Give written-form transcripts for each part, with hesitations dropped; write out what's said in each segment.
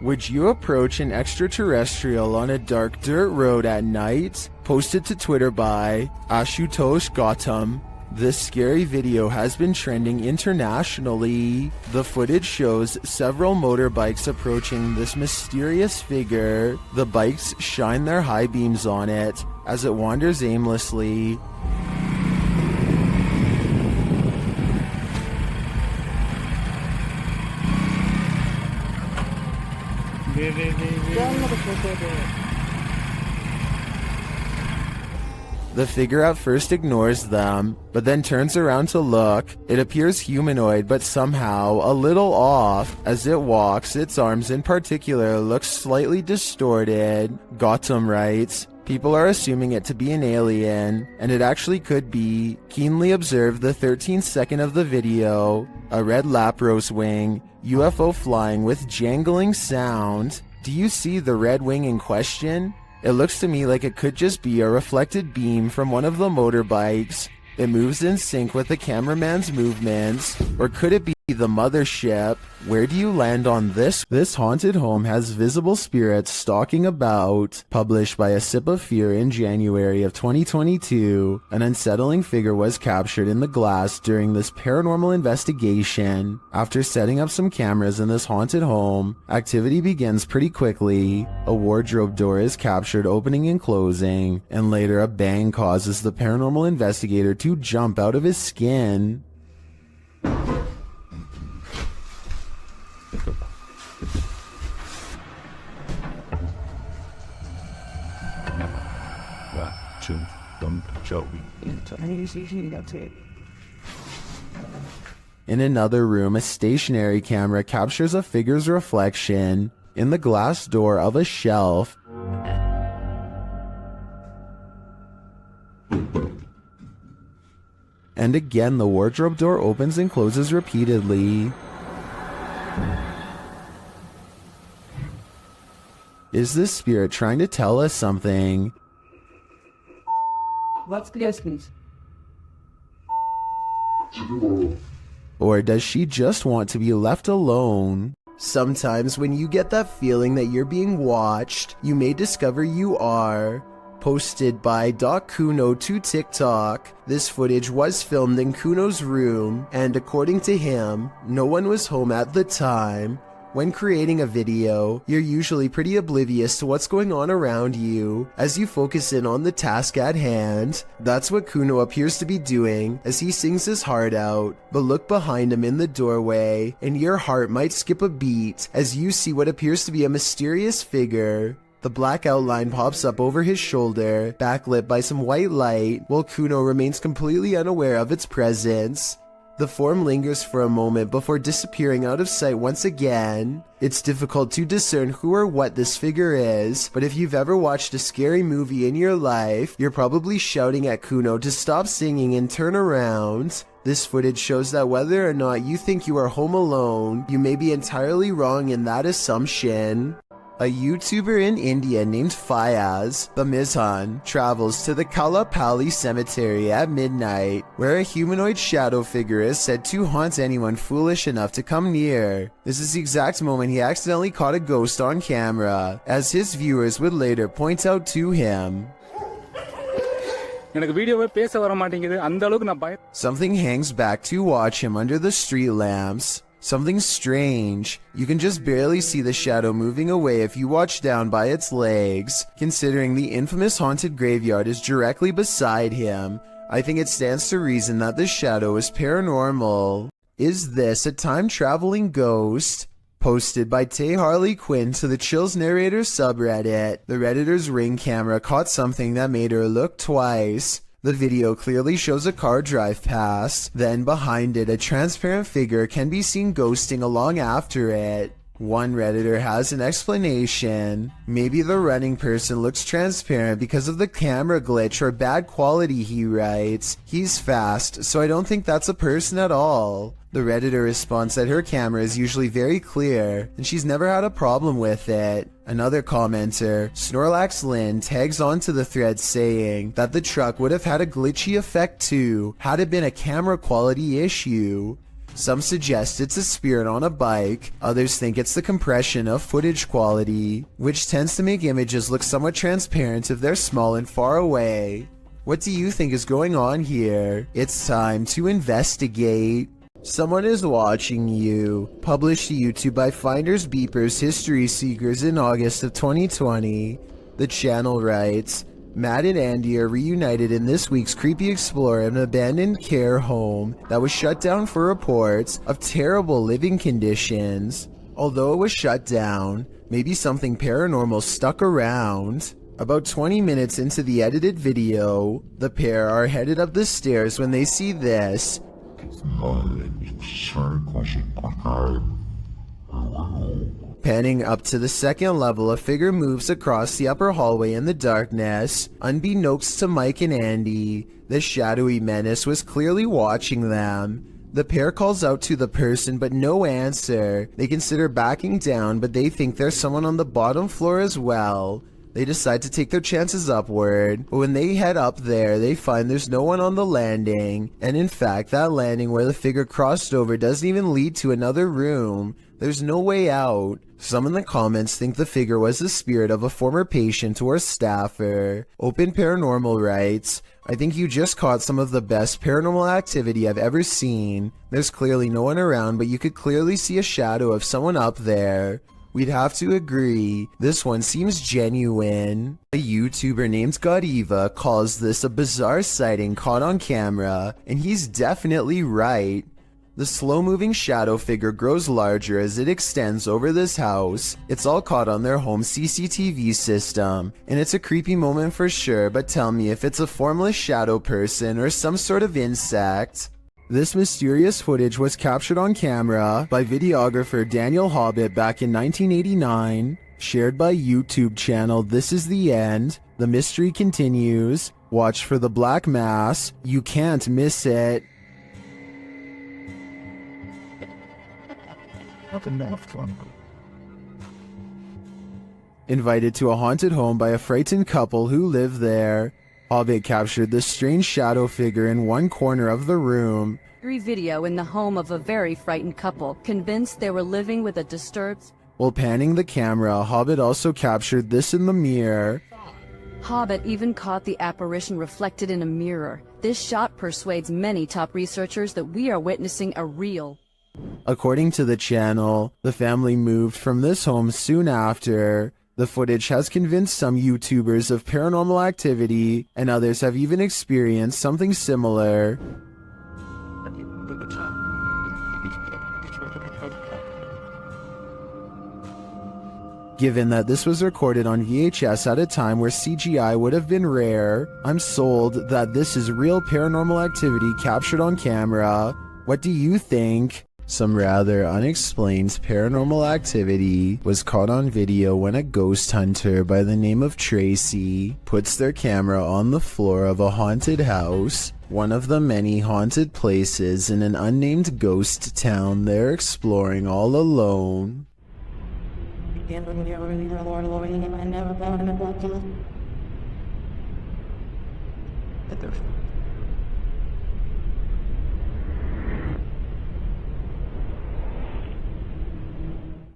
Would you approach an extraterrestrial on a dark dirt road at night? Posted to Twitter by Ashutosh Gautam. This scary video has been trending internationally. The footage shows several motorbikes approaching this mysterious figure. The bikes shine their high beams on it as it wanders aimlessly. The figure at first ignores them, but then turns around to look. It appears humanoid, but somehow a little off. As it walks, its arms in particular look slightly distorted. Gautam writes, people are assuming it to be an alien, and it actually could be. Keenly observe the 13th second of the video. A red Lapros wing, UFO flying with jangling sound. Do you see the red wing in question? It looks to me like it could just be a reflected beam from one of the motorbikes. It moves in sync with the cameraman's movements. Or could it be the mothership? Where do you land on this? This haunted home has visible spirits stalking about. Published by A Sip of Fear in January of 2022. An unsettling figure was captured in the glass during this paranormal investigation. After setting up some cameras in this haunted home, activity begins pretty quickly. A wardrobe door is captured opening and closing, and later a bang causes the paranormal investigator to jump out of his skin. In another room, a stationary camera captures a figure's reflection in the glass door of a shelf. And again, the wardrobe door opens and closes repeatedly. Is this spirit trying to tell us something? What's the essence? Or does she just want to be left alone? Sometimes when you get that feeling that you're being watched, you may discover you are. Posted by Kuno to TikTok. This footage was filmed in Kuno's room, and according to him, no one was home at the time. When creating a video, you're usually pretty oblivious to what's going on around you as you focus in on the task at hand. That's what Kuno appears to be doing as he sings his heart out. But look behind him in the doorway and your heart might skip a beat as you see what appears to be a mysterious figure. The black outline pops up over his shoulder, backlit by some white light, while Kuno remains completely unaware of its presence. The form lingers for a moment before disappearing out of sight once again. It's difficult to discern who or what this figure is, but if you've ever watched a scary movie in your life, you're probably shouting at Kuno to stop singing and turn around. This footage shows that whether or not you think you are home alone, you may be entirely wrong in that assumption. A YouTuber in India named Fayaz, the Mizhan, travels to the Kalapalli cemetery at midnight, where a humanoid shadow figure is said to haunt anyone foolish enough to come near. This is the exact moment he accidentally caught a ghost on camera, as his viewers would later point out to him. Something hangs back to watch him under the street lamps. Something strange. You can just barely see the shadow moving away if you watch down by its legs. Considering the infamous haunted graveyard is directly beside him, I think it stands to reason that the shadow is paranormal. Is this a time-traveling ghost? Posted by Tay Harley Quinn to the Chills Narrator subreddit. The Redditor's Ring camera caught something that made her look twice. The video clearly shows a car drive past, then behind it a transparent figure can be seen ghosting along after it. One Redditor has an explanation. Maybe the running person looks transparent because of the camera glitch or bad quality, he writes. He's fast, so I don't think that's a person at all. The Redditor responds that her camera is usually very clear, and she's never had a problem with it. Another commenter, Snorlax Lynn, tags onto the thread saying that the truck would have had a glitchy effect too, had it been a camera quality issue. Some suggest it's a spirit on a bike, others think it's the compression of footage quality, which tends to make images look somewhat transparent if they're small and far away. What do you think is going on here? It's time to investigate. Someone is watching you. Published to YouTube by Finders Beepers History Seekers in August of 2020. The channel writes, Matt and Andy are reunited in this week's Creepy Explorer of an abandoned care home that was shut down for reports of terrible living conditions. Although it was shut down, maybe something paranormal stuck around. About 20 minutes into the edited video, the pair are headed up the stairs when they see this. Panning up to the second level, a figure moves across the upper hallway in the darkness. Unbeknownst to Mike and Andy, the shadowy menace was clearly watching them. The pair calls out to the person, but no answer. They consider backing down, but they think there's someone on the bottom floor as well. They decide to take their chances upward, but when they head up there, they find there's no one on the landing, and in fact, that landing where the figure crossed over doesn't even lead to another room. There's no way out. Some in the comments think the figure was the spirit of a former patient or staffer. Open Paranormal writes, I think you just caught some of the best paranormal activity I've ever seen. There's clearly no one around, but you could clearly see a shadow of someone up there. We'd have to agree, this one seems genuine. A YouTuber named Godiva calls this a bizarre sighting caught on camera, and he's definitely right. The slow-moving shadow figure grows larger as it extends over this house. It's all caught on their home CCTV system, and it's a creepy moment for sure, but tell me if it's a formless shadow person or some sort of insect. This mysterious footage was captured on camera by videographer Daniel Hobbit back in 1989, shared by YouTube channel This Is The End. The mystery continues. Watch for the black mass. You can't miss it. Invited to a haunted home by a frightened couple who live there. Hobbit captured this strange shadow figure in one corner of the room. Video in the home of a very frightened couple, convinced they were living with a disturbed... While panning the camera, Hobbit also captured this in the mirror. Hobbit even caught the apparition reflected in a mirror. This shot persuades many top researchers that we are witnessing a real... According to the channel, the family moved from this home soon after. The footage has convinced some YouTubers of paranormal activity, and others have even experienced something similar. Given that this was recorded on VHS at a time where CGI would have been rare, I'm sold that this is real paranormal activity captured on camera. What do you think? Some rather unexplained paranormal activity was caught on video when a ghost hunter by the name of Tracy puts their camera on the floor of a haunted house, one of the many haunted places in an unnamed ghost town they're exploring all alone.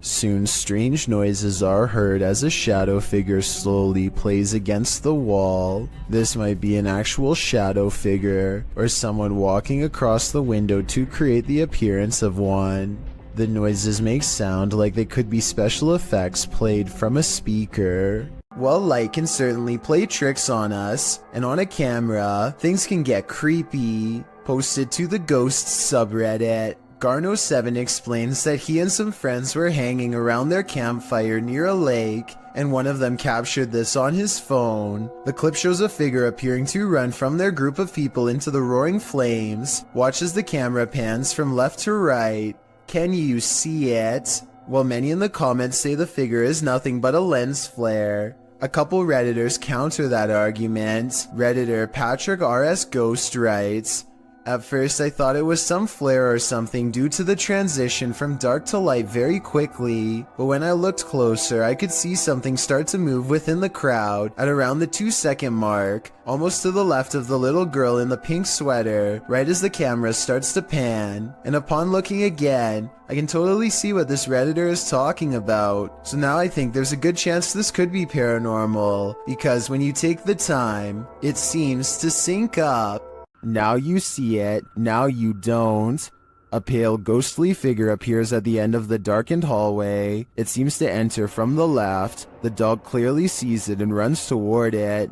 Soon strange noises are heard as a shadow figure slowly plays against the wall. This might be an actual shadow figure, or someone walking across the window to create the appearance of one. The noises make sound like they could be special effects played from a speaker. While light can certainly play tricks on us, and on a camera, things can get creepy. Posted to the Ghosts subreddit, Garno7 explains that he and some friends were hanging around their campfire near a lake, and one of them captured this on his phone. The clip shows a figure appearing to run from their group of people into the roaring flames. Watch as the camera pans from left to right. Can you see it? While many in the comments say the figure is nothing but a lens flare. A couple Redditors counter that argument. Redditor Patrick RS Ghost writes, At first I thought it was some flare or something due to the transition from dark to light very quickly, but when I looked closer I could see something start to move within the crowd at around the 2-second mark, almost to the left of the little girl in the pink sweater, right as the camera starts to pan, and upon looking again, I can totally see what this Redditor is talking about. So now I think there's a good chance this could be paranormal, because when you take the time, it seems to sync up. Now you see it, now you don't. A pale ghostly figure appears at the end of the darkened hallway. It seems to enter from the left. The dog clearly sees it and runs toward it.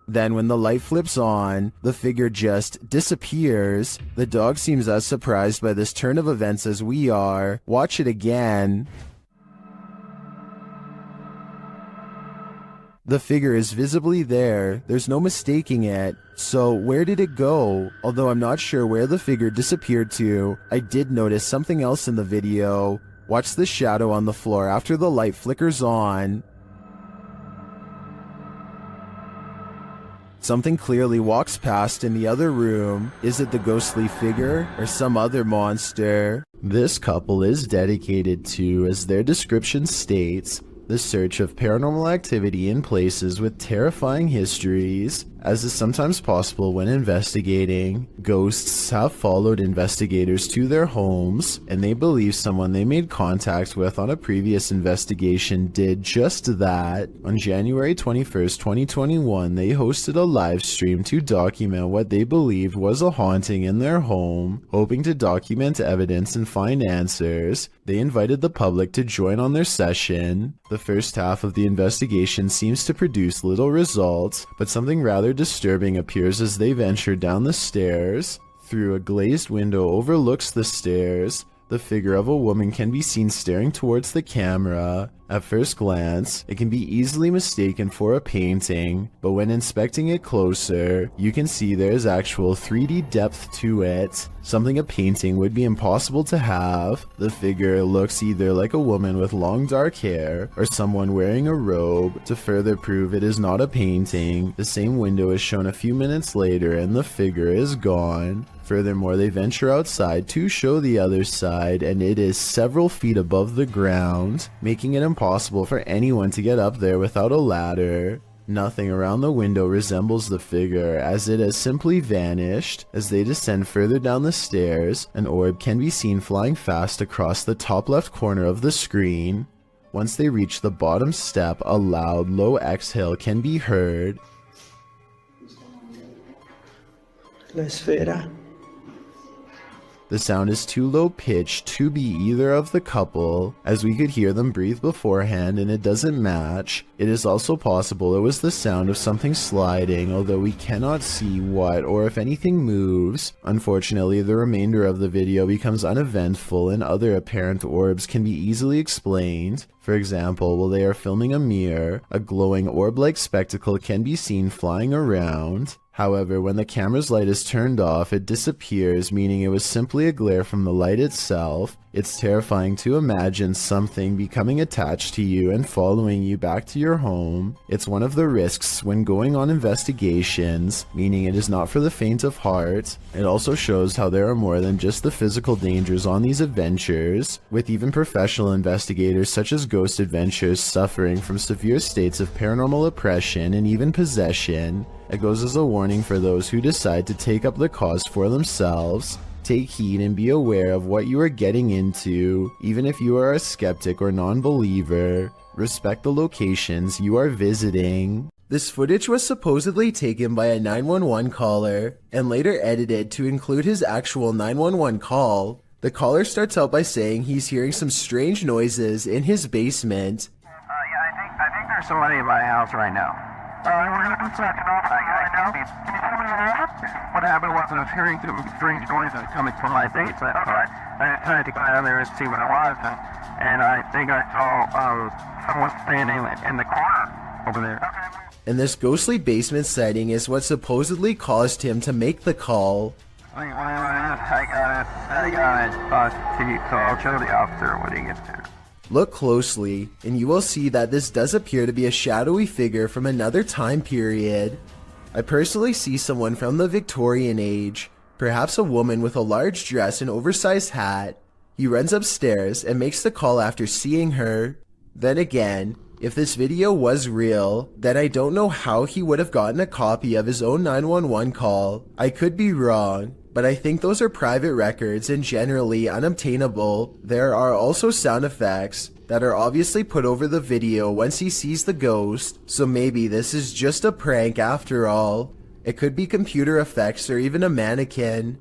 Then when the light flips on, the figure just disappears. The dog seems as surprised by this turn of events as we are. Watch it again. The figure is visibly there, there's no mistaking it. So where did it go? Although I'm not sure where the figure disappeared to, I did notice something else in the video. Watch the shadow on the floor after the light flickers on. Something clearly walks past in the other room. Is it the ghostly figure or some other monster? This couple is dedicated to, as their description states, the search of paranormal activity in places with terrifying histories. As is sometimes possible when investigating, ghosts have followed investigators to their homes, and they believe someone they made contact with on a previous investigation did just that. On January 21st, 2021, they hosted a live stream to document what they believed was a haunting in their home. Hoping to document evidence and find answers, they invited the public to join on their session. The first half of the investigation seems to produce little results, but something rather disturbing appears as they venture down the stairs. Through a glazed window overlooks the stairs, the figure of a woman can be seen staring towards the camera. At first glance, it can be easily mistaken for a painting, but when inspecting it closer, you can see there is actual 3D depth to it, something a painting would be impossible to have. The figure looks either like a woman with long dark hair, or someone wearing a robe. To further prove it is not a painting, the same window is shown a few minutes later and the figure is gone. Furthermore, they venture outside to show the other side, and it is several feet above the ground, making it impossible for anyone to get up there without a ladder. Nothing around the window resembles the figure, as it has simply vanished. As they descend further down the stairs, an orb can be seen flying fast across the top left corner of the screen. Once they reach the bottom step, a loud, low exhale can be heard. La esfera. The sound is too low pitched to be either of the couple, as we could hear them breathe beforehand and it doesn't match. It is also possible it was the sound of something sliding, although we cannot see what or if anything moves. Unfortunately, the remainder of the video becomes uneventful and other apparent orbs can be easily explained. For example, while they are filming a mirror, a glowing orb-like spectacle can be seen flying around. However, when the camera's light is turned off, it disappears, meaning it was simply a glare from the light itself. It's terrifying to imagine something becoming attached to you and following you back to your home. It's one of the risks when going on investigations, meaning it is not for the faint of heart. It also shows how there are more than just the physical dangers on these adventures, with even professional investigators such as Ghost Adventures suffering from severe states of paranormal oppression and even possession. It goes as a warning for those who decide to take up the cause for themselves. Take heed and be aware of what you are getting into, even if you are a skeptic or non-believer. Respect the locations you are visiting. This footage was supposedly taken by a 911 caller, and later edited to include his actual 911 call. The caller starts out by saying he's hearing some strange noises in his basement. I think there's somebody in my house right now. What happened was I was hearing some strange noises coming from my basement. I tried to go down there and see what it was, and I think I saw someone standing in the corner over there. And this ghostly basement sighting is what supposedly caused him to make the call. I got it. So I'll show the officer when he gets there. Look closely, and you will see that this does appear to be a shadowy figure from another time period. I personally see someone from the Victorian age, perhaps a woman with a large dress and oversized hat. He runs upstairs and makes the call after seeing her. Then again, if this video was real, then I don't know how he would have gotten a copy of his own 911 call. I could be wrong, but I think those are private records and generally unobtainable. There are also sound effects that are obviously put over the video once he sees the ghost, so maybe this is just a prank after all. It could be computer effects or even a mannequin.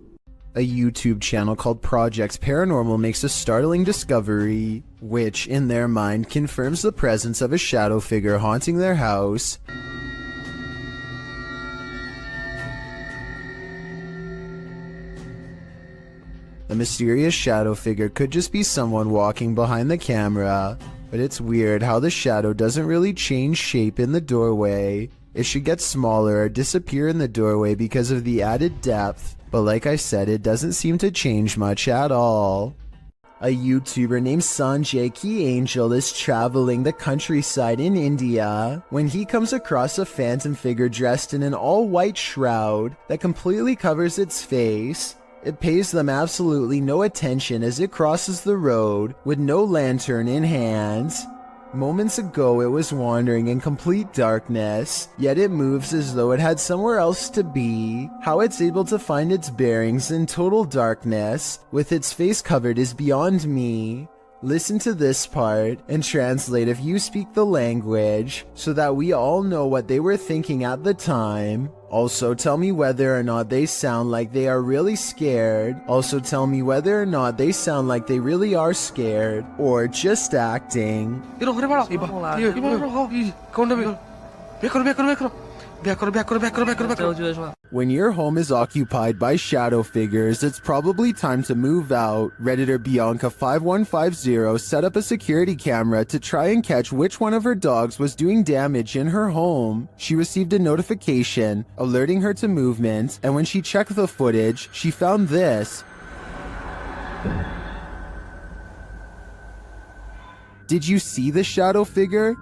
A YouTube channel called Projects Paranormal makes a startling discovery, which, in their mind, confirms the presence of a shadow figure haunting their house. The mysterious shadow figure could just be someone walking behind the camera, but it's weird how the shadow doesn't really change shape in the doorway. It should get smaller or disappear in the doorway because of the added depth, but like I said, it doesn't seem to change much at all. A YouTuber named Sanjay Key Angel is traveling the countryside in India when he comes across a phantom figure dressed in an all-white shroud that completely covers its face. It pays them absolutely no attention as it crosses the road with no lantern in hand. Moments ago it was wandering in complete darkness, yet it moves as though it had somewhere else to be. How it's able to find its bearings in total darkness, with its face covered, is beyond me. Listen to this part and translate if you speak the language, so that we all know what they were thinking at the time. Also tell me whether or not they sound like they are really scared. Also tell me whether or not they sound like they really are scared, or just acting. When your home is occupied by shadow figures, it's probably time to move out. Redditor Bianca5150 set up a security camera to try and catch which one of her dogs was doing damage in her home. She received a notification alerting her to movement, and when she checked the footage, she found this. Did you see the shadow figure?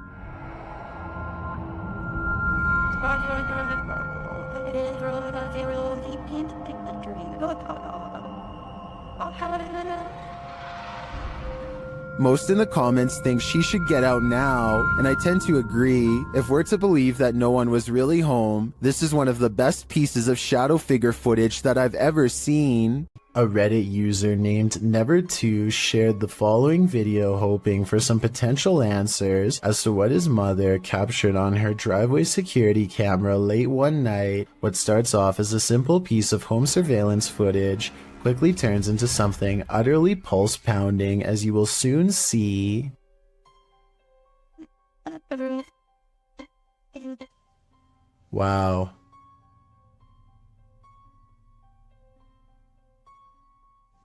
Most in the comments think she should get out now, and I tend to agree. If we're to believe that no one was really home, this is one of the best pieces of shadow figure footage that I've ever seen. A Reddit user named Never2 shared the following video hoping for some potential answers as to what his mother captured on her driveway security camera late one night. What starts off as a simple piece of home surveillance footage quickly turns into something utterly pulse-pounding, as you will soon see. Wow.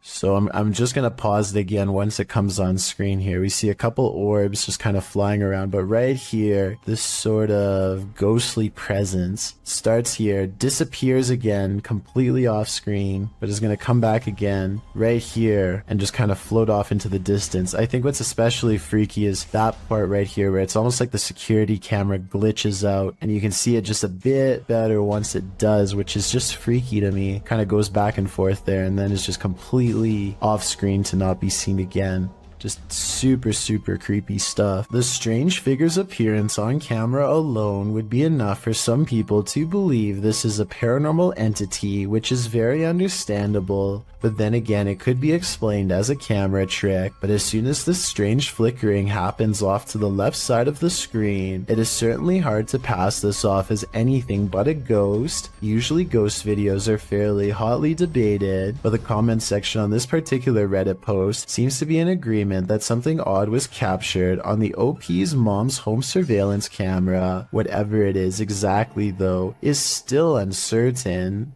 So I'm just going to pause it again once it comes on screen here. We see a couple orbs just kind of flying around, but right here, this sort of ghostly presence starts here, disappears again, completely off screen, but is going to come back again right here and just kind of float off into the distance. I think what's especially freaky is that part right here where it's almost like the security camera glitches out and you can see it just a bit better once it does, which is just freaky to me. Kind of goes back and forth there and then it's just completely off screen to not be seen again. Just super creepy stuff. The strange figure's appearance on camera alone would be enough for some people to believe this is a paranormal entity, which is very understandable. But then again, it could be explained as a camera trick. But as soon as this strange flickering happens off to the left side of the screen, it is certainly hard to pass this off as anything but a ghost. Usually ghost videos are fairly hotly debated, but the comment section on this particular Reddit post seems to be in agreement that something odd was captured on the OP's mom's home surveillance camera. Whatever it is exactly, though, is still uncertain.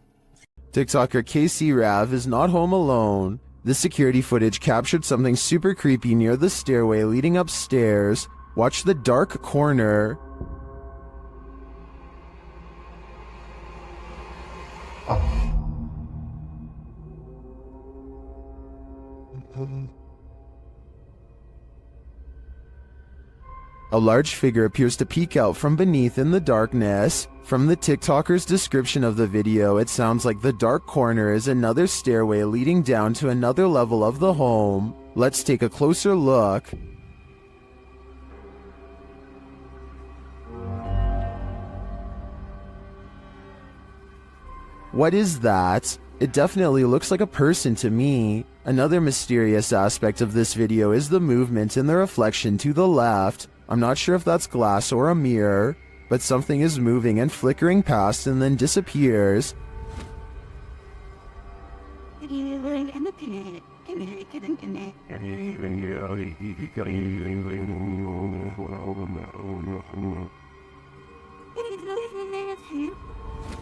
TikToker KC Rav is not home alone. This security footage captured something super creepy near the stairway leading upstairs. Watch the dark corner. A large figure appears to peek out from beneath in the darkness. From the TikToker's description of the video, it sounds like the dark corner is another stairway leading down to another level of the home. Let's take a closer look. What is that? It definitely looks like a person to me. Another mysterious aspect of this video is the movement in the reflection to the left. I'm not sure if that's glass or a mirror, but something is moving and flickering past and then disappears.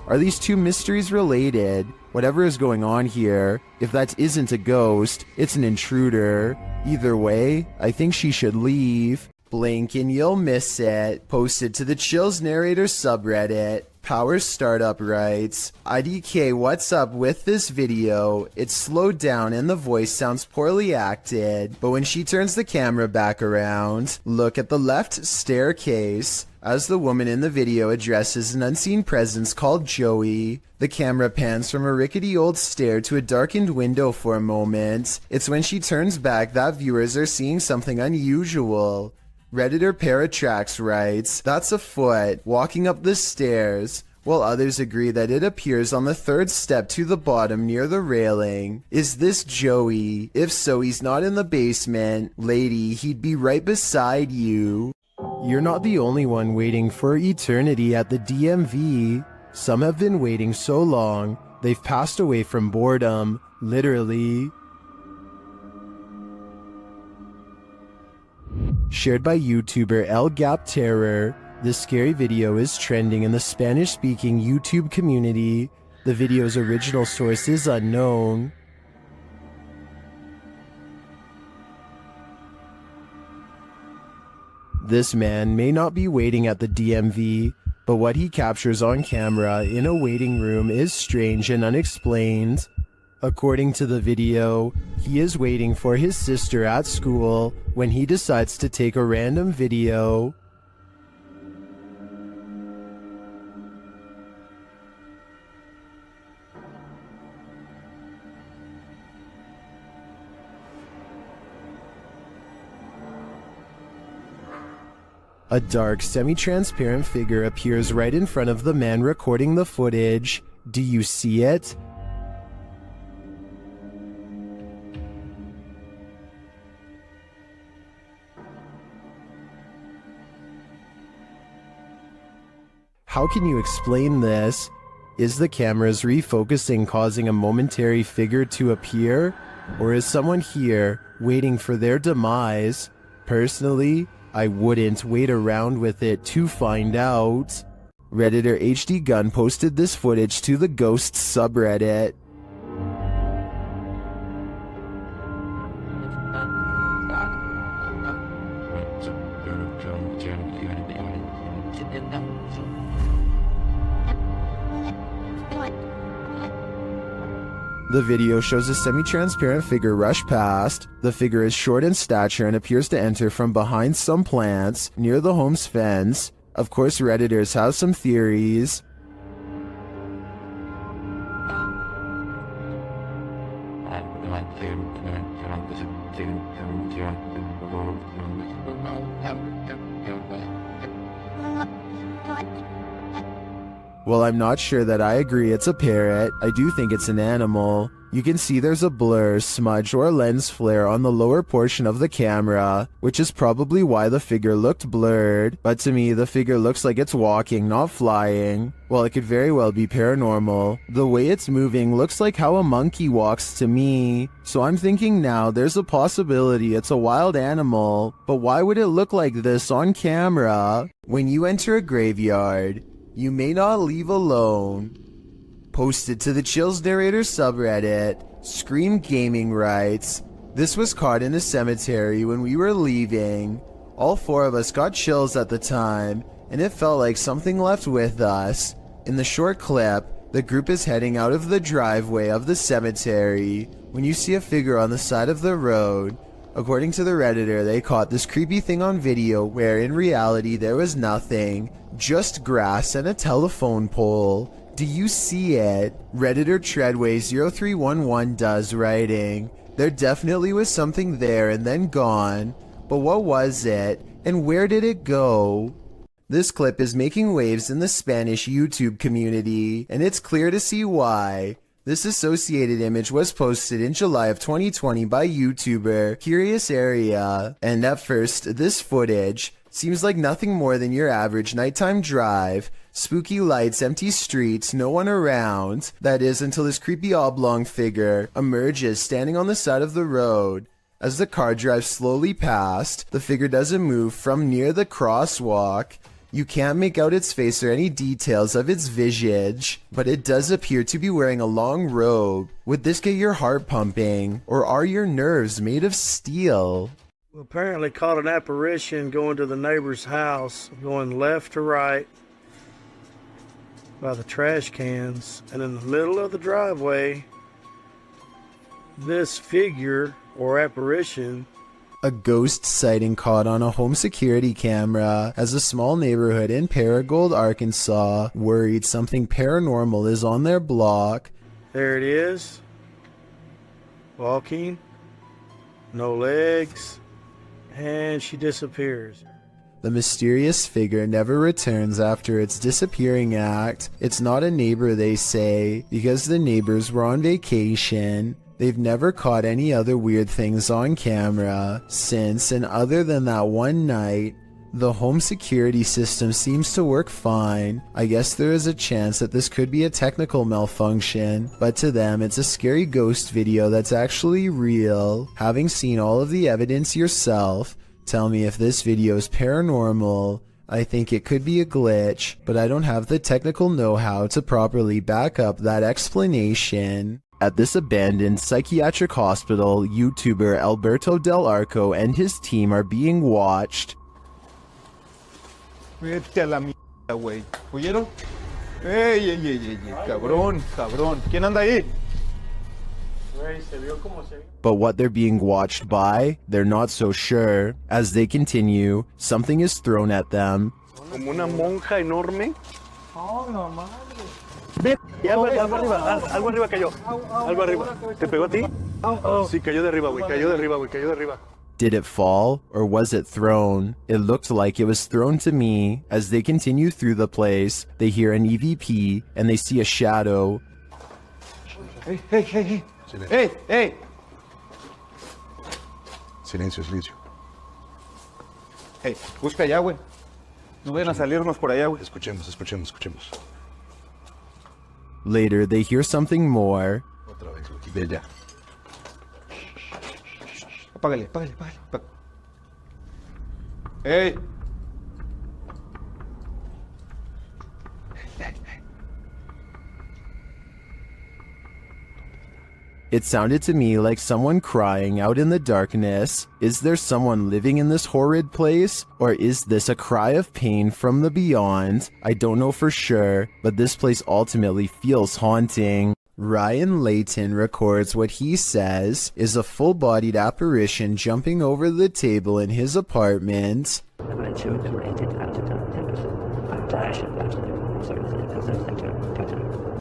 Are these two mysteries related? Whatever is going on here, if that isn't a ghost, it's an intruder. Either way, I think she should leave. Blink and you'll miss it. Posted to the Chills Narrator subreddit. Power Startup writes, IDK, what's up with this video? It's slowed down and the voice sounds poorly acted, but when she turns the camera back around, look at the left staircase. As the woman in the video addresses an unseen presence called Joey, the camera pans from a rickety old stair to a darkened window for a moment. It's when she turns back that viewers are seeing something unusual. Redditor Paratrax writes, that's a foot walking up the stairs, while others agree that it appears on the third step to the bottom near the railing. Is this Joey? If so, he's not in the basement. Lady, he'd be right beside you. You're not the only one waiting for eternity at the DMV. Some have been waiting so long, they've passed away from boredom, literally. Shared by YouTuber El Gap Terror, this scary video is trending in the Spanish-speaking YouTube community. The video's original source is unknown. This man may not be waiting at the DMV, but what he captures on camera in a waiting room is strange and unexplained. According to the video, he is waiting for his sister at school when he decides to take a random video. A dark, semi-transparent figure appears right in front of the man recording the footage. Do you see it? How can you explain this? Is the camera's refocusing causing a momentary figure to appear? Or is someone here waiting for their demise? Personally, I wouldn't wait around with it to find out. Redditor HD Gun posted this footage to the Ghosts subreddit. The video shows a semi-transparent figure rush past. The figure is short in stature and appears to enter from behind some plants near the home's fence. Of course, Redditors have some theories. Well, I'm not sure that I agree it's a parrot. I do think it's an animal. You can see there's a blur, smudge, or lens flare on the lower portion of the camera, which is probably why the figure looked blurred. But to me, the figure looks like it's walking, not flying. Well, it could very well be paranormal. The way it's moving looks like how a monkey walks to me. So I'm thinking now there's a possibility it's a wild animal. But why would it look like this on camera? When you enter a graveyard, you may not leave alone. Posted to the Chills Narrator subreddit, Scream Gaming writes, this was caught in a cemetery when we were leaving. All four of us got chills at the time, and it felt like something left with us. In the short clip, the group is heading out of the driveway of the cemetery when you see a figure on the side of the road. According to the Redditor, they caught this creepy thing on video where in reality there was nothing, just grass and a telephone pole. Do you see it? Redditor Treadway0311 does, writing, there definitely was something there and then gone, but what was it and where did it go? This clip is making waves in the Spanish YouTube community, and it's clear to see why. This associated image was posted in July of 2020 by YouTuber Curious Area, and at first, this footage seems like nothing more than your average nighttime drive. Spooky lights, empty streets, no one around. That is, until this creepy oblong figure emerges standing on the side of the road. As the car drives slowly past, the figure doesn't move from near the crosswalk. You can't make out its face or any details of its visage, but it does appear to be wearing a long robe. Would this get your heart pumping, or are your nerves made of steel? We apparently caught an apparition going to the neighbor's house, going left to right by the trash cans, and in the middle of the driveway, this figure or apparition. A ghost sighting caught on a home security camera as a small neighborhood in Paragould, Arkansas, worried something paranormal is on their block. There it is. Walking. No legs. And she disappears. The mysterious figure never returns after its disappearing act. It's not a neighbor, they say, because the neighbors were on vacation. They've never caught any other weird things on camera since, and other than that one night, the home security system seems to work fine. I guess there is a chance that this could be a technical malfunction, but to them it's a scary ghost video that's actually real. Having seen all of the evidence yourself, tell me if this video is paranormal. I think it could be a glitch, but I don't have the technical know-how to properly back up that explanation. At this abandoned psychiatric hospital, YouTuber Alberto Del Arco and his team are being watched. Vete a la mierda, güey. ¿Oyeron? ¡Ey, ey, ey, ey! ¡Cabrón, cabrón! ¿Quién anda ahí? But what they're being watched by, they're not so sure. As they continue, something is thrown at them. Como una monja enorme. ¡Oh, no madre! Ve, algo arriba cayó. Algo arriba. ¿Te pegó a ti? Sí, cayó de arriba, güey. Cayó de arriba, güey. Cayó de arriba. Did it fall, or was it thrown? It looked like it was thrown to me. As they continue through the place, they hear an EVP, and they see a shadow. ¡Ey, ey, ey, ey! ¡Ey, ey! Silencio, silencio. ¡Ey, busca allá, güey! No vayan a salirnos por allá, güey. Escuchemos, escuchemos, escuchemos. Later, they hear something more. Otra vez, güey. De allá. Apágale, apágale, apágale. ¡Ey! It sounded to me like someone crying out in the darkness. Is there someone living in this horrid place? Or is this a cry of pain from the beyond? I don't know for sure, but this place ultimately feels haunting. Ryan Layton records what he says is a full-bodied apparition jumping over the table in his apartment.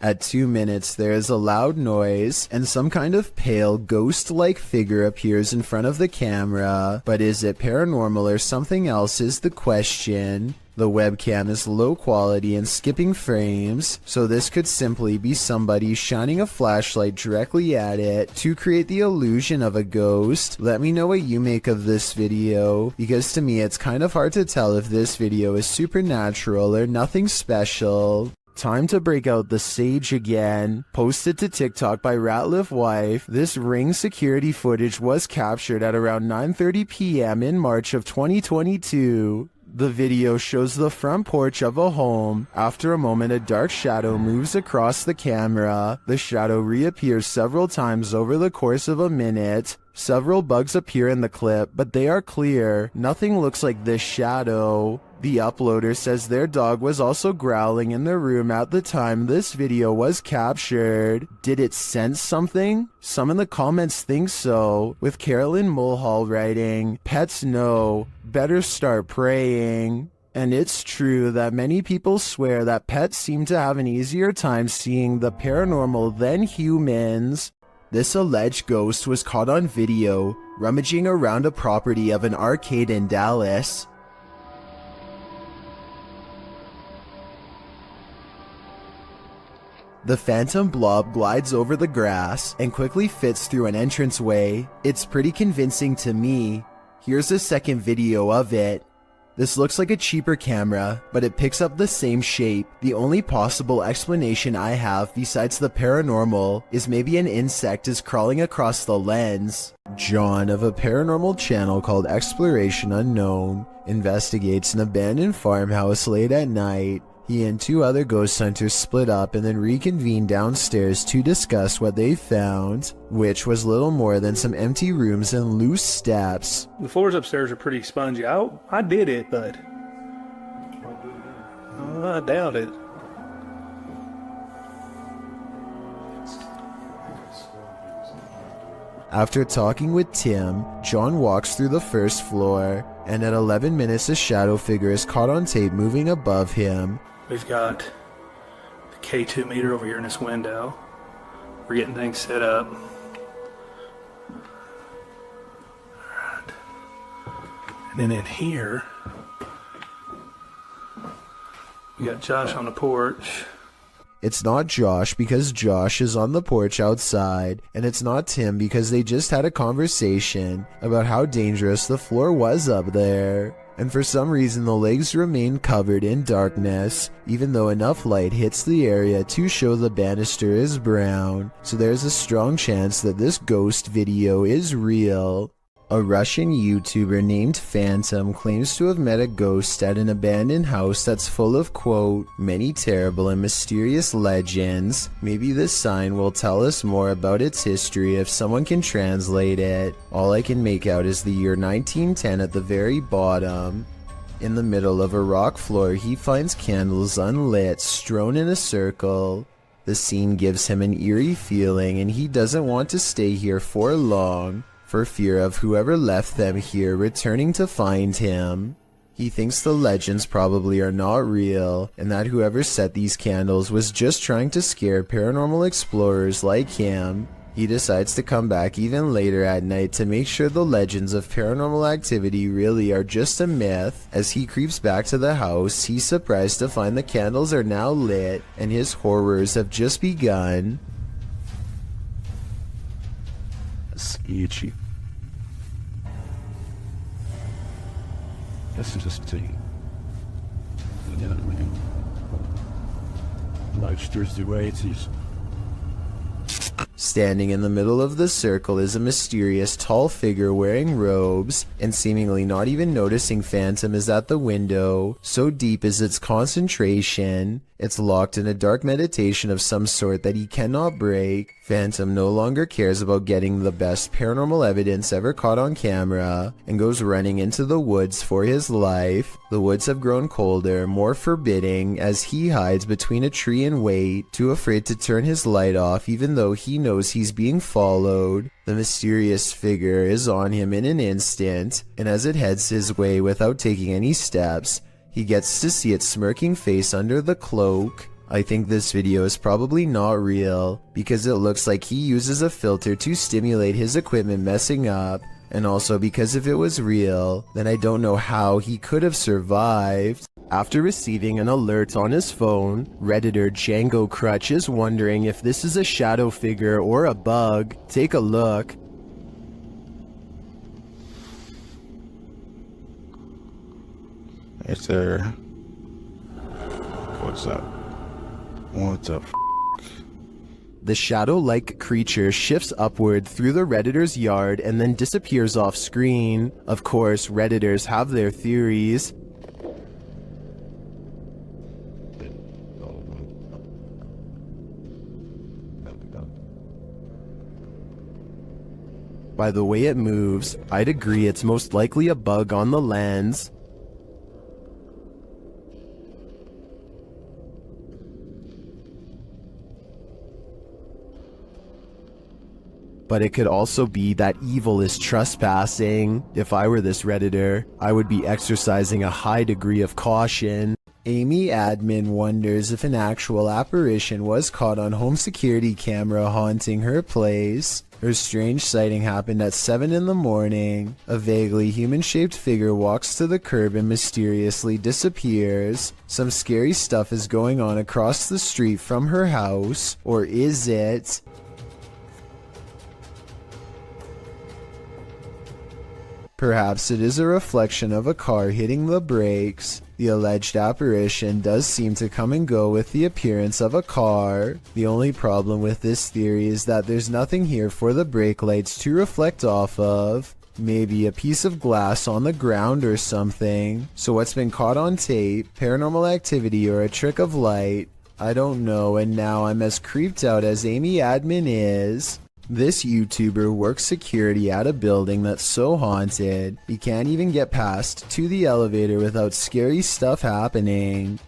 At 2 minutes, there is a loud noise, and some kind of pale, ghost-like figure appears in front of the camera. But is it paranormal or something else is the question. The webcam is low quality and skipping frames, so this could simply be somebody shining a flashlight directly at it to create the illusion of a ghost. Let me know what you make of this video, because to me it's kind of hard to tell if this video is supernatural or nothing special. Time to break out the sage again. Posted to TikTok by Ratliff Wife, this Ring security footage was captured at around 9:30 p.m. in March of 2022. The video shows the front porch of a home. After a moment, a dark shadow moves across the camera. The shadow reappears several times over the course of a minute. Several bugs appear in the clip, but they are clear. Nothing looks like this shadow. The uploader says their dog was also growling in the room at the time this video was captured. Did it sense something? Some in the comments think so, with Carolyn Mulhall writing, "Pets know, better start praying." And it's true that many people swear that pets seem to have an easier time seeing the paranormal than humans. This alleged ghost was caught on video rummaging around a property of an arcade in Dallas. The phantom blob glides over the grass and quickly fits through an entranceway. It's pretty convincing to me. Here's a second video of it. This looks like a cheaper camera, but it picks up the same shape. The only possible explanation I have besides the paranormal is maybe an insect is crawling across the lens. John of a paranormal channel called Exploration Unknown investigates an abandoned farmhouse late at night. He and two other ghost hunters split up and then reconvened downstairs to discuss what they found, which was little more than some empty rooms and loose steps. The floors upstairs are pretty spongy. I did it, but I doubt it. After talking with Tim, John walks through the first floor, and at 11 minutes a shadow figure is caught on tape moving above him. We've got the K2 meter over here in this window. We're getting things set up. Alright. And then in here, we got Josh on the porch. It's not Josh because Josh is on the porch outside, and it's not Tim because they just had a conversation about how dangerous the floor was up there. And for some reason the legs remain covered in darkness, even though enough light hits the area to show the banister is brown, so there's a strong chance that this ghost video is real. A Russian YouTuber named Phantom claims to have met a ghost at an abandoned house that's full of, quote, many terrible and mysterious legends. Maybe this sign will tell us more about its history if someone can translate it. All I can make out is the year 1910 at the very bottom. In the middle of a rock floor, he finds candles unlit, strewn in a circle. The scene gives him an eerie feeling, and he doesn't want to stay here for long, for fear of whoever left them here returning to find him. He thinks the legends probably are not real, and that whoever set these candles was just trying to scare paranormal explorers like him. He decides to come back even later at night to make sure the legends of paranormal activity really are just a myth. As he creeps back to the house, he's surprised to find the candles are now lit, and his horrors have just begun. Sketchy. This is just a life's Thursday way it is. Standing in the middle of the circle is a mysterious tall figure wearing robes, and seemingly not even noticing Phantom is at the window. So deep is its concentration, it's locked in a dark meditation of some sort that he cannot break. Phantom no longer cares about getting the best paranormal evidence ever caught on camera, and goes running into the woods for his life. The woods have grown colder, more forbidding, as he hides between a tree and wait, too afraid to turn his light off even though he knows he's being followed. The mysterious figure is on him in an instant, and as it heads his way without taking any steps, he gets to see its smirking face under the cloak. I think this video is probably not real, because it looks like he uses a filter to stimulate his equipment messing up, and also because if it was real, then I don't know how he could have survived. After receiving an alert on his phone, Redditor Django Crutch is wondering if this is a shadow figure or a bug. Take a look. Hey, sir. What's up? What's up? The shadow-like creature shifts upward through the Redditor's yard and then disappears off screen. Of course, Redditors have their theories. By the way it moves, I'd agree it's most likely a bug on the lens. But it could also be that evil is trespassing. If I were this Redditor, I would be exercising a high degree of caution. Amy Admin wonders if an actual apparition was caught on home security camera haunting her place. Her strange sighting happened at 7 in the morning. A vaguely human-shaped figure walks to the curb and mysteriously disappears. Some scary stuff is going on across the street from her house. Or is it? Perhaps it is a reflection of a car hitting the brakes. The alleged apparition does seem to come and go with the appearance of a car. The only problem with this theory is that there's nothing here for the brake lights to reflect off of. Maybe a piece of glass on the ground or something. So what's been caught on tape? Paranormal activity or a trick of light? I don't know, and now I'm as creeped out as Amy Admin is. This YouTuber works security at a building that's so haunted, he can't even get past to the elevator without scary stuff happening.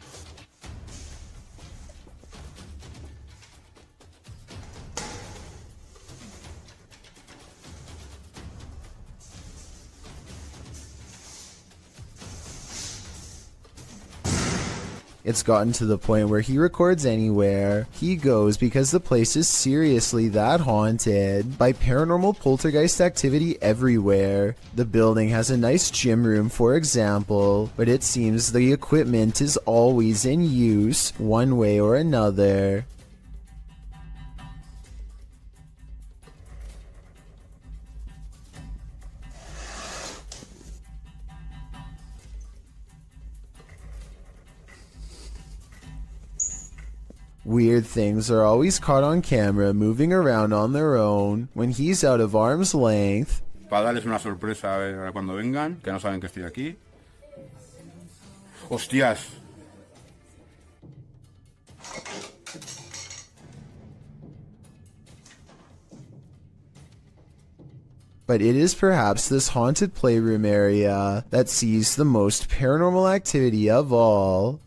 It's gotten to the point where he records anywhere he goes because the place is seriously that haunted by paranormal poltergeist activity everywhere. The building has a nice gym room, for example, but it seems the equipment is always in use one way or another. Weird things are always caught on camera moving around on their own when he's out of arm's length. Para darles una sorpresa a cuando vengan, que no saben que estoy aquí. ¡Hostias! But it is perhaps this haunted playroom area that sees the most paranormal activity of all.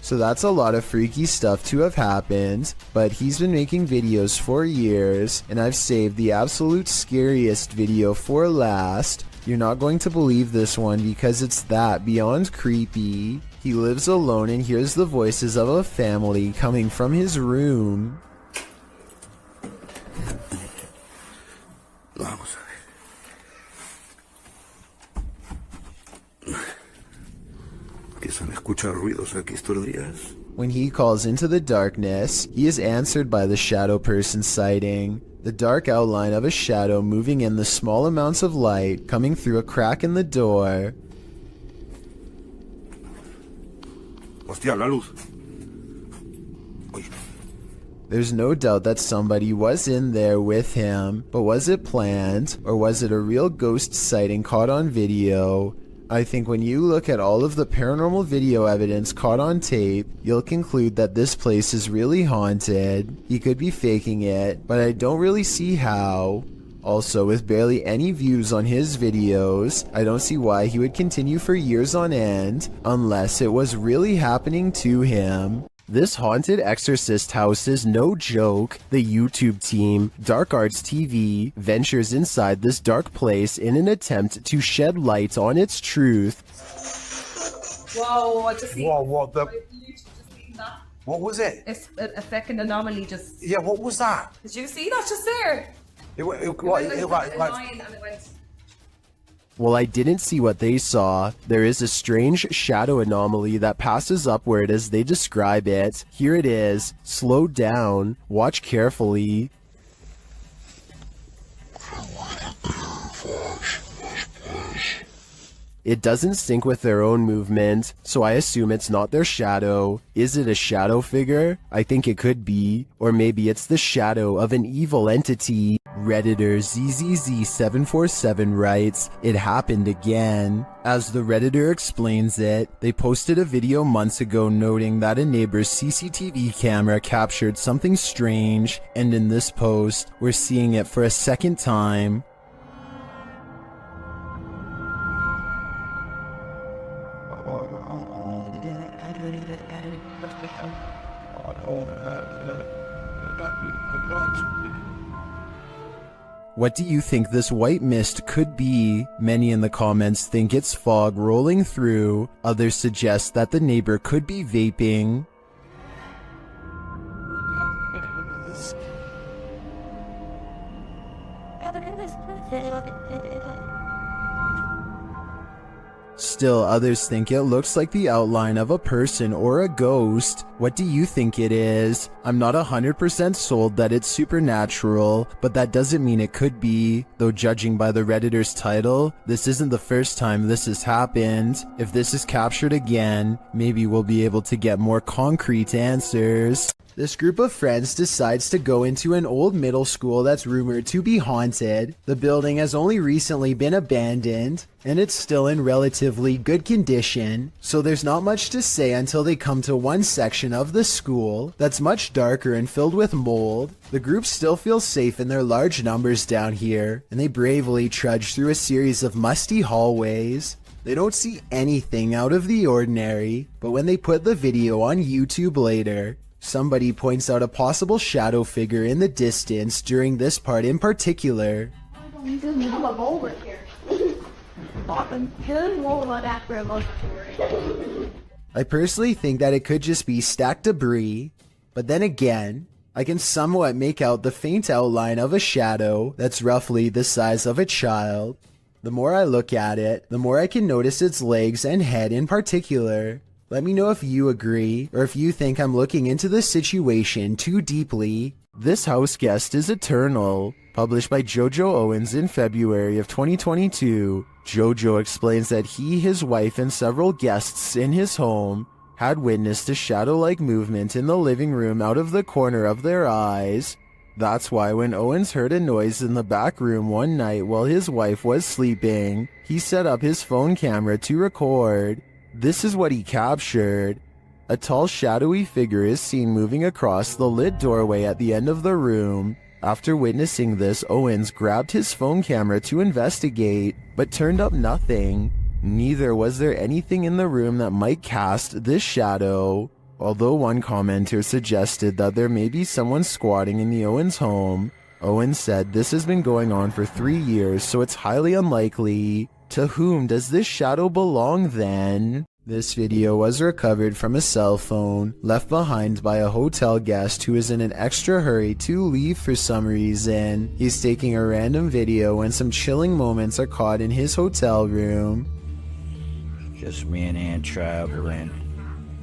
So that's a lot of freaky stuff to have happened, but he's been making videos for years, and I've saved the absolute scariest video for last. You're not going to believe this one because it's that beyond creepy. He lives alone and hears the voices of a family coming from his room. Vamos a ver. Que se me escuchan ruidos aquí estos días. When he calls into the darkness, he is answered by the shadow person sighting. The dark outline of a shadow moving in the small amounts of light coming through a crack in the door. Hostia, la luz. Uy. There's no doubt that somebody was in there with him, but was it planned, or was it a real ghost sighting caught on video? I think when you look at all of the paranormal video evidence caught on tape, you'll conclude that this place is really haunted. He could be faking it, but I don't really see how. Also, with barely any views on his videos, I don't see why he would continue for years on end, unless it was really happening to him. This haunted exorcist house is no joke. The YouTube team, Dark Arts TV, ventures inside this dark place in an attempt to shed light on its truth. Whoa, I just seen. Whoa, what the? I literally just seen that. What was it? It's a fucking anomaly just. Yeah, what was that? Did you see that just there? It It went like like a line and it went. Well, I didn't see what they saw. There is a strange shadow anomaly that passes upward as they describe it. Here it is. Slow down. Watch carefully. It doesn't sync with their own movement, so I assume it's not their shadow. Is it a shadow figure? I think it could be. Or maybe it's the shadow of an evil entity. Redditor ZZZ747 writes, "It happened again." As the Redditor explains it, they posted a video months ago noting that a neighbor's CCTV camera captured something strange, and in this post, we're seeing it for a second time. What do you think this white mist could be? Many in the comments think it's fog rolling through. Others suggest that the neighbor could be vaping. Still, others think it looks like the outline of a person or a ghost. What do you think it is? I'm not 100% sold that it's supernatural, but that doesn't mean it could be. Though judging by the Redditor's title, this isn't the first time this has happened. If this is captured again, maybe we'll be able to get more concrete answers. This group of friends decides to go into an old middle school that's rumored to be haunted. The building has only recently been abandoned, and it's still in relatively good condition, so there's not much to say until they come to one section of the school that's much darker and filled with mold. The group still feels safe in their large numbers down here, and they bravely trudge through a series of musty hallways. They don't see anything out of the ordinary, but when they put the video on YouTube later, somebody points out a possible shadow figure in the distance during this part in particular. I personally think that it could just be stacked debris, but then again, I can somewhat make out the faint outline of a shadow that's roughly the size of a child. The more I look at it, the more I can notice its legs and head in particular. Let me know if you agree, or if you think I'm looking into this situation too deeply. This house guest is eternal. Published by Jojo Owens in February of 2022, Jojo explains that he, his wife, and several guests in his home had witnessed a shadow-like movement in the living room out of the corner of their eyes. That's why when Owens heard a noise in the back room one night while his wife was sleeping, he set up his phone camera to record. This is what he captured. A tall, shadowy figure is seen moving across the lit doorway at the end of the room. After witnessing this, Owens grabbed his phone camera to investigate, but turned up nothing. Neither was there anything in the room that might cast this shadow. Although one commenter suggested that there may be someone squatting in the Owens home, Owens said this has been going on for 3 years, so it's highly unlikely. To whom does this shadow belong then? This video was recovered from a cell phone left behind by a hotel guest who is in an extra hurry to leave for some reason. He's taking a random video when some chilling moments are caught in his hotel room. Just me and Ann traveling.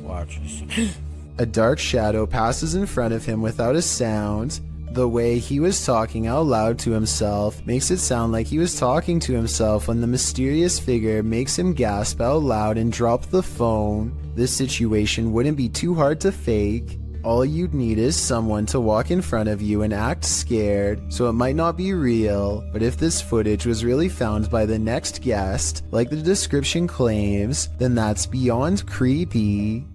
Watch us. A dark shadow passes in front of him without a sound. The way he was talking out loud to himself makes it sound like he was talking to himself when the mysterious figure makes him gasp out loud and drop the phone. This situation wouldn't be too hard to fake. All you'd need is someone to walk in front of you and act scared, so it might not be real, but if this footage was really found by the next guest, like the description claims, then that's beyond creepy.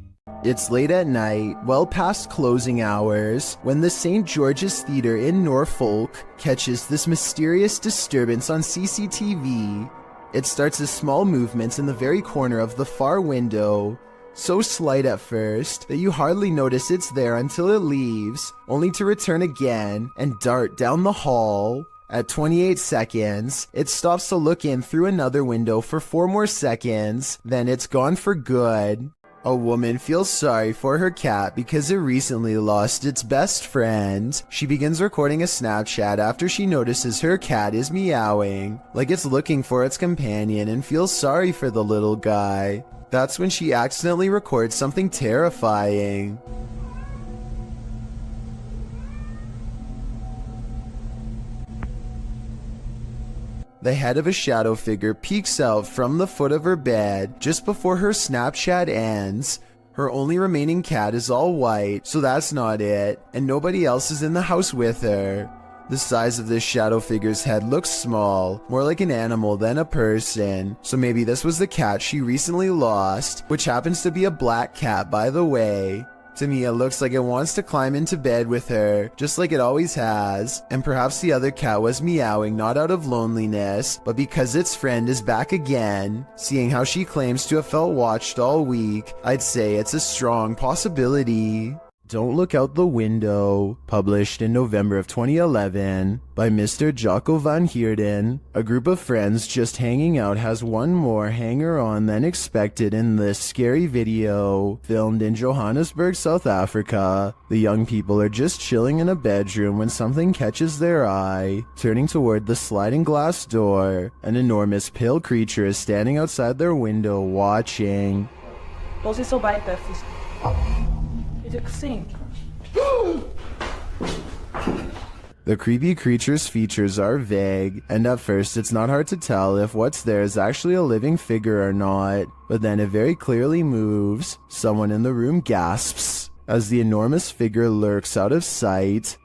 It's late at night, well past closing hours, when the St. George's Theatre in Norfolk catches this mysterious disturbance on CCTV. It starts as small movements in the very corner of the far window, so slight at first that you hardly notice it's there until it leaves, only to return again and dart down the hall. At 28 seconds, it stops to look in through another window for 4 more seconds, then it's gone for good. A woman feels sorry for her cat because it recently lost its best friend. She begins recording a Snapchat after she notices her cat is meowing, like it's looking for its companion, and feels sorry for the little guy. That's when she accidentally records something terrifying. The head of a shadow figure peeks out from the foot of her bed just before her Snapchat ends. Her only remaining cat is all white, so that's not it, and nobody else is in the house with her. The size of this shadow figure's head looks small, more like an animal than a person, so maybe this was the cat she recently lost, which happens to be a black cat, by the way. To me, it looks like it wants to climb into bed with her, just like it always has, and perhaps the other cat was meowing not out of loneliness, but because its friend is back again. Seeing how she claims to have felt watched all week, I'd say it's a strong possibility. Don't Look Out the Window, published in November of 2011 by Mr. Jocko van Heerden. A group of friends just hanging out has one more hanger-on than expected in this scary video, filmed in Johannesburg, South Africa. The young people are just chilling in a bedroom when something catches their eye. Turning toward the sliding glass door, an enormous pale creature is standing outside their window watching. The creepy creature's features are vague, and at first it's not hard to tell if what's there is actually a living figure or not, but then it very clearly moves. Someone in the room gasps as the enormous figure lurks out of sight.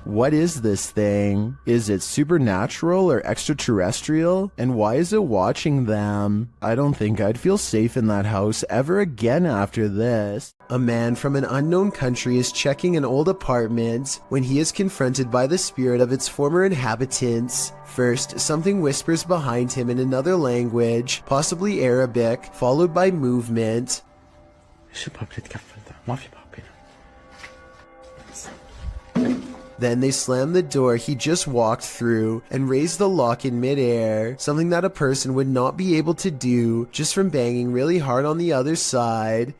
What is this thing? Is it supernatural or extraterrestrial? And why is it watching them? I don't think I'd feel safe in that house ever again after this. A man from an unknown country is checking an old apartment when he is confronted by the spirit of its former inhabitants. First, something whispers behind him in another language, possibly Arabic, followed by movement. Then they slam the door he just walked through and raise the lock in midair, something that a person would not be able to do just from banging really hard on the other side.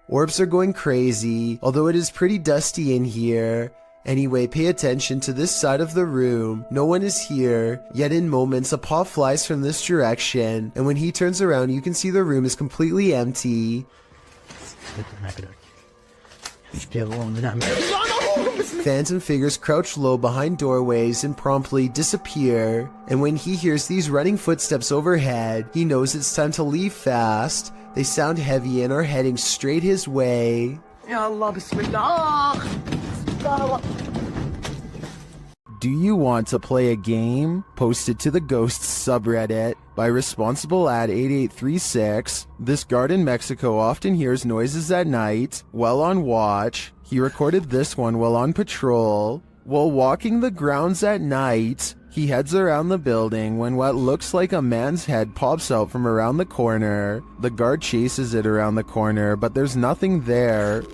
Orbs are going crazy, although it is pretty dusty in here. Anyway, pay attention to this side of the room. No one is here, yet in moments a paw flies from this direction, and when he turns around you can see the room is completely empty. Phantom figures crouch low behind doorways and promptly disappear, and when he hears these running footsteps overhead, he knows it's time to leave fast. They sound heavy and are heading straight his way. Do you want to play a game? Posted to the Ghosts subreddit by responsible ad 8836. This guard in Mexico often hears noises at night while on watch. He recorded this one while on patrol. While walking the grounds at night, he heads around the building when what looks like a man's head pops out from around the corner. The guard chases it around the corner, but there's nothing there.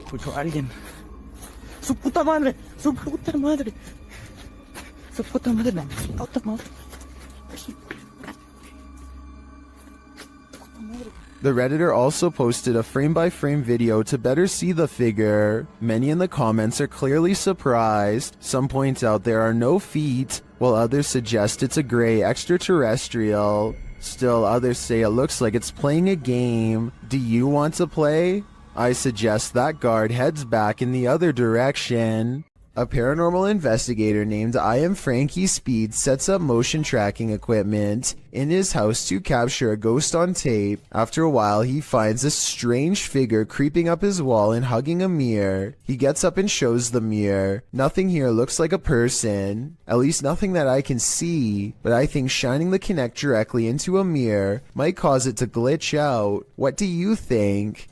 The Redditor also posted a frame-by-frame video to better see the figure. Many in the comments are clearly surprised. Some point out there are no feet, while others suggest it's a gray extraterrestrial. Still, others say it looks like it's playing a game. Do you want to play? I suggest that guard heads back in the other direction. A paranormal investigator named I Am Frankie Speed sets up motion tracking equipment in his house to capture a ghost on tape. After a while, he finds a strange figure creeping up his wall and hugging a mirror. He gets up and shows the mirror. Nothing here looks like a person, at least nothing that I can see, but I think shining the Kinect directly into a mirror might cause it to glitch out. What do you think?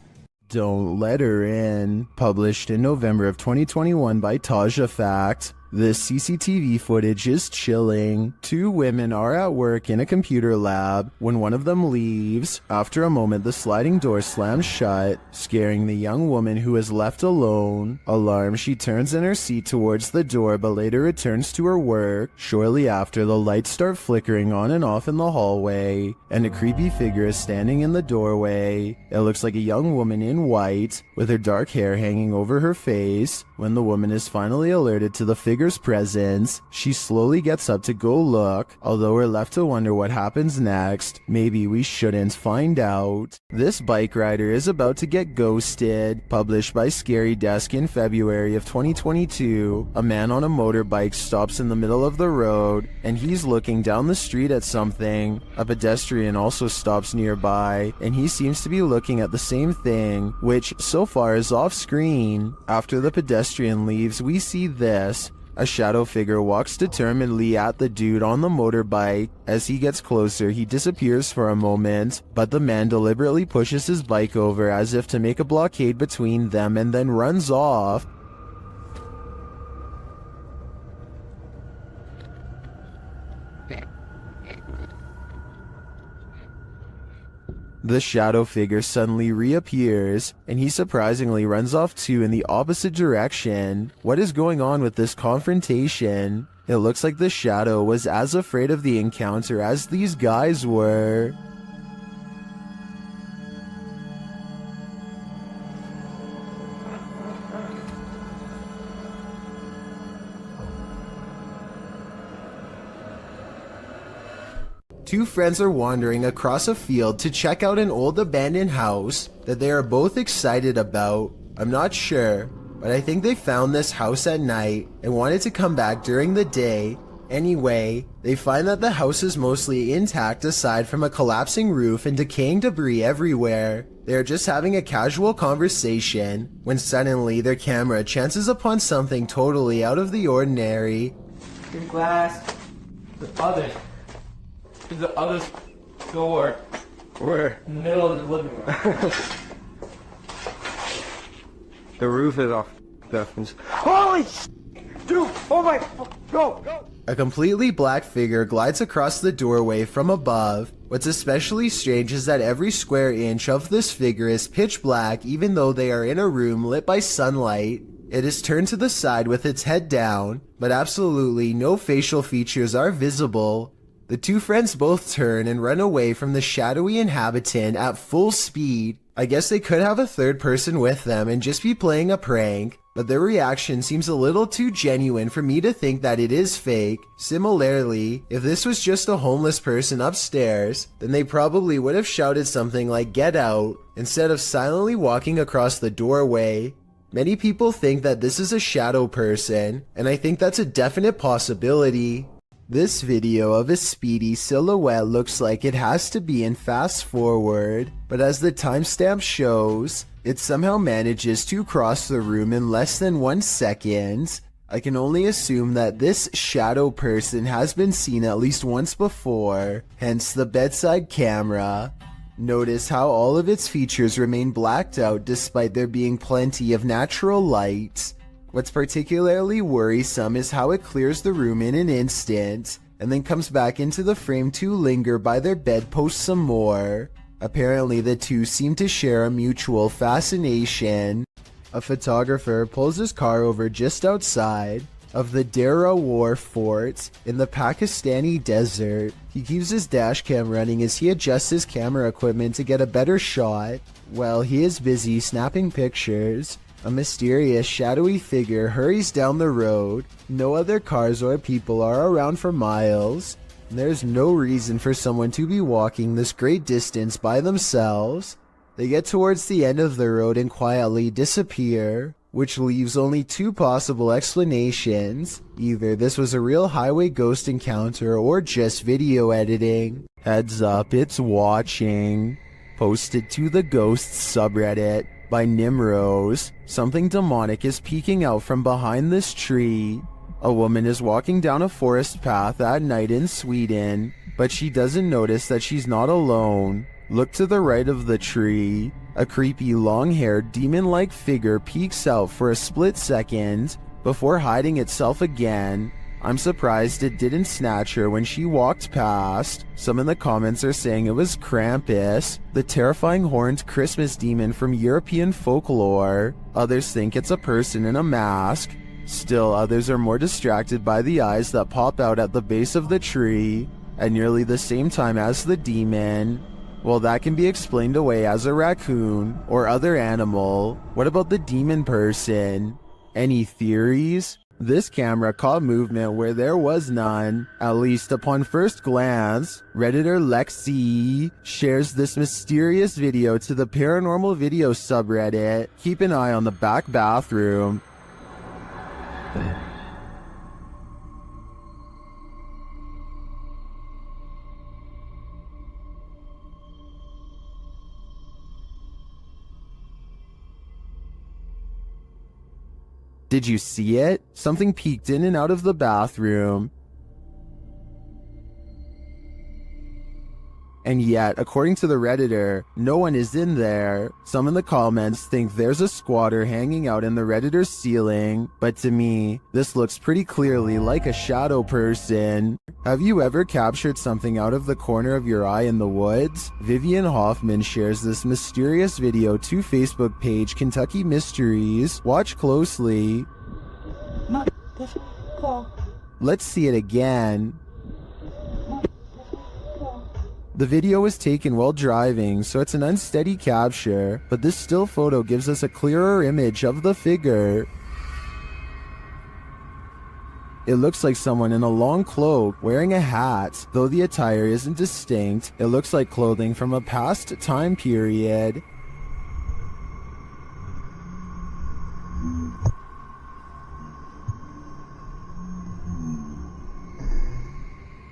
Don't Let Her In, published in November of 2021 by Taja Fact. This CCTV footage is chilling. Two women are at work in a computer lab when one of them leaves. After a moment, the sliding door slams shut, scaring the young woman who is left alone. Alarmed, she turns in her seat towards the door but later returns to her work. Shortly after, the lights start flickering on and off in the hallway, and a creepy figure is standing in the doorway. It looks like a young woman in white, with her dark hair hanging over her face. When the woman is finally alerted to the figure's presence, she slowly gets up to go look, although we're left to wonder what happens next. Maybe we shouldn't find out. This bike rider is about to get ghosted. Published by Scary Desk in February of 2022, a man on a motorbike stops in the middle of the road, and he's looking down the street at something. A pedestrian also stops nearby, and he seems to be looking at the same thing, which so far is off screen. After the pedestrian leaves, we see this. A shadow figure walks determinedly at the dude on the motorbike. As he gets closer, he disappears for a moment, but the man deliberately pushes his bike over as if to make a blockade between them and then runs off. The shadow figure suddenly reappears, and he surprisingly runs off too in the opposite direction. What is going on with this confrontation? It looks like the shadow was as afraid of the encounter as these guys were. Two friends are wandering across a field to check out an old abandoned house that they are both excited about. I'm not sure, but I think they found this house at night and wanted to come back during the day. Anyway, they find that the house is mostly intact aside from a collapsing roof and decaying debris everywhere. They are just having a casual conversation when suddenly their camera chances upon something totally out of the ordinary. In glass. The other door. Where? In the middle of the living room. The roof is off. Holy sh**! Dude! Oh my... Go! A completely black figure glides across the doorway from above. What's especially strange is that every square inch of this figure is pitch black even though they are in a room lit by sunlight. It is turned to the side with its head down, but absolutely no facial features are visible. The two friends both turn and run away from the shadowy inhabitant at full speed. I guess they could have a third person with them and just be playing a prank, but their reaction seems a little too genuine for me to think that it is fake. Similarly, if this was just a homeless person upstairs, then they probably would have shouted something like "Get out" instead of silently walking across the doorway. Many people think that this is a shadow person, and I think that's a definite possibility. This video of a speedy silhouette looks like it has to be in fast forward, but as the timestamp shows, it somehow manages to cross the room in less than 1 second. I can only assume that this shadow person has been seen at least once before, hence the bedside camera. Notice how all of its features remain blacked out despite there being plenty of natural light. What's particularly worrisome is how it clears the room in an instant, and then comes back into the frame to linger by their bedpost some more. Apparently the two seem to share a mutual fascination. A photographer pulls his car over just outside of the Dera War Fort in the Pakistani desert. He keeps his dash cam running as he adjusts his camera equipment to get a better shot. While he is busy snapping pictures, a mysterious, shadowy figure hurries down the road. No other cars or people are around for miles. There's no reason for someone to be walking this great distance by themselves. They get towards the end of the road and quietly disappear, which leaves only two possible explanations. Either this was a real highway ghost encounter or just video editing. Heads up, it's watching. Posted to the Ghosts subreddit by Nimrose. Something demonic is peeking out from behind this tree. A woman is walking down a forest path at night in Sweden, but she doesn't notice that she's not alone. Look to the right of the tree. A creepy long-haired demon-like figure peeks out for a split second before hiding itself again. I'm surprised it didn't snatch her when she walked past. Some in the comments are saying it was Krampus, the terrifying horned Christmas demon from European folklore. Others think it's a person in a mask. Still, others are more distracted by the eyes that pop out at the base of the tree at nearly the same time as the demon. Well, that can be explained away as a raccoon or other animal. What about the demon person? Any theories? This camera caught movement where there was none, at least upon first glance. Redditor Lexi shares this mysterious video to the paranormal video subreddit. Keep an eye on the back bathroom. Did you see it? Something peeked in and out of the bathroom. And yet, according to the Redditor, no one is in there. Some in the comments think there's a squatter hanging out in the Redditor's ceiling, but to me, this looks pretty clearly like a shadow person. Have you ever captured something out of the corner of your eye in the woods? Vivian Hoffman shares this mysterious video to Facebook page Kentucky Mysteries. Watch closely. Let's see it again. The video was taken while driving, so it's an unsteady capture, but this still photo gives us a clearer image of the figure. It looks like someone in a long cloak wearing a hat. Though the attire isn't distinct, it looks like clothing from a past time period.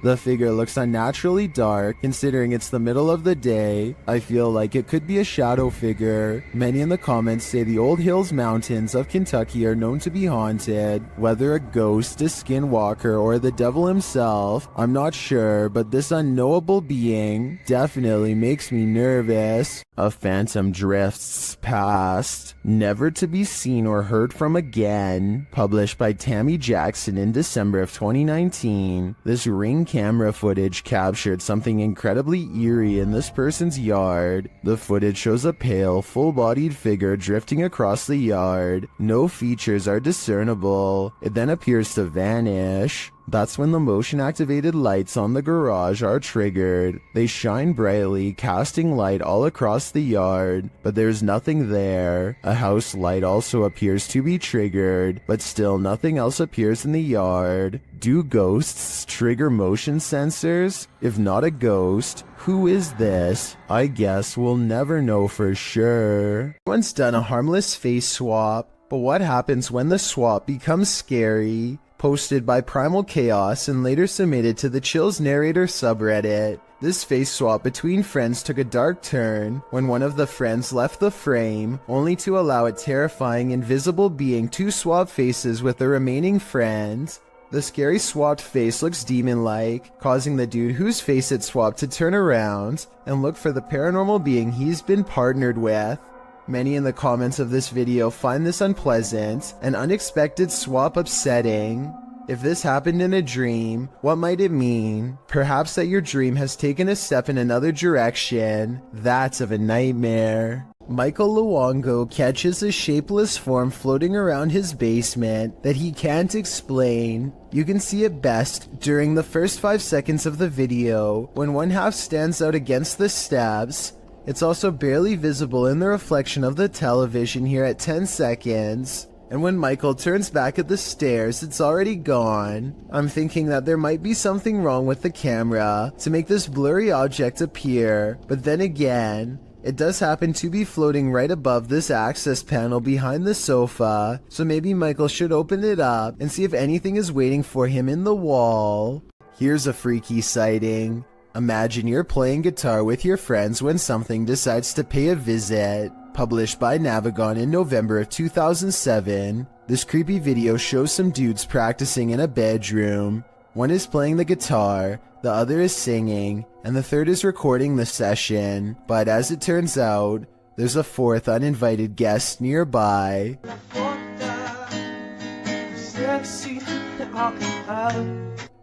The figure looks unnaturally dark, considering it's the middle of the day. I feel like it could be a shadow figure. Many in the comments say the Old Hills Mountains of Kentucky are known to be haunted. Whether a ghost, a skinwalker, or the devil himself, I'm not sure, but this unknowable being definitely makes me nervous. A phantom drifts past, never to be seen or heard from again. Published by Tammy Jackson in December of 2019. This ring camera footage captured something incredibly eerie in this person's yard. The footage shows a pale, full-bodied figure drifting across the yard. No features are discernible. It then appears to vanish. That's when the motion-activated lights on the garage are triggered. They shine brightly, casting light all across the yard, but there's nothing there. A house light also appears to be triggered, but still nothing else appears in the yard. Do ghosts trigger motion sensors? If not a ghost, who is this? I guess we'll never know for sure. Someone's done a harmless face swap, but what happens when the swap becomes scary? Posted by Primal Chaos and later submitted to the Chills Narrator subreddit. This face swap between friends took a dark turn when one of the friends left the frame, only to allow a terrifying invisible being to swap faces with the remaining friend. The scary swapped face looks demon-like, causing the dude whose face it swapped to turn around and look for the paranormal being he's been partnered with. Many in the comments of this video find this unpleasant and unexpected swap upsetting. If this happened in a dream, what might it mean? Perhaps that your dream has taken a step in another direction. That's of a nightmare. Michael Luongo catches a shapeless form floating around his basement that he can't explain. You can see it best during the first 5 seconds of the video when one half stands out against the steps. It's also barely visible in the reflection of the television here at 10 seconds. And when Michael turns back at the stairs, it's already gone. I'm thinking that there might be something wrong with the camera to make this blurry object appear, but then again, it does happen to be floating right above this access panel behind the sofa, so maybe Michael should open it up and see if anything is waiting for him in the wall. Here's a freaky sighting. Imagine you're playing guitar with your friends when something decides to pay a visit. Published by Navigon in November of 2007, this creepy video shows some dudes practicing in a bedroom. One is playing the guitar, the other is singing, and the third is recording the session. But as it turns out, there's a fourth uninvited guest nearby.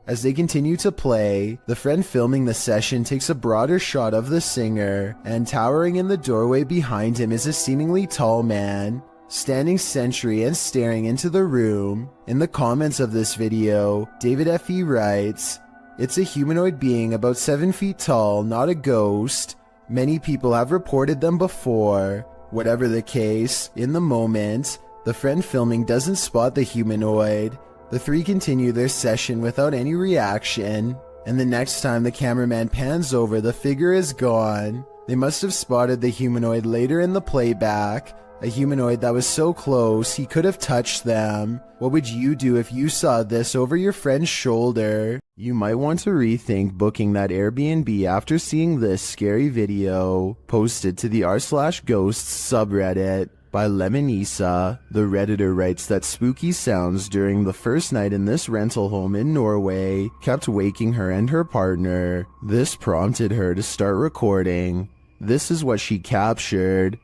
As they continue to play, the friend filming the session takes a broader shot of the singer, and towering in the doorway behind him is a seemingly tall man, standing sentry and staring into the room. In the comments of this video, David F.E. writes, "It's a humanoid being about 7 feet tall, not a ghost. Many people have reported them before. Whatever the case, in the moment, The friend filming doesn't spot the humanoid. The three continue their session without any reaction, and the next time the cameraman pans over, the figure is gone. They must have spotted the humanoid later in the playback, a humanoid that was so close he could have touched them. What would you do if you saw this over your friend's shoulder? You might want to rethink booking that Airbnb after seeing this scary video posted to the r/ghosts subreddit by Lemonisa. The Redditor writes that spooky sounds during the first night in this rental home in Norway kept waking her and her partner. This prompted her to start recording. This is what she captured.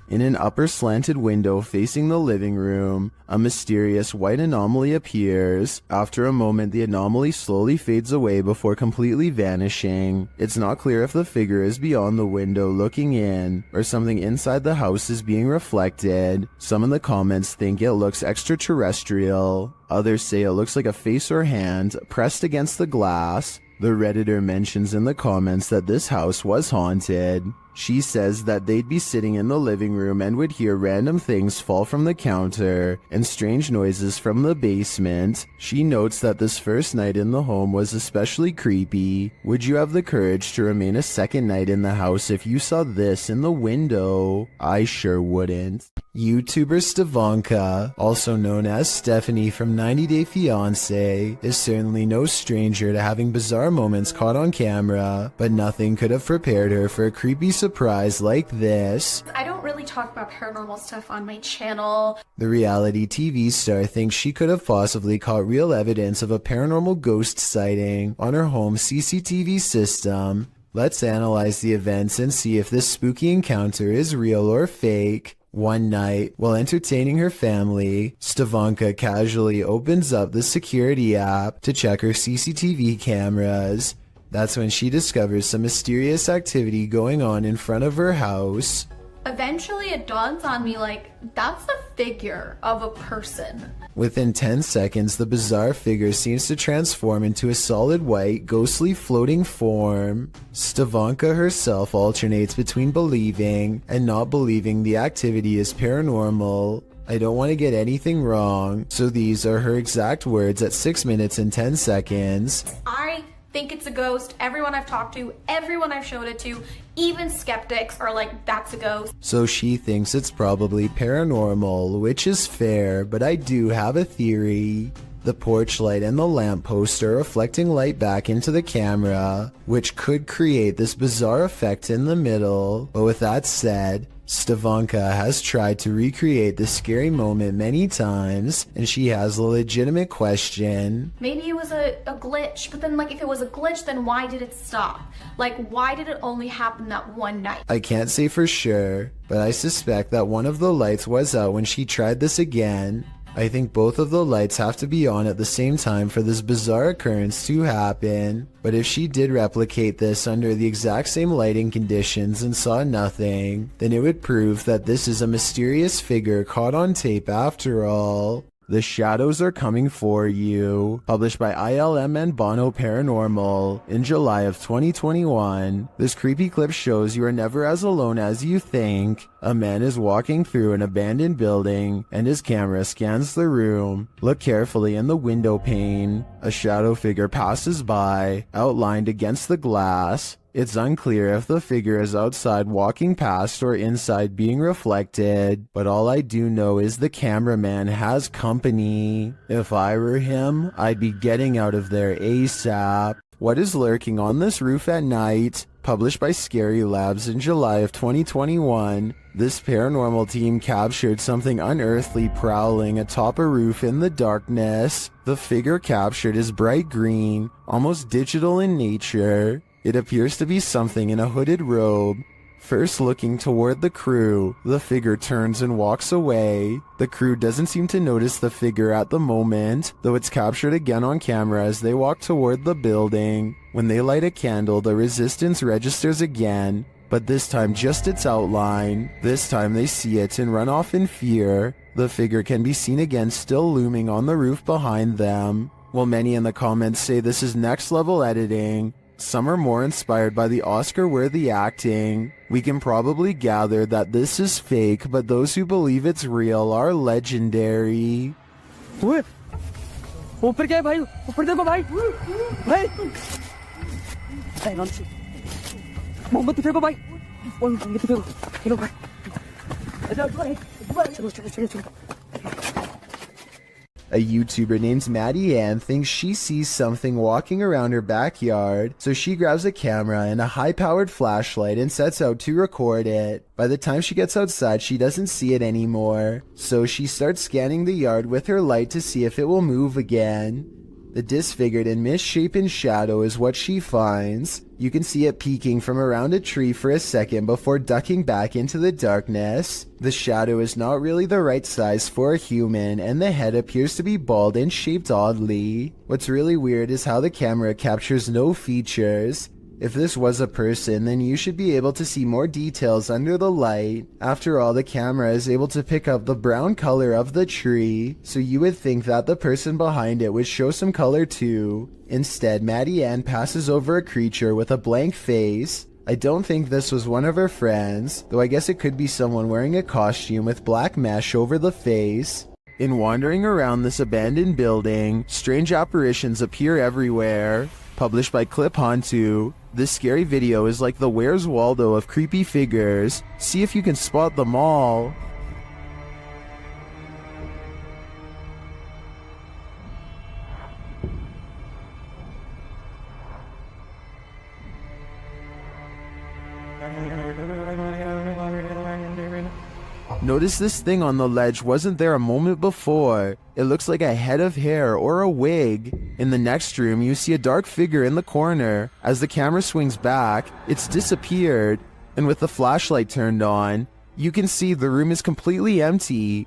In an upper slanted window facing the living room, a mysterious white anomaly appears. After a moment, the anomaly slowly fades away before completely vanishing. It's not clear if the figure is beyond the window looking in, or something inside the house is being reflected. Some in the comments think it looks extraterrestrial. Others say it looks like a face or hand pressed against the glass. The Redditor mentions in the comments that this house was haunted. She says that they'd be sitting in the living room and would hear random things fall from the counter and strange noises from the basement. She notes that this first night in the home was especially creepy. Would you have the courage to remain a second night in the house if you saw this in the window? I sure wouldn't. YouTuber Stefanka, also known as Stephanie from 90 Day Fiancé, is certainly no stranger to having bizarre moments caught on camera, but nothing could have prepared her for a creepy surprise like this. I don't really talk about paranormal stuff on my channel. The reality TV star thinks she could have possibly caught real evidence of a paranormal ghost sighting on her home CCTV system. Let's analyze the events and see if this spooky encounter is real or fake. One night, while entertaining her family, Stefanka casually opens up the security app to check her CCTV cameras. That's when she discovers some mysterious activity going on in front of her house. Eventually it dawns on me like, that's the figure of a person. Within 10 seconds, the bizarre figure seems to transform into a solid white, ghostly floating form. Stefanka herself alternates between believing and not believing the activity is paranormal. I don't want to get anything wrong, so these are her exact words at 6 minutes and 10 seconds. I think it's a ghost. Everyone I've talked to, everyone I've showed it to, even skeptics are like, that's a ghost. So she thinks it's probably paranormal, which is fair, but I do have a theory. The porch light and the lamppost are reflecting light back into the camera, which could create this bizarre effect in the middle. But with that said, Stefanka has tried to recreate this scary moment many times, and she has a legitimate question. Maybe it was a glitch, but then like if it was a glitch, then why did it stop? Like why did it only happen that one night? I can't say for sure, but I suspect that one of the lights was out when she tried this again. I think both of the lights have to be on at the same time for this bizarre occurrence to happen. But if she did replicate this under the exact same lighting conditions and saw nothing, then it would prove that this is a mysterious figure caught on tape after all. The Shadows Are Coming For You, published by ILM and Bono Paranormal in July of 2021. This creepy clip shows you are never as alone as you think. A man is walking through an abandoned building, and his camera scans the room. Look carefully in the window pane. A shadow figure passes by, outlined against the glass. It's unclear if the figure is outside walking past or inside being reflected, but all I do know is the cameraman has company. If I were him, I'd be getting out of there ASAP. What is lurking on this roof at night? Published by Scary Labs in July of 2021, this paranormal team captured something unearthly prowling atop a roof in the darkness. The figure captured is bright green, almost digital in nature. It appears to be something in a hooded robe. First looking toward the crew, the figure turns and walks away. The crew doesn't seem to notice the figure at the moment, though it's captured again on camera as they walk toward the building. When they light a candle, the resistance registers again, but this time just its outline. This time they see it and run off in fear. The figure can be seen again still looming on the roof behind them. While many in the comments say this is next level editing, some are more inspired by the Oscar-worthy acting. We can probably gather that this is fake, but those who believe it's real are legendary. ऊपर क्या है भाई ऊपर देखो भाई भाई मोमबत्ती फेंको भाई मोमबत्ती फेंको चलो भाई चलो चलो चलो चलो A YouTuber named Maddie Ann thinks she sees something walking around her backyard, so she grabs a camera and a high-powered flashlight and sets out to record it. By the time she gets outside, she doesn't see it anymore, so she starts scanning the yard with her light to see if it will move again. The disfigured and misshapen shadow is what she finds. You can see it peeking from around a tree for a second before ducking back into the darkness. The shadow is not really the right size for a human, and the head appears to be bald and shaped oddly. What's really weird is how the camera captures no features. If this was a person, then you should be able to see more details under the light. After all, the camera is able to pick up the brown color of the tree, so you would think that the person behind it would show some color too. Instead, Maddie Ann passes over a creature with a blank face. I don't think this was one of her friends, though I guess it could be someone wearing a costume with black mesh over the face. In wandering around this abandoned building, strange apparitions appear everywhere. Published by Clip Hantu, this scary video is like the Where's Waldo of creepy figures. See if you can spot them all. Notice this thing on the ledge wasn't there a moment before. It looks like a head of hair or a wig. In the next room, you see a dark figure in the corner. As the camera swings back, it's disappeared. And with the flashlight turned on, you can see the room is completely empty.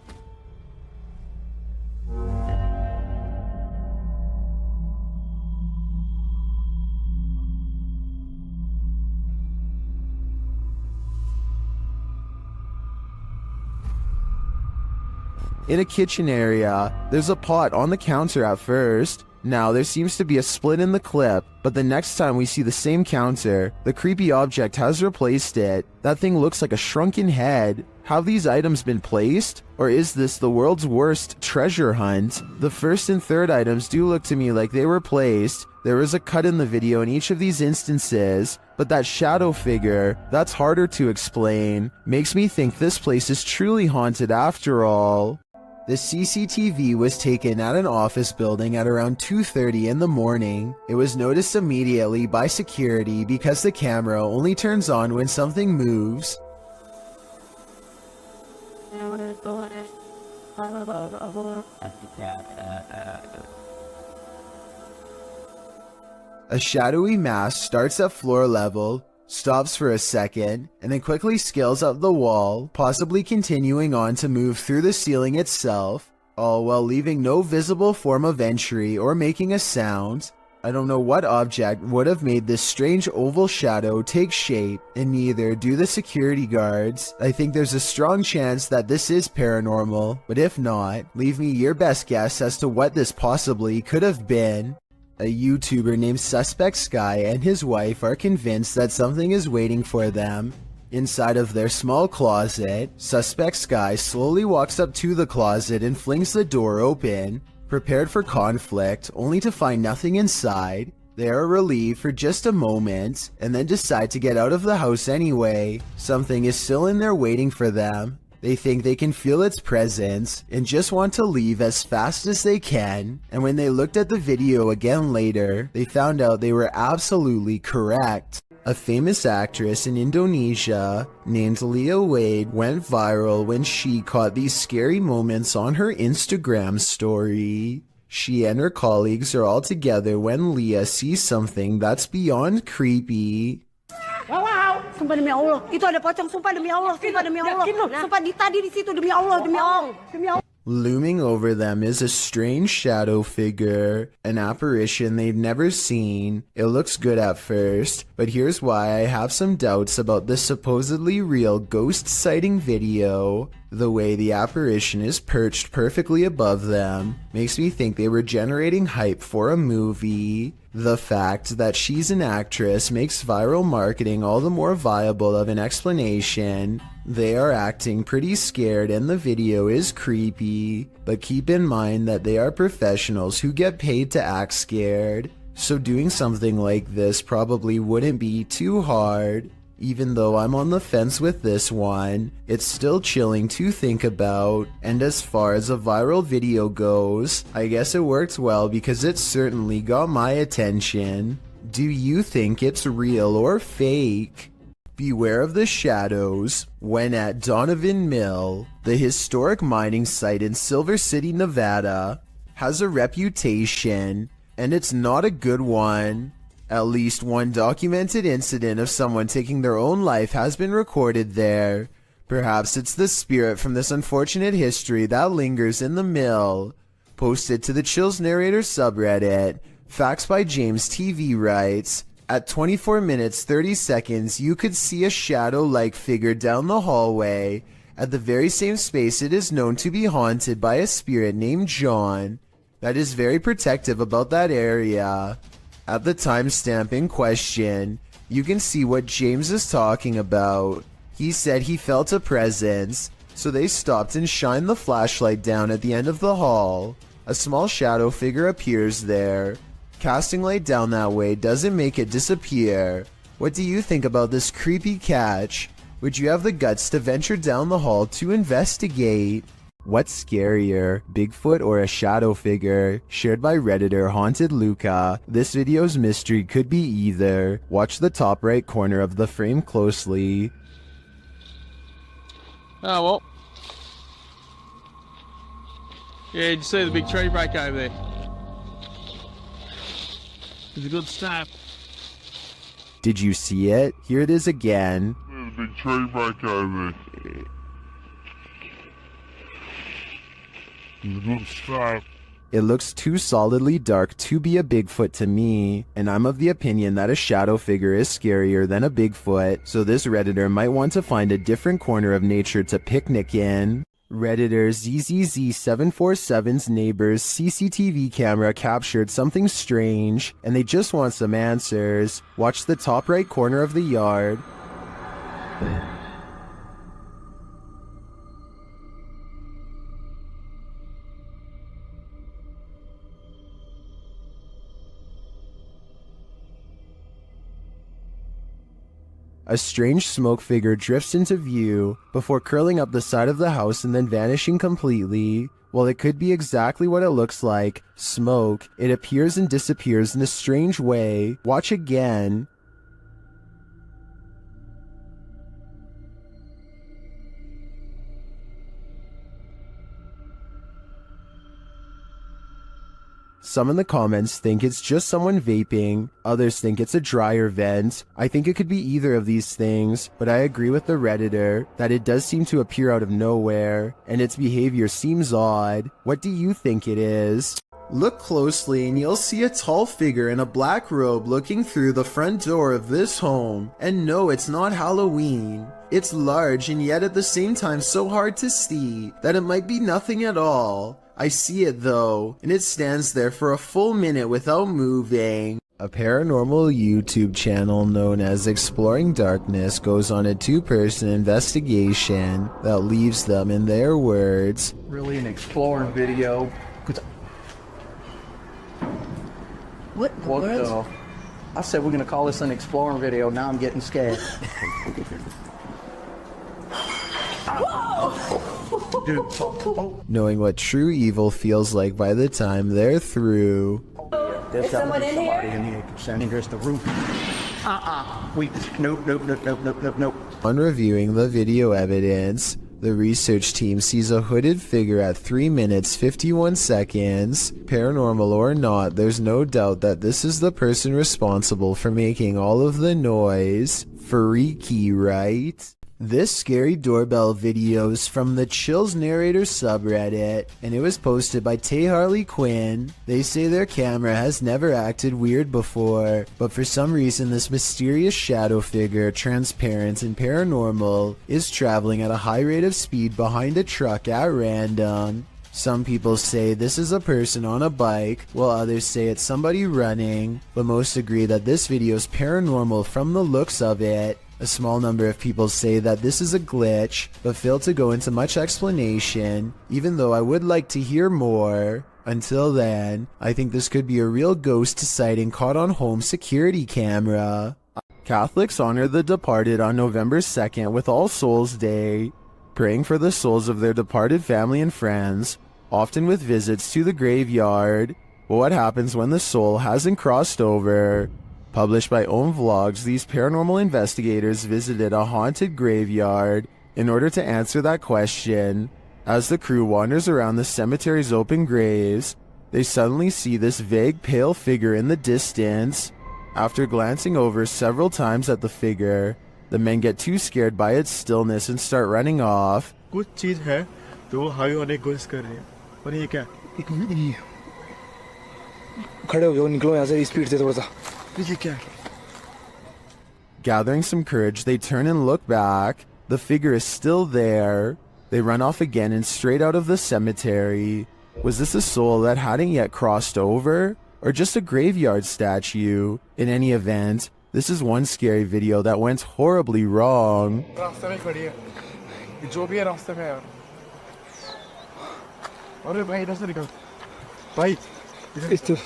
In a kitchen area, there's a pot on the counter at first. Now, there seems to be a split in the clip, but the next time we see the same counter, the creepy object has replaced it. That thing looks like a shrunken head. Have these items been placed? Or is this the world's worst treasure hunt? The first and third items do look to me like they were placed. There is a cut in the video in each of these instances, but that shadow figure, that's harder to explain. Makes me think this place is truly haunted after all. The CCTV was taken at an office building at around 2:30 in the morning. It was noticed immediately by security because the camera only turns on when something moves. A shadowy mass starts at floor level, stops for a second, and then quickly scales up the wall, possibly continuing on to move through the ceiling itself, all while leaving no visible form of entry or making a sound. I don't know what object would have made this strange oval shadow take shape, and neither do the security guards. I think there's a strong chance that this is paranormal, but if not, leave me your best guess as to what this possibly could have been. A YouTuber named Suspect Sky and his wife are convinced that something is waiting for them. Inside of their small closet, Suspect Sky slowly walks up to the closet and flings the door open, prepared for conflict, only to find nothing inside. They are relieved for just a moment, and then decide to get out of the house anyway. Something is still in there waiting for them. They think they can feel its presence and just want to leave as fast as they can. And when they looked at the video again later, they found out they were absolutely correct. A famous actress in Indonesia named Leah Wade went viral when she caught these scary moments on her Instagram story. She and her colleagues are all together when Leah sees something that's beyond creepy. Wow, sumpah demi Allah. Itu ada pocong, sumpah demi Allah, sumpah demi Allah. Sumpah tadi di situ demi Allah, demi Allah, demi Allah. Looming over them is a strange shadow figure, an apparition they've never seen. It looks good at first, but here's why I have some doubts about this supposedly real ghost sighting video. The way the apparition is perched perfectly above them makes me think they were generating hype for a movie. The fact that she's an actress makes viral marketing all the more viable of an explanation. They are acting pretty scared and the video is creepy, but keep in mind that they are professionals who get paid to act scared, so doing something like this probably wouldn't be too hard. Even though I'm on the fence with this one, it's still chilling to think about, and as far as a viral video goes, I guess it worked well because it certainly got my attention. Do you think it's real or fake? Beware of the shadows when at Donovan Mill, the historic mining site in Silver City, Nevada, has a reputation, and it's not a good one. At least one documented incident of someone taking their own life has been recorded there. Perhaps it's the spirit from this unfortunate history that lingers in the mill. Posted to the Chills Narrator subreddit, Facts by James TV writes, at 24 minutes 30 seconds you could see a shadow-like figure down the hallway at the very same space it is known to be haunted by a spirit named John that is very protective about that area. At the timestamp in question, you can see what James is talking about. He said he felt a presence, so they stopped and shined the flashlight down at the end of the hall. A small shadow figure appears there. Casting light down that way doesn't make it disappear. What do you think about this creepy catch? Would you have the guts to venture down the hall to investigate? What's scarier, Bigfoot or a shadow figure? Shared by Redditor Haunted Luca. This video's mystery could be either. Watch the top right corner of the frame closely. Oh, well. Yeah, did you see the big tree break over there? It's a good start. Did you see it? Here it is again. There's a big tree break over there. It looks too solidly dark to be a Bigfoot to me, and I'm of the opinion that a shadow figure is scarier than a Bigfoot, so this Redditor might want to find a different corner of nature to picnic in. Redditor ZZZ747's neighbor's CCTV camera captured something strange, and they just want some answers. Watch the top right corner of the yard. A strange smoke figure drifts into view before curling up the side of the house and then vanishing completely. While it could be exactly what it looks like, smoke, it appears and disappears in a strange way. Watch again. Some in the comments think it's just someone vaping, others think it's a dryer vent. I think it could be either of these things, but I agree with the Redditor that it does seem to appear out of nowhere, and its behavior seems odd. What do you think it is? Look closely and you'll see a tall figure in a black robe looking through the front door of this home. And no, it's not Halloween. It's large and yet at the same time so hard to see that it might be nothing at all. I see it though, and it stands there for a full minute without moving. A paranormal YouTube channel known as Exploring Darkness goes on a two-person investigation that leaves them, in their words, really an exploring video. What the world? I said we're gonna call this an exploring video. Now I'm getting scared. knowing what true evil feels like by the time they're through. There's someone in here? Somebody in here. There's the roof. Nope. On reviewing the video evidence, the research team sees a hooded figure at 3 minutes 51 seconds. Paranormal or not, there's no doubt that this is the person responsible for making all of the noise. Freaky, right? This scary doorbell video is from the Chills Narrator subreddit, and it was posted by Tay Harley Quinn. They say their camera has never acted weird before, but for some reason this mysterious shadow figure, transparent and paranormal, is traveling at a high rate of speed behind a truck at random. Some people say this is a person on a bike, while others say it's somebody running, but most agree that this video is paranormal from the looks of it. A small number of people say that this is a glitch, but fail to go into much explanation, even though I would like to hear more. Until then, I think this could be a real ghost sighting caught on home security camera. Catholics honor the departed on November 2nd with All Souls Day, praying for the souls of their departed family and friends, often with visits to the graveyard. But what happens when the soul hasn't crossed over? Published by Own Vlogs, these paranormal investigators visited a haunted graveyard in order to answer that question. As the crew wanders around the cemetery's open graves, they suddenly see this vague pale figure in the distance. After glancing over several times at the figure, the men get too scared by its stillness and start running off. कुछ चीज है तो वो हावी होने की कोशिश कर रही है पर ये क्या खड़े हो जाओ निकलो यहाँ से स्पीड से थोड़ा सा ये क्या Gathering some courage, they turn and look back. The figure is still there. They run off again and straight out of the cemetery. Was this a soul that hadn't yet crossed over? Or just a graveyard statue? In any event, this is one scary video that went horribly wrong. रास्ते में खड़ी है जो भी है रास्ते में यार अरे भाई इधर से निकल भाई इधर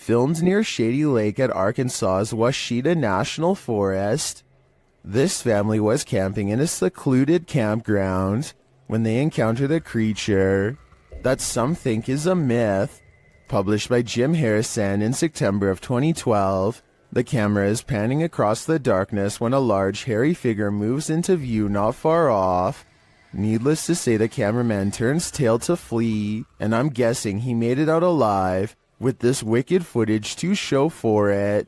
Filmed near Shady Lake at Arkansas's Washita National Forest, this family was camping in a secluded campground when they encountered a creature that some think is a myth. Published by Jim Harrison in September of 2012, the camera is panning across the darkness when a large hairy figure moves into view not far off. Needless to say, the cameraman turns tail to flee, and I'm guessing he made it out alive, with this wicked footage to show for it.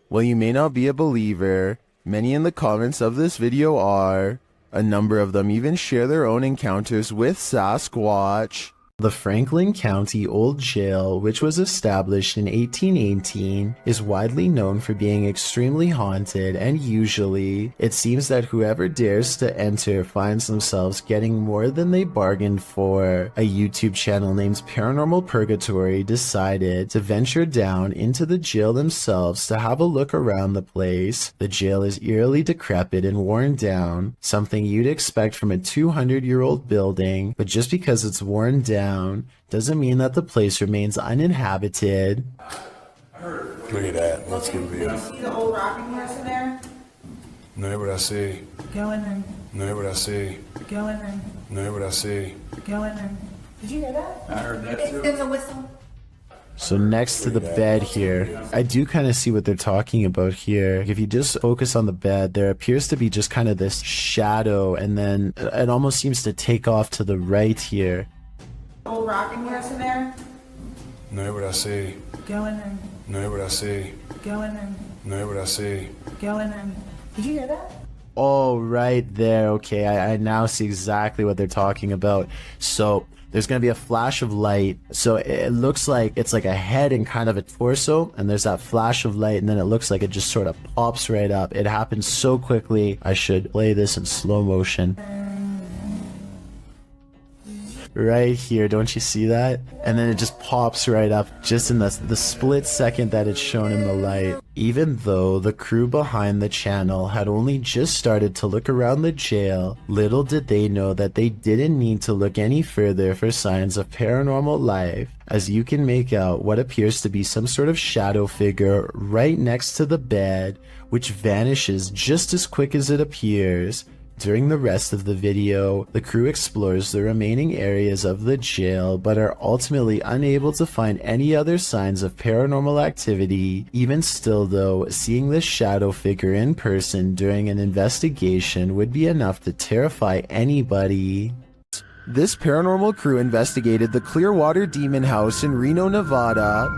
While you may not be a believer, many in the comments of this video are. A number of them even share their own encounters with Sasquatch. The Franklin County Old Jail, which was established in 1818, is widely known for being extremely haunted, and usually, it seems that whoever dares to enter finds themselves getting more than they bargained for. A YouTube channel named Paranormal Purgatory decided to venture down into the jail themselves to have a look around the place. The jail is eerily decrepit and worn down, something you'd expect from a 200-year-old building, but just because it's worn down doesn't mean that the place remains uninhabited. Look at that. Let's get real. See the old rocking horse in there? No, what I see. Go in there. No, what I see. Go in there. No, what I see. Go in there. Did you hear that? I heard that too. There's a whistle. So next to the bed here, I do kind of see what they're talking about here. If you just focus on the bed, there appears to be just kind of this shadow, and then it almost seems to take off to the right here. Old rocking horse in there? No, what I see. Go in there. No, what I see. Go in there. No, what I see. Go in there. Did you hear that? Oh, right there. Okay, I now see exactly what they're talking about. So there's going to be a flash of light. So it looks like it's like a head and kind of a torso, and there's that flash of light, and then it looks like it just sort of pops right up. It happens so quickly. I should play this in slow motion. Right here, don't you see that? And then it just pops right up just in the split second that it's shown in the light. Even though the crew behind the channel had only just started to look around the jail, little did they know that they didn't need to look any further for signs of paranormal life, as you can make out what appears to be some sort of shadow figure right next to the bed, which vanishes just as quick as it appears. During the rest of the video, the crew explores the remaining areas of the jail, but are ultimately unable to find any other signs of paranormal activity. Even still though, seeing this shadow figure in person during an investigation would be enough to terrify anybody. This paranormal crew investigated the Clearwater Demon House in Reno, Nevada,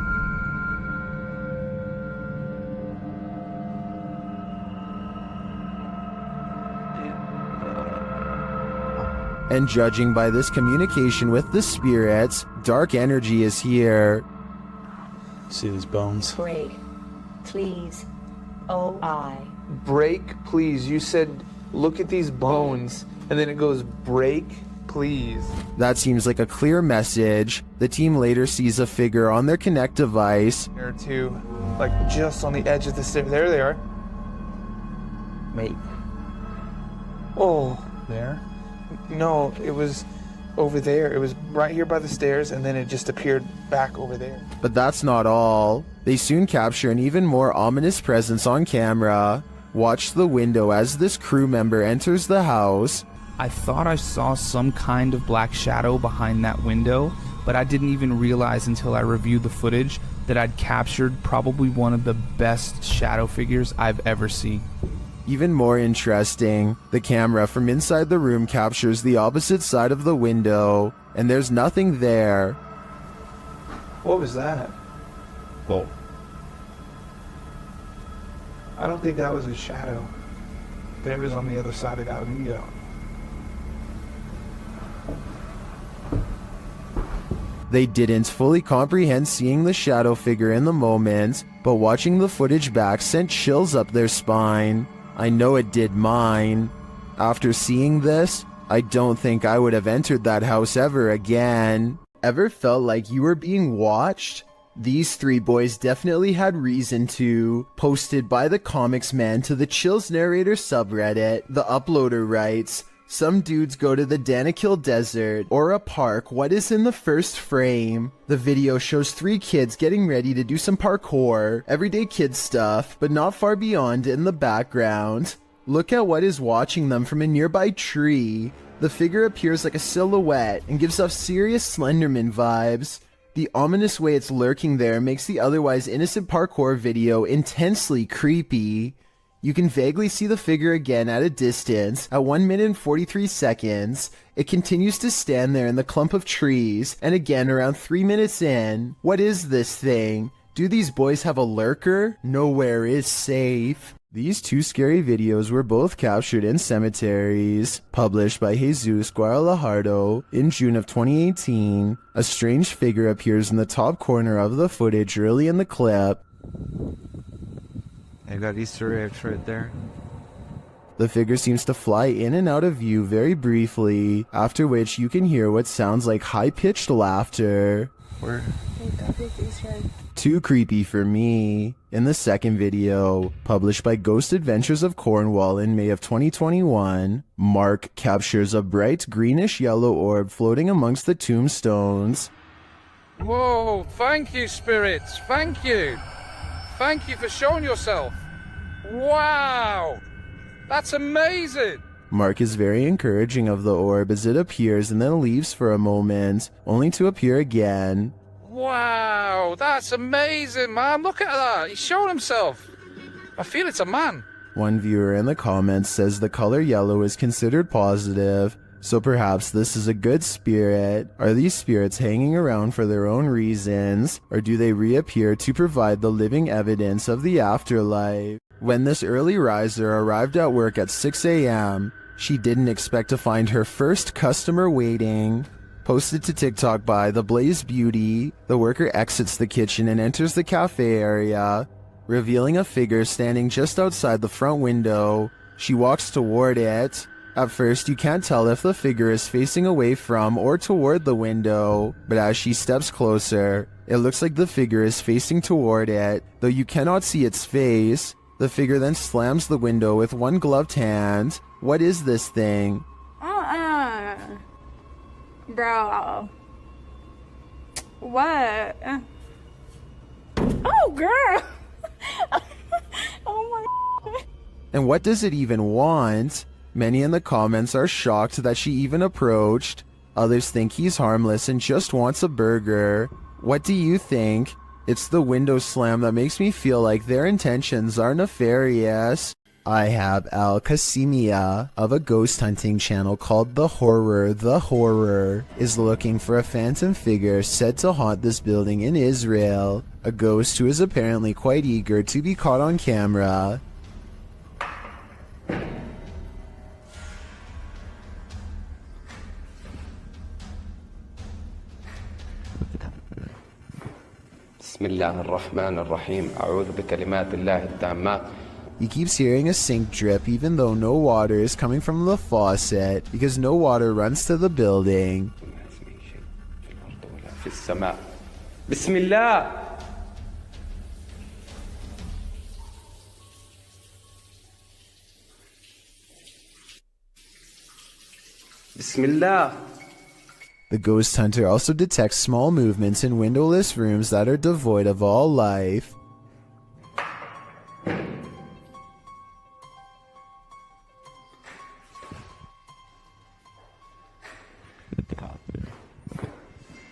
and judging by this communication with the spirits, dark energy is here. See these bones? Break. Please. O-I. Break, please. You said, look at these bones. And then it goes, break, please. That seems like a clear message. The team later sees a figure on their Kinect device. There are two, like just on the edge of the stairs. There they are. Wait. Oh. There? No, it was over there. It was right here by the stairs, and then it just appeared back over there. But that's not all. They soon capture an even more ominous presence on camera. Watch the window as this crew member enters the house. I thought I saw some kind of black shadow behind that window, but I didn't even realize until I reviewed the footage that I'd captured probably one of the best shadow figures I've ever seen. Even more interesting, the camera from inside the room captures the opposite side of the window, and there's nothing there. What was that? Oh. I don't think that was a shadow. That was on the other side of that window. They didn't fully comprehend seeing the shadow figure in the moment, but watching the footage back sent chills up their spine. I know it did mine. After seeing this, I don't think I would have entered that house ever again. Ever felt like you were being watched? These three boys definitely had reason to. Posted by the Comics Man to the Chills Narrator subreddit, the uploader writes, "Some dudes go to the Danakil Desert or a park. What is in the first frame? The video shows three kids getting ready to do some parkour, everyday kid stuff, but not far beyond in the background. Look at what is watching them from a nearby tree. The figure appears like a silhouette and gives off serious Slenderman vibes. The ominous way it's lurking there makes the otherwise innocent parkour video intensely creepy. You can vaguely see the figure again at a distance. At 1 minute and 43 seconds, it continues to stand there in the clump of trees, and again around 3 minutes in. What is this thing? Do these boys have a lurker? Nowhere is safe." These two scary videos were both captured in cemeteries. Published by Jesus Guaralajardo in June of 2018, a strange figure appears in the top corner of the footage early in the clip. I got Easter eggs right there. The figure seems to fly in and out of view very briefly, after which you can hear what sounds like high-pitched laughter. Where? Too creepy for me. In the second video, published by Ghost Adventures of Cornwall in May of 2021, Mark captures a bright greenish-yellow orb floating amongst the tombstones. Whoa, thank you, spirits, thank you. Thank you for showing yourself. Wow, that's amazing. Mark is very encouraging of the orb as it appears and then leaves for a moment, only to appear again. Wow, that's amazing, man. Look at that. He's showing himself. I feel it's a man. One viewer in the comments says the color yellow is considered positive, so perhaps this is a good spirit. Are these spirits hanging around for their own reasons, or do they reappear to provide the living evidence of the afterlife? When this early riser arrived at work at 6 a.m., she didn't expect to find her first customer waiting. Posted to TikTok by The Blaze Beauty, the worker exits the kitchen and enters the cafe area, revealing a figure standing just outside the front window. She walks toward it. At first, you can't tell if the figure is facing away from or toward the window, but as she steps closer, it looks like the figure is facing toward it, though you cannot see its face. The figure then slams the window with one gloved hand. What is this thing? Bro. What? Oh, girl. Oh my. And what does it even want? Many in the comments are shocked that she even approached. Others think he's harmless and just wants a burger. What do you think? It's the window slam that makes me feel like their intentions are nefarious. I have Al Kasimia of a ghost hunting channel called The Horror is looking for a phantom figure said to haunt this building in Israel. A ghost who is apparently quite eager to be caught on camera. بسم الله الرحمن الرحيم أعوذ بكلمات الله التامات. He keeps hearing a sink drip even though no water is coming from the faucet because no water runs to the building. في السماء. بسم الله. بسم الله. The ghost hunter also detects small movements in windowless rooms that are devoid of all life.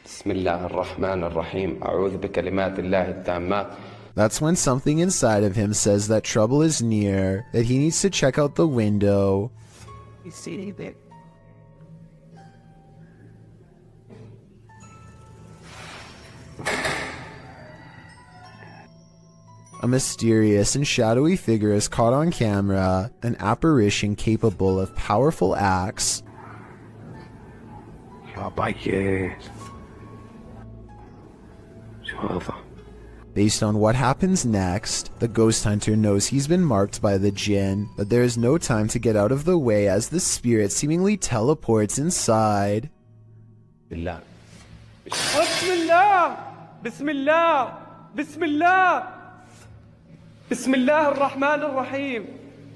بسم الله الرحمن الرحيم أعوذ بكلمات الله التامات. That's when something inside of him says that trouble is near, that he needs to check out the window. You see anything? A mysterious and shadowy figure is caught on camera, an apparition capable of powerful acts. Based on what happens next, the ghost hunter knows he's been marked by the jinn, but there is no time to get out of the way as the spirit seemingly teleports inside. بالله. بسم الله بسم الله بسم الله بسم الله الرحمن الرحيم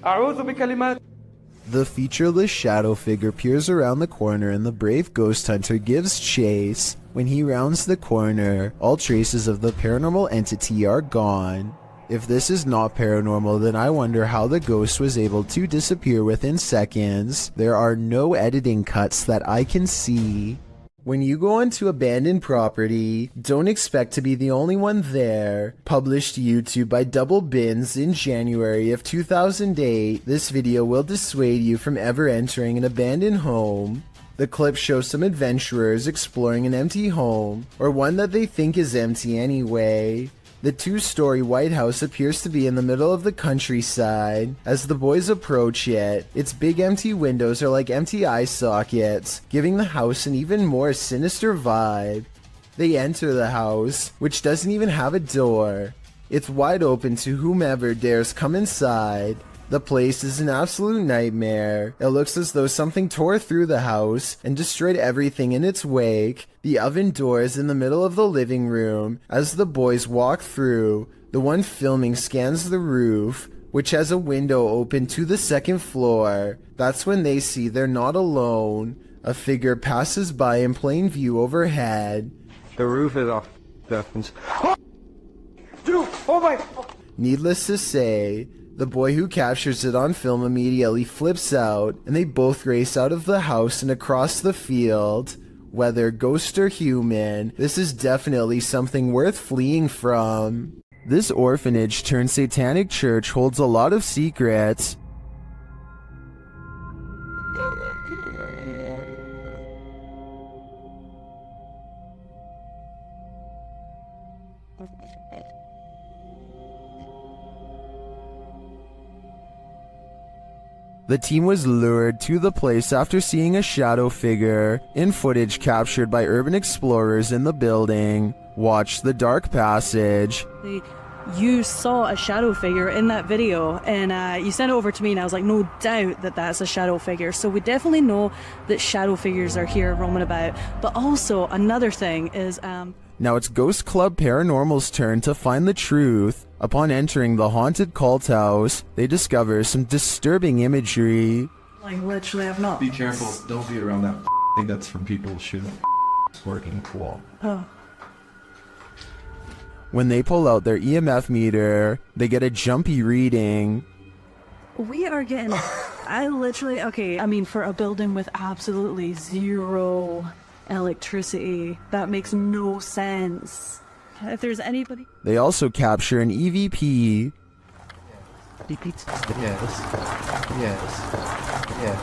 أعوذ بكلمات. The featureless shadow figure peers around the corner and the brave ghost hunter gives chase. When he rounds the corner, all traces of the paranormal entity are gone. If this is not paranormal, then I wonder how the ghost was able to disappear within seconds. There are no editing cuts that I can see. When you go onto abandoned property, don't expect to be the only one there. Published to YouTube by Double Bins in January of 2008, this video will dissuade you from ever entering an abandoned home. The clip shows some adventurers exploring an empty home, or one that they think is empty anyway. The two-story White House appears to be in the middle of the countryside. As the boys approach it, its big empty windows are like empty eye sockets, giving the house an even more sinister vibe. They enter the house, which doesn't even have a door. It's wide open to whomever dares come inside. The place is an absolute nightmare. It looks as though something tore through the house and destroyed everything in its wake. The oven door is in the middle of the living room. As the boys walk through, the one filming scans the roof, which has a window open to the second floor. That's when they see they're not alone. A figure passes by in plain view overhead. The roof is off. Dude, oh my! Needless to say, the boy who captures it on film immediately flips out, and they both race out of the house and across the field. Whether ghost or human, this is definitely something worth fleeing from. This orphanage turned satanic church holds a lot of secrets. The team was lured to the place after seeing a shadow figure in footage captured by urban explorers in the building. Watch the dark passage. You saw a shadow figure in that video, and you sent it over to me, and I was like, no doubt that that's a shadow figure. So we definitely know that shadow figures are here roaming about. But also another thing is now it's Ghost Club Paranormal's turn to find the truth. Upon entering the haunted cult house, they discover some disturbing imagery. like literally I've not. Be careful, don't be around that thing that's from people shooting working cool. Oh. When they pull out their EMF meter, they get a jumpy reading. We are getting, I mean, for a building with absolutely zero electricity, that makes no sense. If there's anybody... They also capture an EVP. Yes.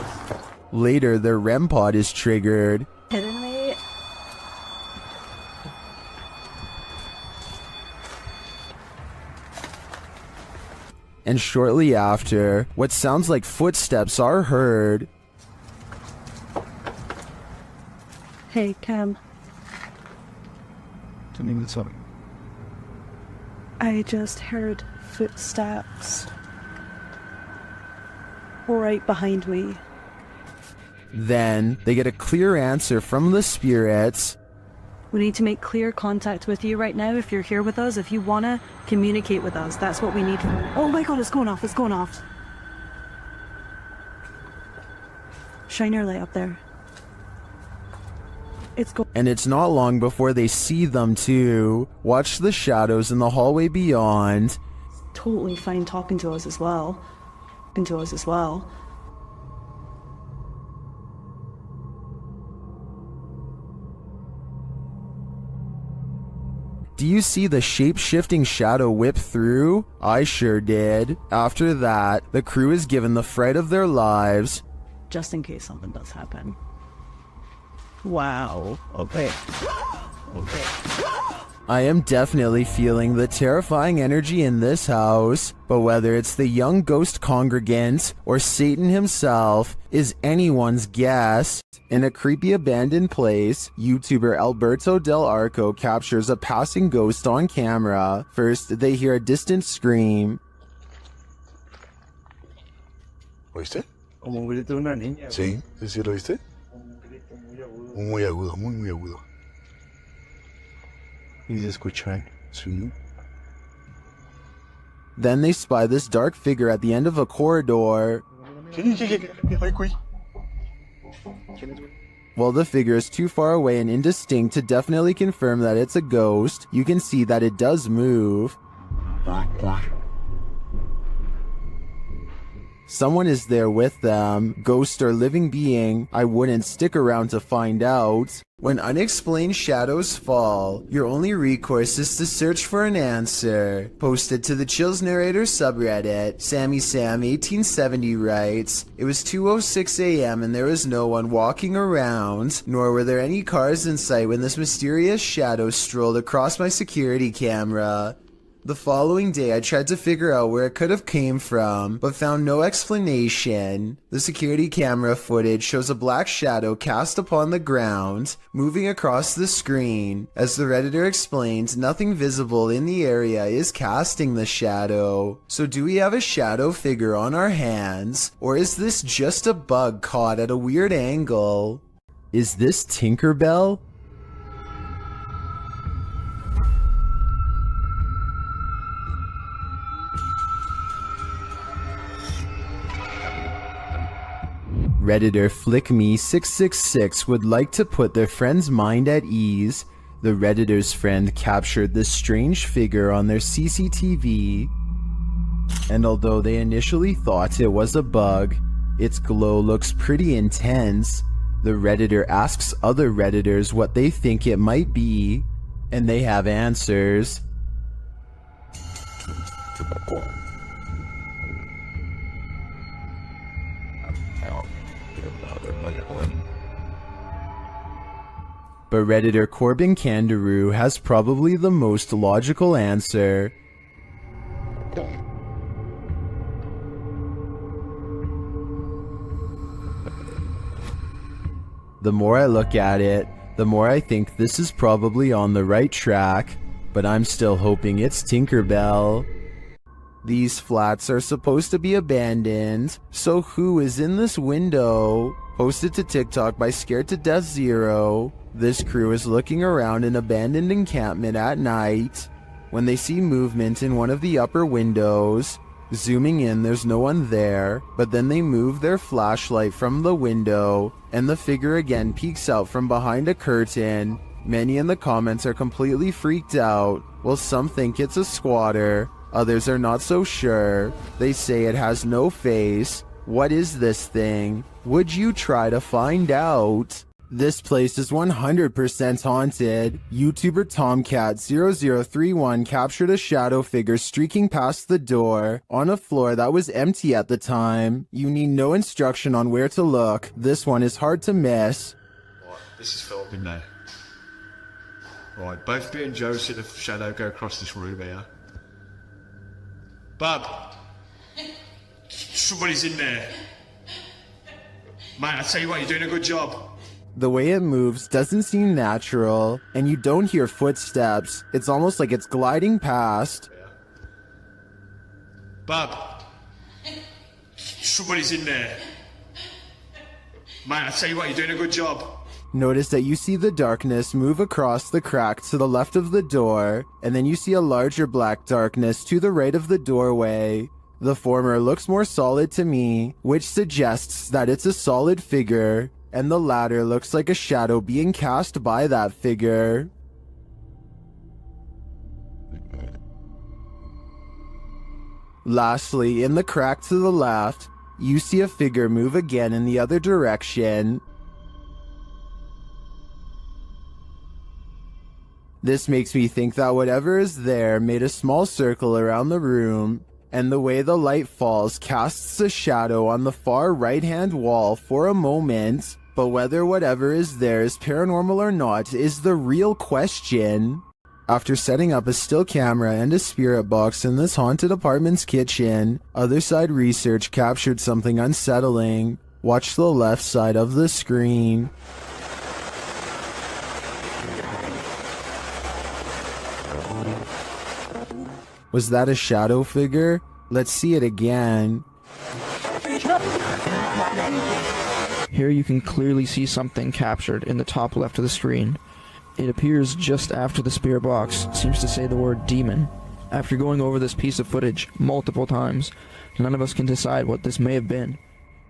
Later, their REM pod is triggered. Kidding me? And shortly after, what sounds like footsteps are heard. Hey, Cam. Something that's something. I just heard footsteps right behind me. Then they get a clear answer from the spirits. We need to make clear contact with you right now if you're here with us. If you want to communicate with us, that's what we need. Oh my god, it's going off, it's going off. Shine your light up there. And it's not long before they see them too. Watch the shadows in the hallway beyond. Totally fine talking to us as well. Do you see the shape-shifting shadow whip through? I sure did. After that, the crew is given the fright of their lives. Just in case something does happen. Wow. Okay. I am definitely feeling the terrifying energy in this house, but whether it's the young ghost congregant or Satan himself is anyone's guess. In a creepy abandoned place, YouTuber Alberto Del Arco captures a passing ghost on camera. First, they hear a distant scream. ¿Oíste? Como un grito de una niña. Sí, sí lo oíste. Muy agudo, muy agudo. Y se escucha. Sí. Then they spy this dark figure at the end of a corridor. While the figure is too far away and indistinct to definitely confirm that it's a ghost, you can see that it does move. Someone is there with them, ghost or living being. I wouldn't stick around to find out. When unexplained shadows fall, your only recourse is to search for an answer. Posted to the Chills Narrator subreddit, Sammy Sam 1870 writes, "It was 2:06 a.m. and there was no one walking around, nor were there any cars in sight when this mysterious shadow strolled across my security camera. The following day, I tried to figure out where it could have came from, but found no explanation. The security camera footage shows a black shadow cast upon the ground, moving across the screen. As the Redditor explains, nothing visible in the area is casting the shadow. So do we have a shadow figure on our hands, or is this just a bug caught at a weird angle? Is this Tinkerbell? Redditor FlickMe666 would like to put their friend's mind at ease. The Redditor's friend captured this strange figure on their CCTV, and although they initially thought it was a bug, its glow looks pretty intense. The Redditor asks other Redditors what they think it might be, and they have answers. But Redditor Corbin Kangaroo has probably the most logical answer. The more I look at it, the more I think this is probably on the right track, but I'm still hoping it's Tinkerbell. These flats are supposed to be abandoned, so who is in this window? Posted to TikTok by Scared to Death Zero. This crew is looking around an abandoned encampment at night when they see movement in one of the upper windows. Zooming in, there's no one there, but then they move their flashlight from the window and the figure again peeks out from behind a curtain. Many in the comments are completely freaked out, while some think it's a squatter. Others are not so sure. They say it has no face. What is this thing? Would you try to find out? This place is 100% haunted. YouTuber Tomcat0031 captured a shadow figure streaking past the door on a floor that was empty at the time. You need no instruction on where to look. This one is hard to miss. Right, this is Phil, didn't they? Right, both me and Joe see the shadow go across this room here. Bub! Somebody's in there. Mate, I tell you what, you're doing a good job. The way it moves doesn't seem natural, and you don't hear footsteps. It's almost like it's gliding past. Bub, somebody's in there. Man, I tell you what, you're doing a good job. Notice that you see the darkness move across the crack to the left of the door, and then you see a larger black darkness to the right of the doorway. The former looks more solid to me, which suggests that it's a solid figure, and the latter looks like a shadow being cast by that figure. Lastly, in the crack to the left, you see a figure move again in the other direction. This makes me think that whatever is there made a small circle around the room, and the way the light falls casts a shadow on the far right-hand wall for a moment, but whether whatever is there is paranormal or not is the real question. After setting up a still camera and a spirit box in this haunted apartment's kitchen, Other Side Research captured something unsettling. Watch the left side of the screen. Was that a shadow figure? Let's see it again. Here you can clearly see something captured in the top left of the screen. It appears just after the spirit box seems to say the word demon. After going over this piece of footage multiple times, none of us can decide what this may have been.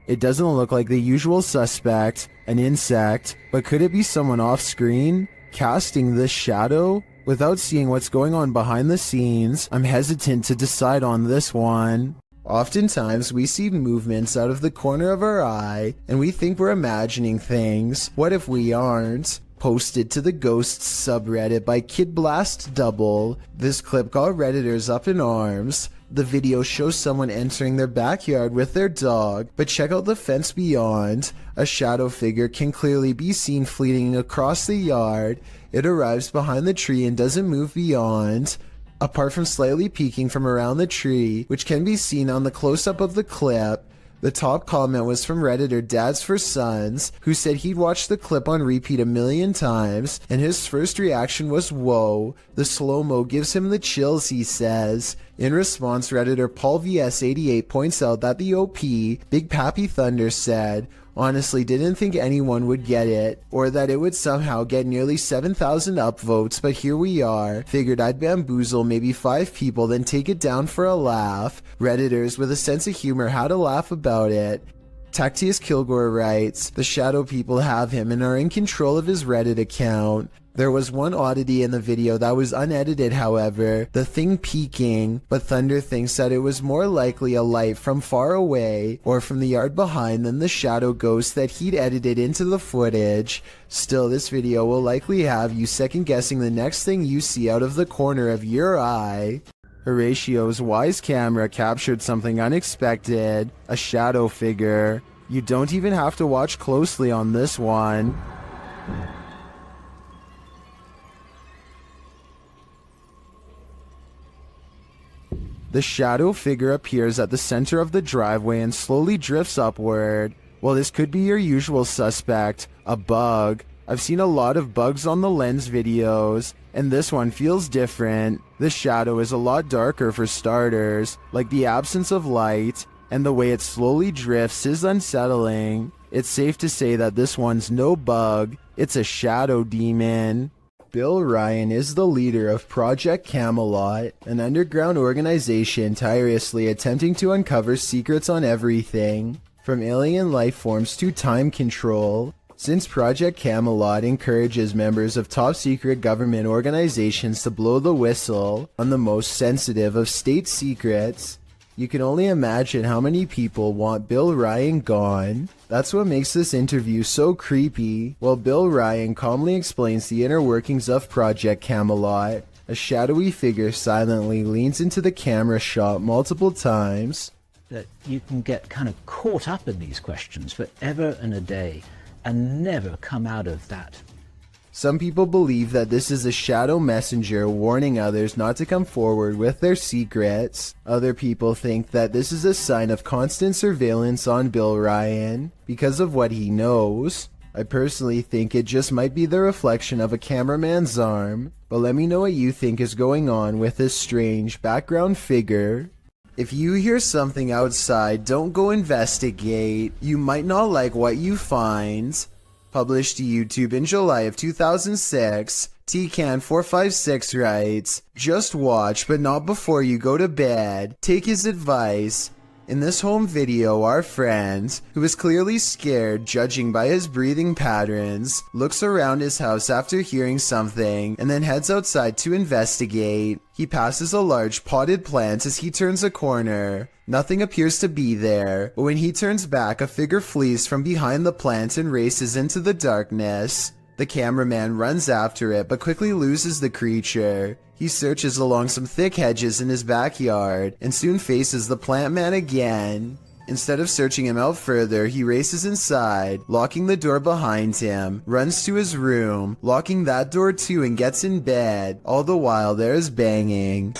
It doesn't look like the usual suspect, an insect, but could it be someone off screen, casting this shadow? Without seeing what's going on behind the scenes, I'm hesitant to decide on this one. Oftentimes, we see movements out of the corner of our eye, and we think we're imagining things. What if we aren't? Posted to the Ghosts subreddit by Kid Blast Double, this clip got Redditors up in arms. The video shows someone entering their backyard with their dog, but check out the fence beyond. A shadow figure can clearly be seen fleeting across the yard. It arrives behind the tree and doesn't move beyond. Apart from slightly peeking from around the tree, which can be seen on the close-up of the clip, the top comment was from Redditor Dads for Sons, who said he'd watched the clip on repeat 1,000,000 times, and his first reaction was, "Whoa, the slow-mo gives him the chills," he says. In response, Redditor Paul VS88 points out that the OP, Big Pappy Thunder, said, "Honestly didn't think anyone would get it, or that it would somehow get nearly 7,000 upvotes, but here we are. Figured I'd bamboozle maybe 5 people, then take it down for a laugh." Redditors with a sense of humor had a laugh about it. Tactius Kilgore writes, "The shadow people have him and are in control of his Reddit account." There was one oddity in the video that was unedited, however, the thing peeking, but Thunder thinks that it was more likely a light from far away or from the yard behind than the shadow ghost that he'd edited into the footage. Still, this video will likely have you second guessing the next thing you see out of the corner of your eye. Horatio's wise camera captured something unexpected, a shadow figure. You don't even have to watch closely on this one. The shadow figure appears at the center of the driveway and slowly drifts upward. Well, this could be your usual suspect, a bug. I've seen a lot of bugs on the Lens videos, and this one feels different. The shadow is a lot darker for starters, like the absence of light, and the way it slowly drifts is unsettling. It's safe to say that this one's no bug, it's a shadow demon. Bill Ryan is the leader of Project Camelot, an underground organization tirelessly attempting to uncover secrets on everything, from alien life forms to time control. Since Project Camelot encourages members of top-secret government organizations to blow the whistle on the most sensitive of state secrets, you can only imagine how many people want Bill Ryan gone. That's what makes this interview so creepy. While Bill Ryan calmly explains the inner workings of Project Camelot, a shadowy figure silently leans into the camera shot multiple times. That you can get kind of caught up in these questions forever and a day and never come out of that. Some people believe that this is a shadow messenger warning others not to come forward with their secrets. Other people think that this is a sign of constant surveillance on Bill Ryan because of what he knows. I personally think it just might be the reflection of a cameraman's arm, but let me know what you think is going on with this strange background figure. If you hear something outside, don't go investigate. You might not like what you find. Published to YouTube in July of 2006, TCan456 writes, "Just watch, but not before you go to bed. Take his advice." In this home video, our friend, who is clearly scared judging by his breathing patterns, looks around his house after hearing something and then heads outside to investigate. He passes a large potted plant as he turns a corner. Nothing appears to be there, but when he turns back, a figure flees from behind the plant and races into the darkness. The cameraman runs after it but quickly loses the creature. He searches along some thick hedges in his backyard and soon faces the plant man again. Instead of searching him out further, he races inside, locking the door behind him, runs to his room, locking that door too, and gets in bed. All the while there is banging.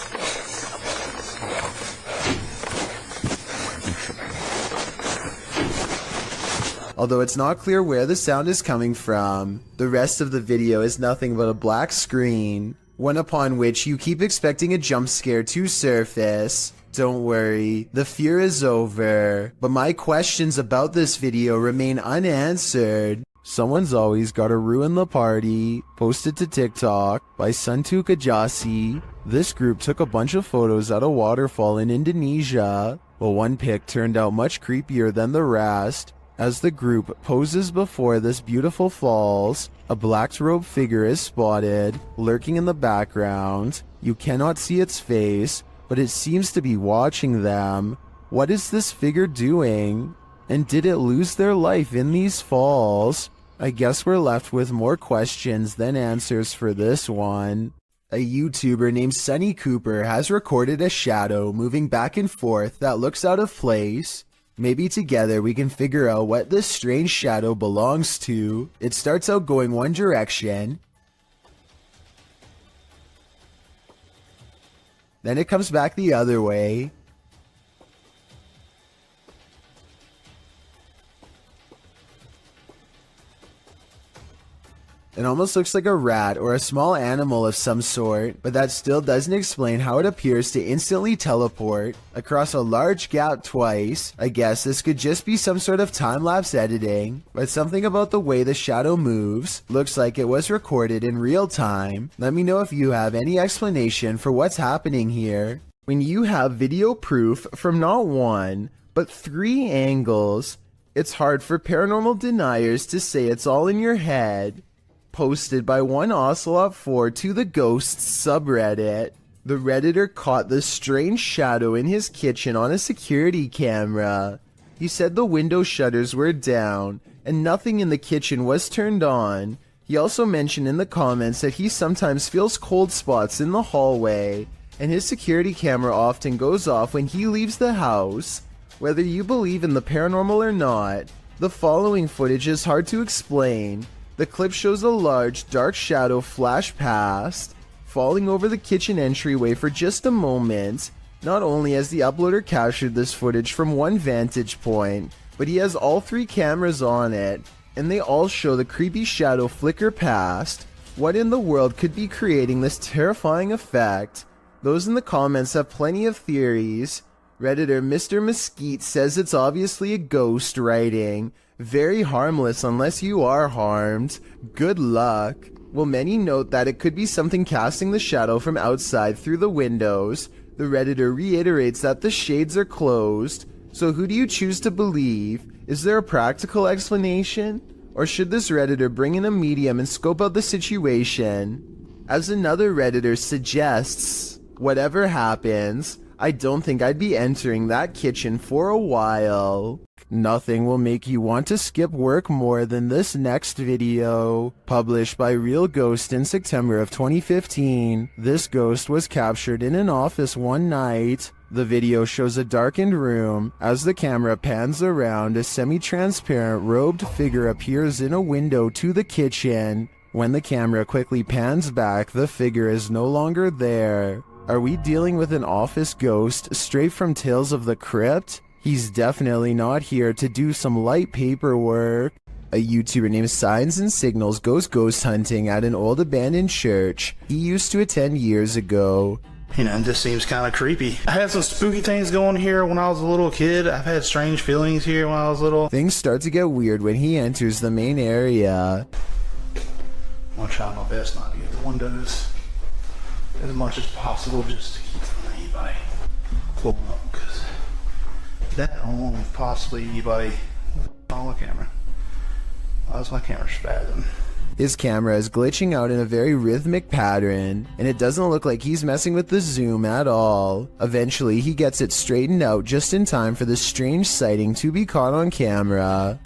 Although it's not clear where the sound is coming from, the rest of the video is nothing but a black screen, one upon which you keep expecting a jump scare to surface. Don't worry, the fear is over, but my questions about this video remain unanswered. Someone's always gotta ruin the party. Posted to TikTok by Suntuk Ajasi. This group took a bunch of photos at a waterfall in Indonesia, but one pic turned out much creepier than the rest. As the group poses before this beautiful falls, a black-robed figure is spotted, lurking in the background. You cannot see its face, but it seems to be watching them. What is this figure doing? And did it lose their life in these falls? I guess we're left with more questions than answers for this one. A YouTuber named Sunny Cooper has recorded a shadow moving back and forth that looks out of place. Maybe together we can figure out what this strange shadow belongs to. It starts out going one direction, then it comes back the other way. It almost looks like a rat or a small animal of some sort, but that still doesn't explain how it appears to instantly teleport across a large gap twice. I guess this could just be some sort of time-lapse editing, but something about the way the shadow moves looks like it was recorded in real time. Let me know if you have any explanation for what's happening here. When you have video proof from not one, but 3 angles, it's hard for paranormal deniers to say it's all in your head. Posted by one Ocelot4 to the Ghosts subreddit. The Redditor caught the strange shadow in his kitchen on a security camera. He said the window shutters were down and nothing in the kitchen was turned on. He also mentioned in the comments that he sometimes feels cold spots in the hallway and his security camera often goes off when he leaves the house. Whether you believe in the paranormal or not, the following footage is hard to explain. The clip shows a large, dark shadow flash past, falling over the kitchen entryway for just a moment. Not only has the uploader captured this footage from one vantage point, but he has all 3 cameras on it, and they all show the creepy shadow flicker past. What in the world could be creating this terrifying effect? Those in the comments have plenty of theories. Redditor Mr. Mesquite says it's obviously a ghost writing. Very harmless unless you are harmed. Good luck. Well, many note that it could be something casting the shadow from outside through the windows. The Redditor reiterates that the shades are closed. So who do you choose to believe? Is there a practical explanation? Or should this Redditor bring in a medium and scope out the situation? As another Redditor suggests, whatever happens, I don't think I'd be entering that kitchen for a while. Nothing will make you want to skip work more than this next video. Published by Real Ghost in September of 2015. This ghost was captured in an office one night. The video shows a darkened room. As the camera pans around, a semi-transparent robed figure appears in a window to the kitchen. When the camera quickly pans back, the figure is no longer there. Are we dealing with an office ghost straight from Tales of the Crypt? He's definitely not here to do some light paperwork. A YouTuber named Signs and Signals goes ghost hunting at an old abandoned church he used to attend years ago. You know, it just seems kind of creepy. I had some spooky things going here when I was a little kid. I've had strange feelings here when I was little. Things start to get weird when he enters the main area. I'm gonna try my best not to get the windows as much as possible, just to keep from anybody pulling up, because that along with possibly anybody on the camera. Why is my camera spazzing? His camera is glitching out in a very rhythmic pattern, and it doesn't look like he's messing with the zoom at all. Eventually, he gets it straightened out just in time for this strange sighting to be caught on camera.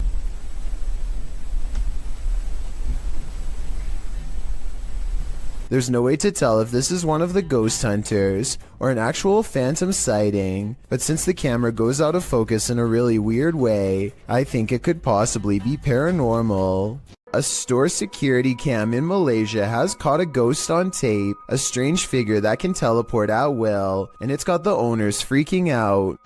There's no way to tell if this is one of the ghost hunters or an actual phantom sighting, but since the camera goes out of focus in a really weird way, I think it could possibly be paranormal. A store security cam in Malaysia has caught a ghost on tape, a strange figure that can teleport at will, and it's got the owners freaking out.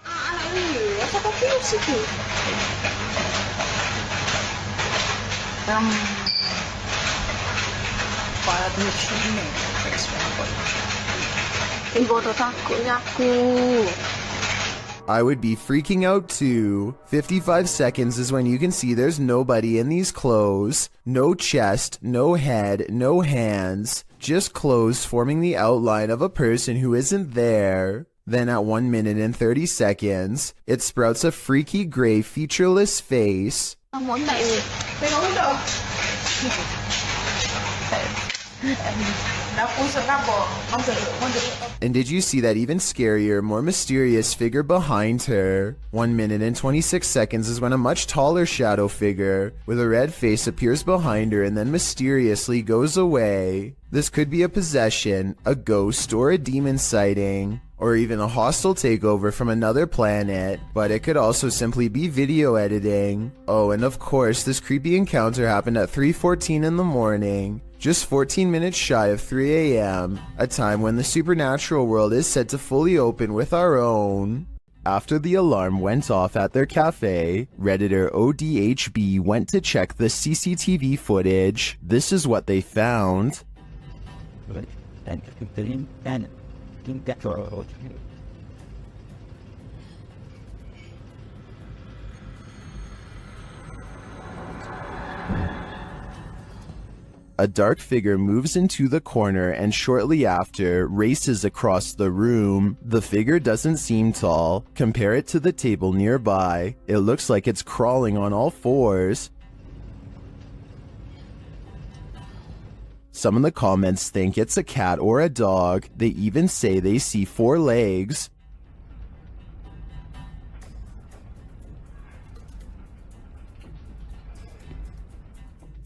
I would be freaking out too. 55 seconds is when you can see there's nobody in these clothes. No chest, no head, no hands. Just clothes forming the outline of a person who isn't there. Then at 1 minute and 30 seconds, it sprouts a freaky gray featureless face. And did you see that even scarier, more mysterious figure behind her? 1 minute and 26 seconds is when a much taller shadow figure with a red face appears behind her and then mysteriously goes away. This could be a possession, a ghost, or a demon sighting, or even a hostile takeover from another planet, but it could also simply be video editing. Oh, and of course, this creepy encounter happened at 3:14 in the morning. Just 14 minutes shy of 3 a.m., a time when the supernatural world is said to fully open with our own. After the alarm went off at their cafe, Redditor ODHB went to check the CCTV footage. This is what they found. A dark figure moves into the corner and shortly after races across the room. The figure doesn't seem tall. Compare it to the table nearby. It looks like it's crawling on all fours. Some in the comments think it's a cat or a dog. They even say they see 4 legs.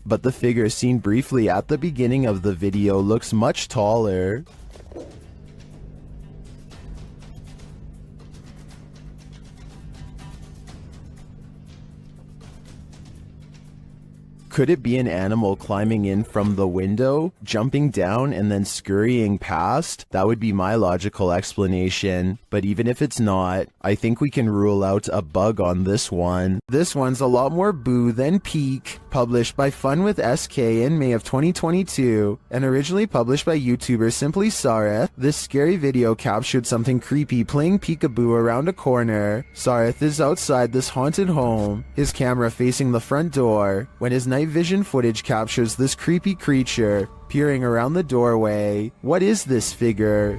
But the figure seen briefly at the beginning of the video looks much taller. Could it be an animal climbing in from the window, jumping down, and then scurrying past? That would be my logical explanation. But even if it's not, I think we can rule out a bug on this one. This one's a lot more boo than peak. Published by Fun with SK in May of 2022, and originally published by YouTuber Simply Sareth, this scary video captured something creepy playing peekaboo around a corner. Sareth is outside this haunted home, his camera facing the front door, when his night vision footage captures this creepy creature peering around the doorway. What is this figure?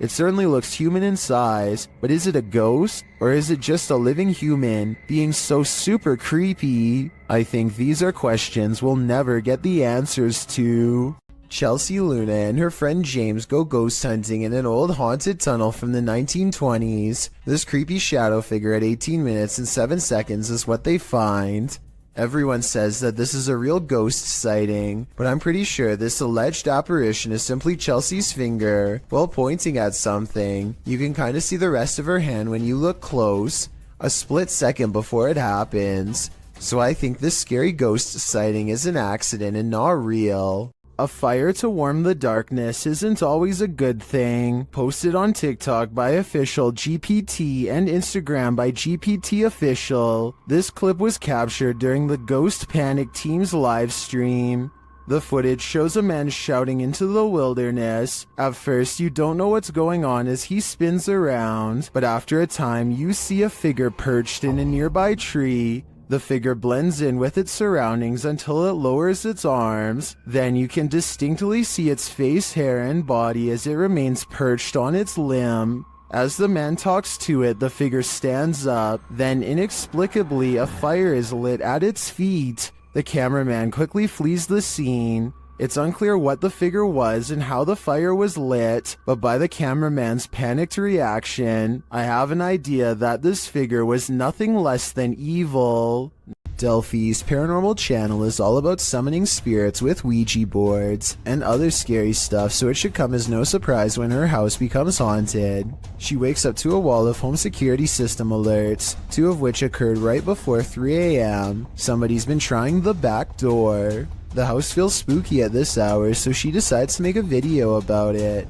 It certainly looks human in size, but is it a ghost? Or is it just a living human being so super creepy? I think these are questions we'll never get the answers to. Chelsea Luna and her friend James go ghost hunting in an old haunted tunnel from the 1920s. This creepy shadow figure at 18 minutes and 7 seconds is what they find. Everyone says that this is a real ghost sighting, but I'm pretty sure this alleged apparition is simply Chelsea's finger while pointing at something. You can kind of see the rest of her hand when you look close, a split second before it happens. So I think this scary ghost sighting is an accident and not real. A fire to warm the darkness isn't always a good thing. Posted on TikTok by official GPT and Instagram by GPT official, this clip was captured during the Ghost Panic team's live stream. The footage shows a man shouting into the wilderness. At first, you don't know what's going on as he spins around, but after a time, you see a figure perched in a nearby tree. The figure blends in with its surroundings until it lowers its arms. Then you can distinctly see its face, hair, and body as it remains perched on its limb. As the man talks to it, the figure stands up. Then inexplicably, a fire is lit at its feet. The cameraman quickly flees the scene. It's unclear what the figure was and how the fire was lit, but by the cameraman's panicked reaction, I have an idea that this figure was nothing less than evil. Delphi's paranormal channel is all about summoning spirits with Ouija boards and other scary stuff, so it should come as no surprise when her house becomes haunted. She wakes up to a wall of home security system alerts, 2 of which occurred right before 3 a.m. Somebody's been trying the back door. The house feels spooky at this hour, so she decides to make a video about it.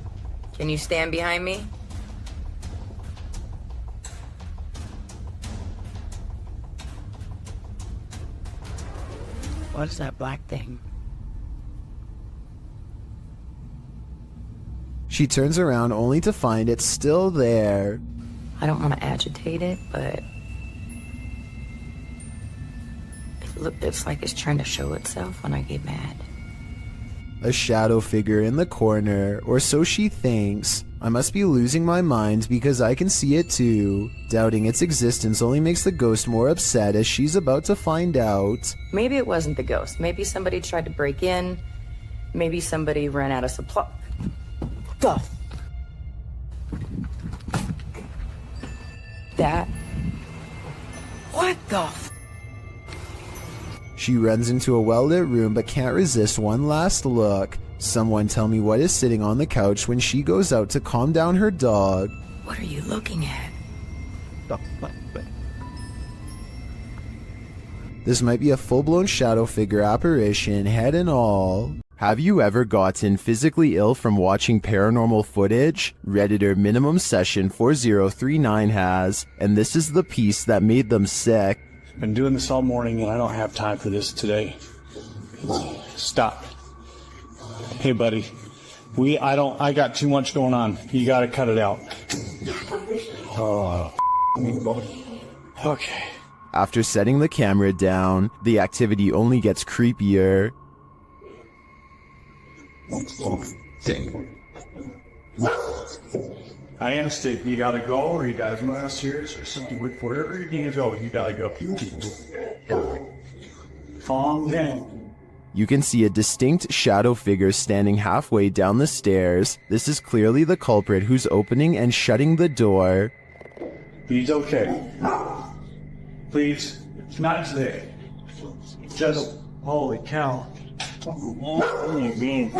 Can you stand behind me? What is that black thing? She turns around only to find it's still there. I don't want to agitate it, but it's like it's trying to show itself when I get mad. A shadow figure in the corner, or so she thinks. I must be losing my mind because I can see it too. Doubting its existence only makes the ghost more upset as she's about to find out. Maybe it wasn't the ghost. Maybe somebody tried to break in. Maybe somebody ran out of supply. Duh. That. What the? She runs into a well-lit room but can't resist one last look. Someone tell me what is sitting on the couch when she goes out to calm down her dog. What are you looking at? This might be a full-blown shadow figure apparition, head and all. Have you ever gotten physically ill from watching paranormal footage? Redditor Minimum Session 4039 has, and this is the piece that made them sick. Been doing this all morning and I don't have time for this today. Stop. Hey buddy, I got too much going on. You gotta cut it out. Oh, okay. After setting the camera down, the activity only gets creepier. I am sick. You gotta go, or you guys are serious, or something. Wherever you need to go, you gotta go. Calm down. You can see a distinct shadow figure standing halfway down the stairs. This is clearly the culprit who's opening and shutting the door. He's okay. Please, it's not today. Just, holy cow. What do you mean?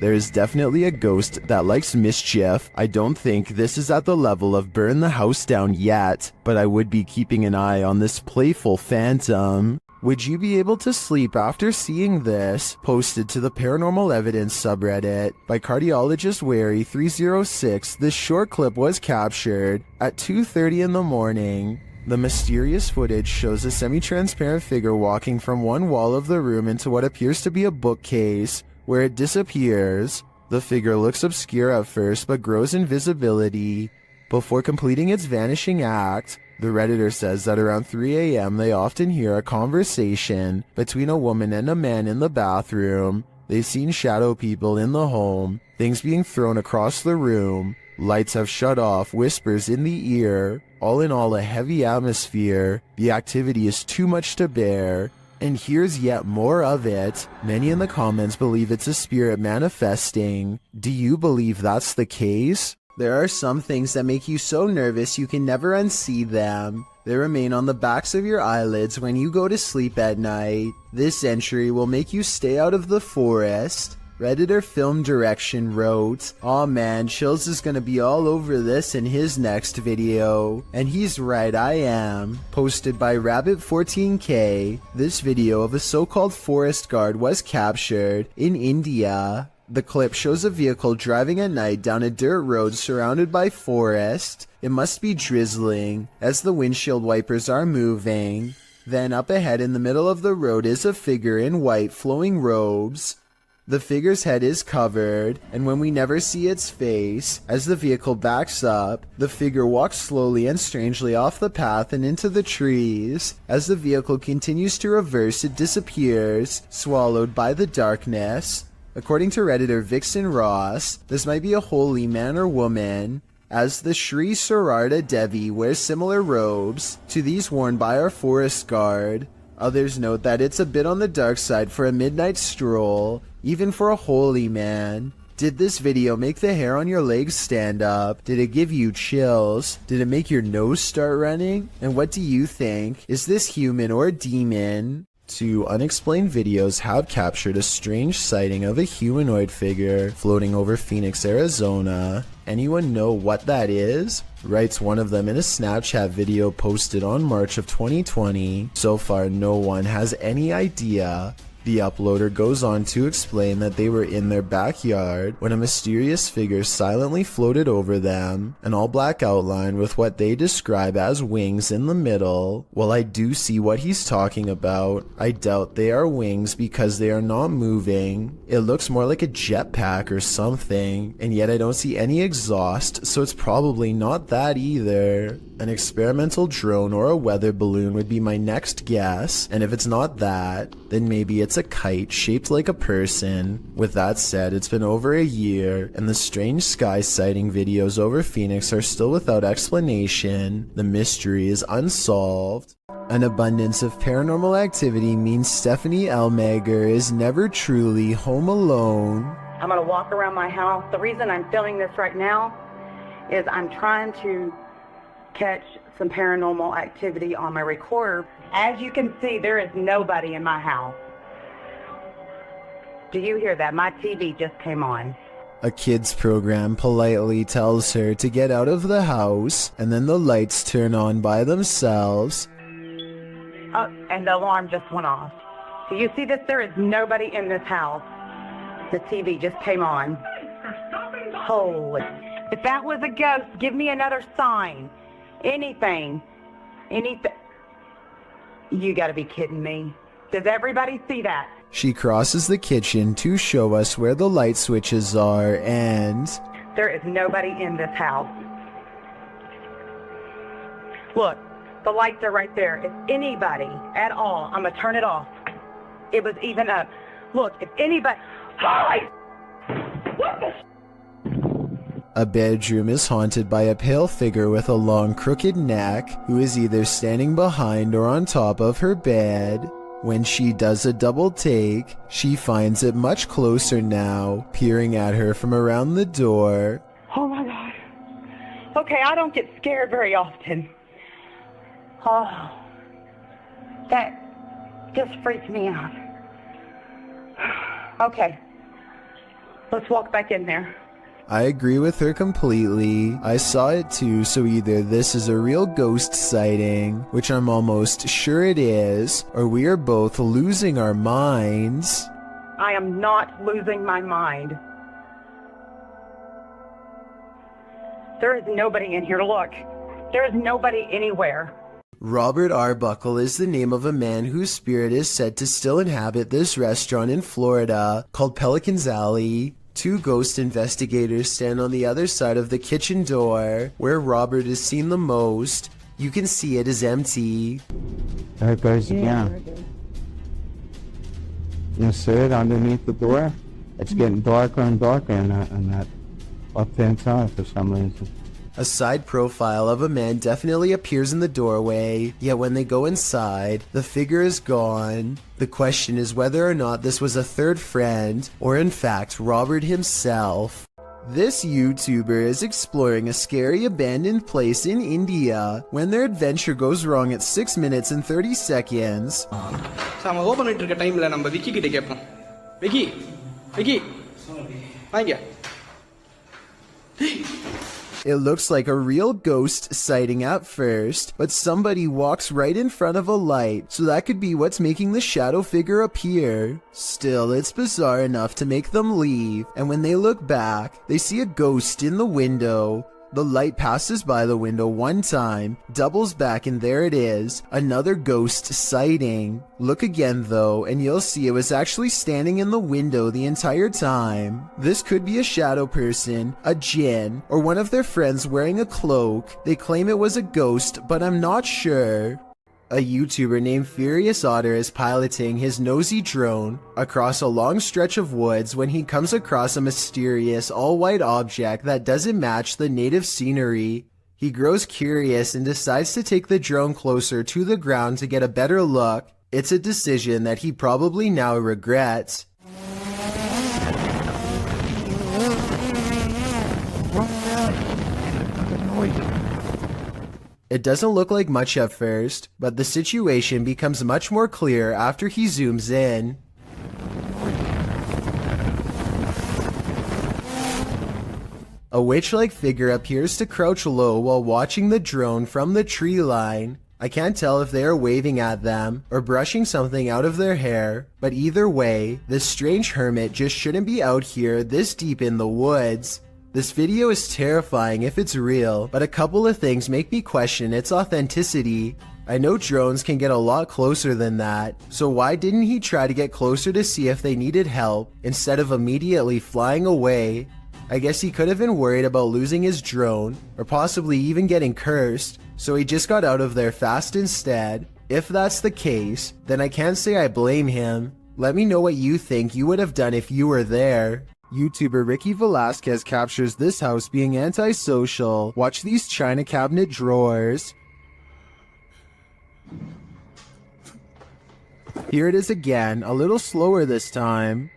There is definitely a ghost that likes mischief. I don't think this is at the level of burn the house down yet, but I would be keeping an eye on this playful phantom. Would you be able to sleep after seeing this? Posted to the Paranormal Evidence subreddit by Cardiologist Wary 306, this short clip was captured at 2:30 in the morning. The mysterious footage shows a semi-transparent figure walking from one wall of the room into what appears to be a bookcase, where it disappears. The figure looks obscure at first but grows in visibility before completing its vanishing act. The Redditor says that around 3 a.m. they often hear a conversation between a woman and a man in the bathroom. They've seen shadow people in the home, things being thrown across the room, lights have shut off, whispers in the ear. All in all, a heavy atmosphere. The activity is too much to bear. And here's yet more of it. Many in the comments believe it's a spirit manifesting. Do you believe that's the case? There are some things that make you so nervous you can never unsee them. They remain on the backs of your eyelids when you go to sleep at night. This entry will make you stay out of the forest. Redditor Film Direction wrote, "Aw man, Chills is gonna be all over this in his next video." And he's right, I am. Posted by Rabbit14K, this video of a so-called forest guard was captured in India. The clip shows a vehicle driving at night down a dirt road surrounded by forest. It must be drizzling, as the windshield wipers are moving. Then up ahead in the middle of the road is a figure in white flowing robes. The figure's head is covered, and when we never see its face, as the vehicle backs up, the figure walks slowly and strangely off the path and into the trees. As the vehicle continues to reverse, it disappears, swallowed by the darkness. According to Redditor Vixen Ross, this might be a holy man or woman, as the Sri Sararda Devi wears similar robes to these worn by our forest guard. Others note that it's a bit on the dark side for a midnight stroll, even for a holy man. Did this video make the hair on your legs stand up? Did it give you chills? Did it make your nose start running? And what do you think? Is this human or demon? Two unexplained videos have captured a strange sighting of a humanoid figure floating over Phoenix, Arizona. Anyone know what that is? Writes one of them in a Snapchat video posted on March of 2020. So far, no one has any idea. The uploader goes on to explain that they were in their backyard when a mysterious figure silently floated over them, an all-black outline with what they describe as wings in the middle. While I do see what he's talking about, I doubt they are wings because they are not moving. It looks more like a jetpack or something, and yet I don't see any exhaust, so it's probably not that either. An experimental drone or a weather balloon would be my next guess, and if it's not that, then maybe it's a kite shaped like a person. With that said, it's been over a year, and the strange sky sighting videos over Phoenix are still without explanation. The mystery is unsolved. An abundance of paranormal activity means Stephanie Elmager is never truly home alone. I'm gonna walk around my house. The reason I'm filming this right now is I'm trying to catch some paranormal activity on my recorder. As you can see, there is nobody in my house. Do you hear that? My TV just came on. A kids program politely tells her to get out of the house, and then the lights turn on by themselves. Oh, and the alarm just went off. Do you see this? There is nobody in this house. The TV just came on. Holy. If that was a ghost, give me another sign. Anything. Anything. You gotta be kidding me. Does everybody see that? She crosses the kitchen to show us where the light switches are, and there is nobody in this house. Look, the lights are right there. If anybody at all, I'm gonna turn it off. It was even up. Look, if anybody... Holy... What the... A bedroom is haunted by a pale figure with a long crooked neck who is either standing behind or on top of her bed. When she does a double take, she finds it much closer now, peering at her from around the door. Oh my God. Okay, I don't get scared very often. Oh, that just freaked me out. Okay, let's walk back in there. I agree with her completely. I saw it too, so either this is a real ghost sighting, which I'm almost sure it is, or we are both losing our minds. I am not losing my mind. There is nobody in here. Look, there is nobody anywhere. Robert Arbuckle is the name of a man whose spirit is said to still inhabit this restaurant in Florida called Pelican's Alley. Two ghost investigators stand on the other side of the kitchen door, where Robert is seen the most. You can see it is empty. There it goes again. You see it underneath the door? It's getting darker and darker on that left-hand side for some reason. A side profile of a man definitely appears in the doorway, yet when they go inside, the figure is gone. The question is whether or not this was a third friend, or in fact Robert himself. This YouTuber is exploring a scary abandoned place in India when their adventure goes wrong at 6 minutes and 30 seconds. நம்ம open பண்ணிட்டு இருக்க டைம்ல நம்ம விக்கி கிட்ட கேப்போம். Vicky Behind you. It looks like a real ghost sighting at first, but somebody walks right in front of a light, so that could be what's making the shadow figure appear. Still, it's bizarre enough to make them leave, and when they look back, they see a ghost in the window. The light passes by the window one time, doubles back, and there it is, another ghost sighting. Look again though, and you'll see it was actually standing in the window the entire time. This could be a shadow person, a djinn, or one of their friends wearing a cloak. They claim it was a ghost, but I'm not sure. A YouTuber named Furious Otter is piloting his nosy drone across a long stretch of woods when he comes across a mysterious all-white object that doesn't match the native scenery. He grows curious and decides to take the drone closer to the ground to get a better look. It's a decision that he probably now regrets. It doesn't look like much at first, but the situation becomes much more clear after he zooms in. A witch-like figure appears to crouch low while watching the drone from the tree line. I can't tell if they are waving at them or brushing something out of their hair, but either way, this strange hermit just shouldn't be out here this deep in the woods. This video is terrifying if it's real, but a couple of things make me question its authenticity. I know drones can get a lot closer than that, so why didn't he try to get closer to see if they needed help instead of immediately flying away? I guess he could have been worried about losing his drone, or possibly even getting cursed, so he just got out of there fast instead. If that's the case, then I can't say I blame him. Let me know what you think you would have done if you were there. YouTuber Ricky Velasquez captures this house being antisocial. Watch these china cabinet drawers. Here it is again, a little slower this time.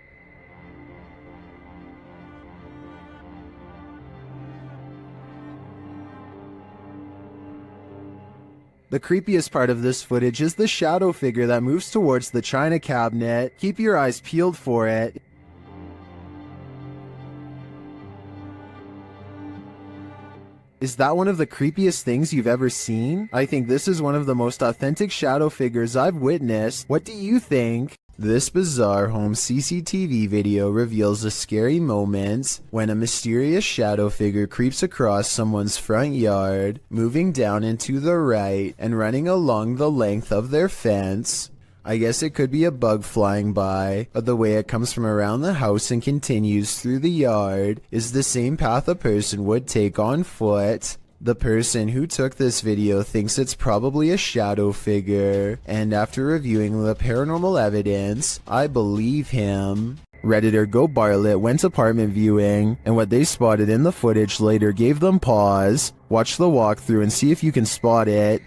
The creepiest part of this footage is the shadow figure that moves towards the china cabinet. Keep your eyes peeled for it. Is that one of the creepiest things you've ever seen? I think this is one of the most authentic shadow figures I've witnessed. What do you think? This bizarre home CCTV video reveals a scary moment when a mysterious shadow figure creeps across someone's front yard, moving down and to the right and running along the length of their fence. I guess it could be a bug flying by, but the way it comes from around the house and continues through the yard is the same path a person would take on foot. The person who took this video thinks it's probably a shadow figure, and after reviewing the paranormal evidence, I believe him. Redditor Go Bartlett went apartment viewing, and what they spotted in the footage later gave them pause. Watch the walkthrough and see if you can spot it.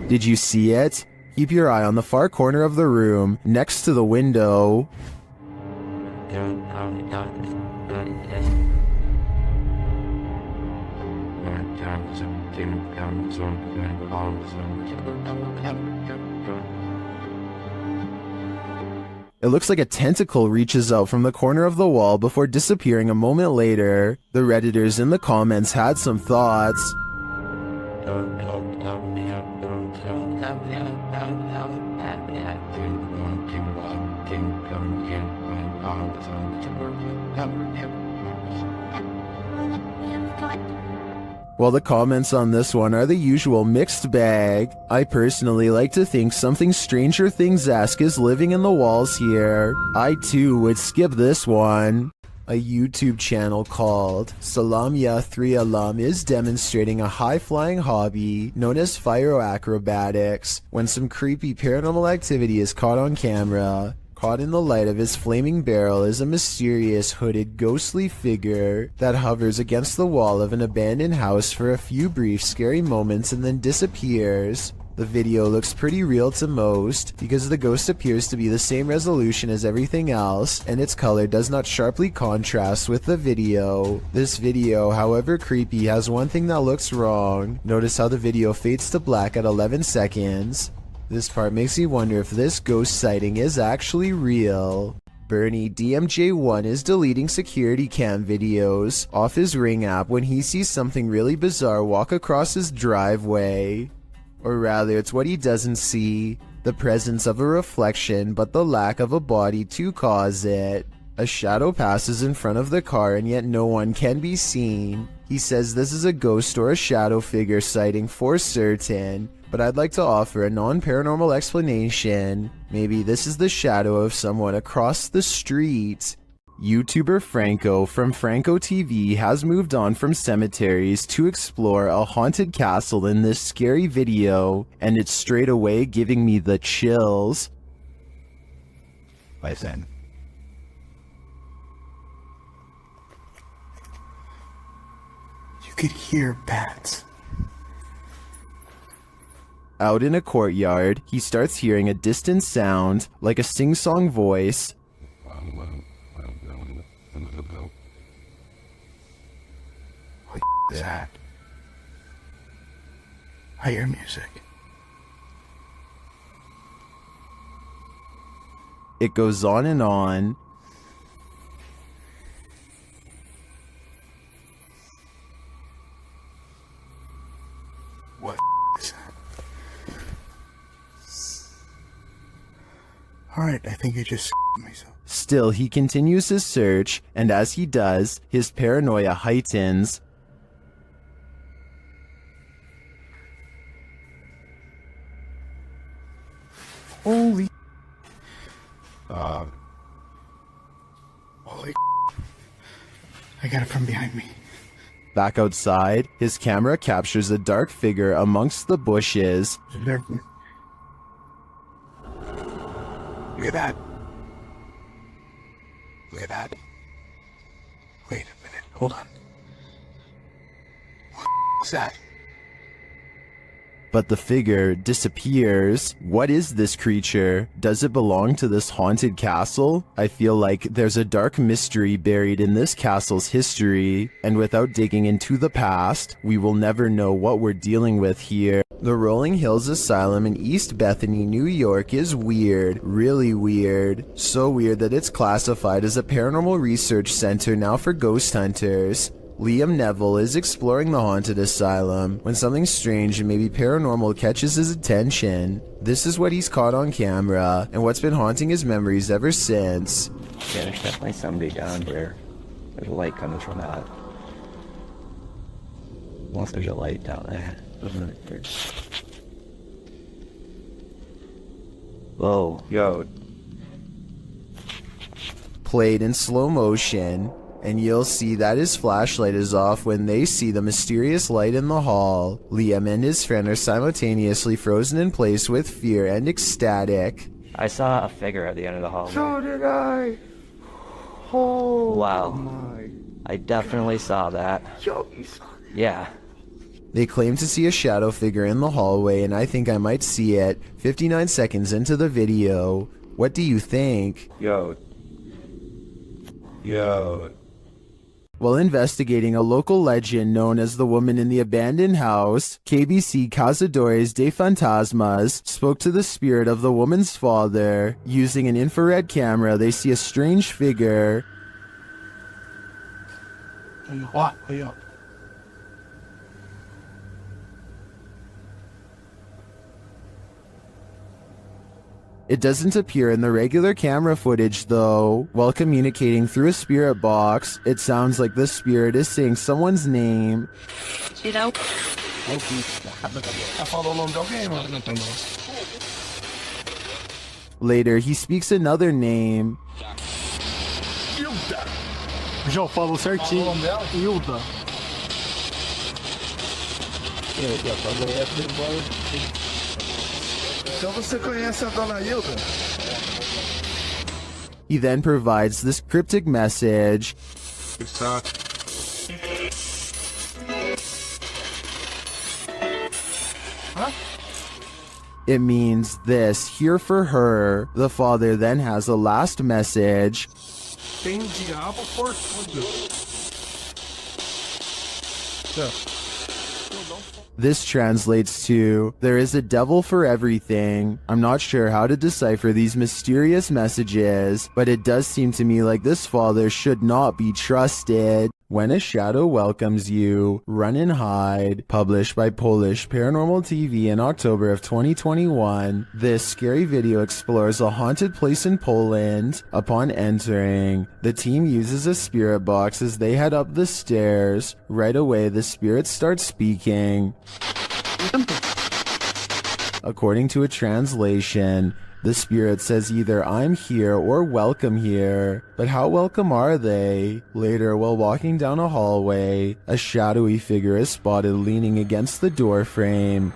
Did you see it? Keep your eye on the far corner of the room, next to the window. It looks like a tentacle reaches out from the corner of the wall before disappearing a moment later. The Redditors in the comments had some thoughts. Well, the comments on this one are the usual mixed bag. I personally like to think something Stranger Things-esque is living in the walls here. I too would skip this one. A YouTube channel called Salamia 3 Alam is demonstrating a high-flying hobby known as pyroacrobatics when some creepy paranormal activity is caught on camera. Caught in the light of his flaming barrel is a mysterious hooded ghostly figure that hovers against the wall of an abandoned house for a few brief scary moments and then disappears. The video looks pretty real to most because the ghost appears to be the same resolution as everything else and its color does not sharply contrast with the video. This video, however creepy, has one thing that looks wrong. Notice how the video fades to black at 11 seconds. This part makes me wonder if this ghost sighting is actually real. Bernie DMJ1 is deleting security cam videos off his Ring app when he sees something really bizarre walk across his driveway. Or rather, it's what he doesn't see, the presence of a reflection but the lack of a body to cause it. A shadow passes in front of the car and yet no one can be seen. He says this is a ghost or a shadow figure sighting for certain, but I'd like to offer a non-paranormal explanation. Maybe this is the shadow of someone across the street. YouTuber Franco from Franco TV has moved on from cemeteries to explore a haunted castle in this scary video, and it's straight away giving me the chills. Listen. You could hear bats. Out in a courtyard, he starts hearing a distant sound, like a sing-song voice. What is that? I hear music. It goes on and on. What is that? Alright, I think I just myself. Still, he continues his search, and as he does, his paranoia heightens. Holy I got it from behind me. Back outside, his camera captures a dark figure amongst the bushes. Look at that. Look at that. Wait a minute. Hold on. What's that? But the figure disappears. What is this creature? Does it belong to this haunted castle? I feel like there's a dark mystery buried in this castle's history, and without digging into the past, we will never know what we're dealing with here. The Rolling Hills Asylum in East Bethany, New York is weird, really weird. So weird that it's classified as a paranormal research center now for ghost hunters. Liam Neville is exploring the haunted asylum when something strange and maybe paranormal catches his attention. This is what he's caught on camera and what's been haunting his memories ever since. Yeah, there's definitely somebody down here. There's a light coming from that. Unless there's a light down there. Whoa, yo. Played in slow motion, and you'll see that his flashlight is off when they see the mysterious light in the hall. Liam and his friend are simultaneously frozen in place with fear and ecstatic. I saw a figure at the end of the hallway. So did I. Oh, wow. My. I definitely saw that. Yo, you saw that? Yeah. They claim to see a shadow figure in the hallway, and I think I might see it 59 seconds into the video. What do you think? Yo. While investigating a local legend known as the woman in the abandoned house, KBC Cazadores de Fantasmas spoke to the spirit of the woman's father. Using an infrared camera, they see a strange figure. What? It doesn't appear in the regular camera footage though. While communicating through a spirit box, it sounds like the spirit is saying someone's name. Later, he speaks another name. Já falou certinho. Hilda. Então você conhece a dona Hilda? He then provides this cryptic message. It's talk. Huh? It means this here for her. The father then has a last message. Change the apple first? What's this? This translates to, there is a devil for everything. I'm not sure how to decipher these mysterious messages, but it does seem to me like this father should not be trusted. When a Shadow Welcomes You, Run and Hide, published by Polish Paranormal TV in October of 2021, this scary video explores a haunted place in Poland. Upon entering, the team uses a spirit box as they head up the stairs. Right away, the spirit starts speaking. According to a translation, the spirit says either I'm here or welcome here, but how welcome are they? Later, while walking down a hallway, a shadowy figure is spotted leaning against the door frame.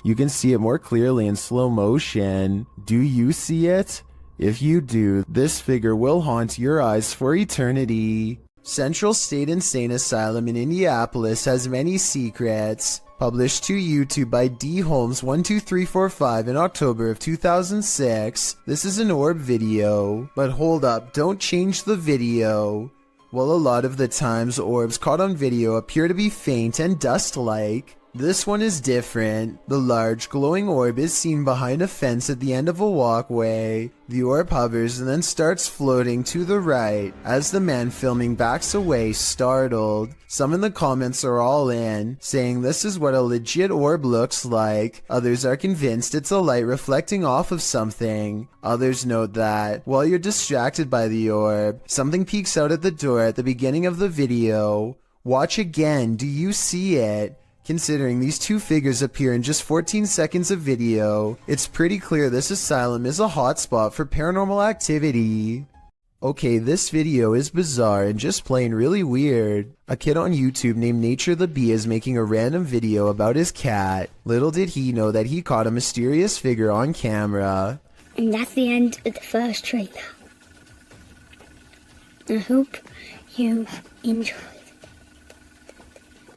You can see it more clearly in slow motion. Do you see it? If you do, this figure will haunt your eyes for eternity. Central State Insane Asylum in Indianapolis has many secrets. Published to YouTube by D. Holmes 12345 in October of 2006. This is an orb video. But hold up, don't change the video. Well, a lot of the times orbs caught on video appear to be faint and dust-like. This one is different. The large glowing orb is seen behind a fence at the end of a walkway. The orb hovers and then starts floating to the right as the man filming backs away, startled. Some in the comments are all in, saying this is what a legit orb looks like. Others are convinced it's a light reflecting off of something. Others note that, while you're distracted by the orb, something peeks out at the door at the beginning of the video. Watch again, do you see it? Considering these two figures appear in just 14 seconds of video, it's pretty clear this asylum is a hotspot for paranormal activity. Okay, this video is bizarre and just plain really weird. A kid on YouTube named Nature the Bee is making a random video about his cat. Little did he know that he caught a mysterious figure on camera. And that's the end of the first trailer. I hope you enjoy.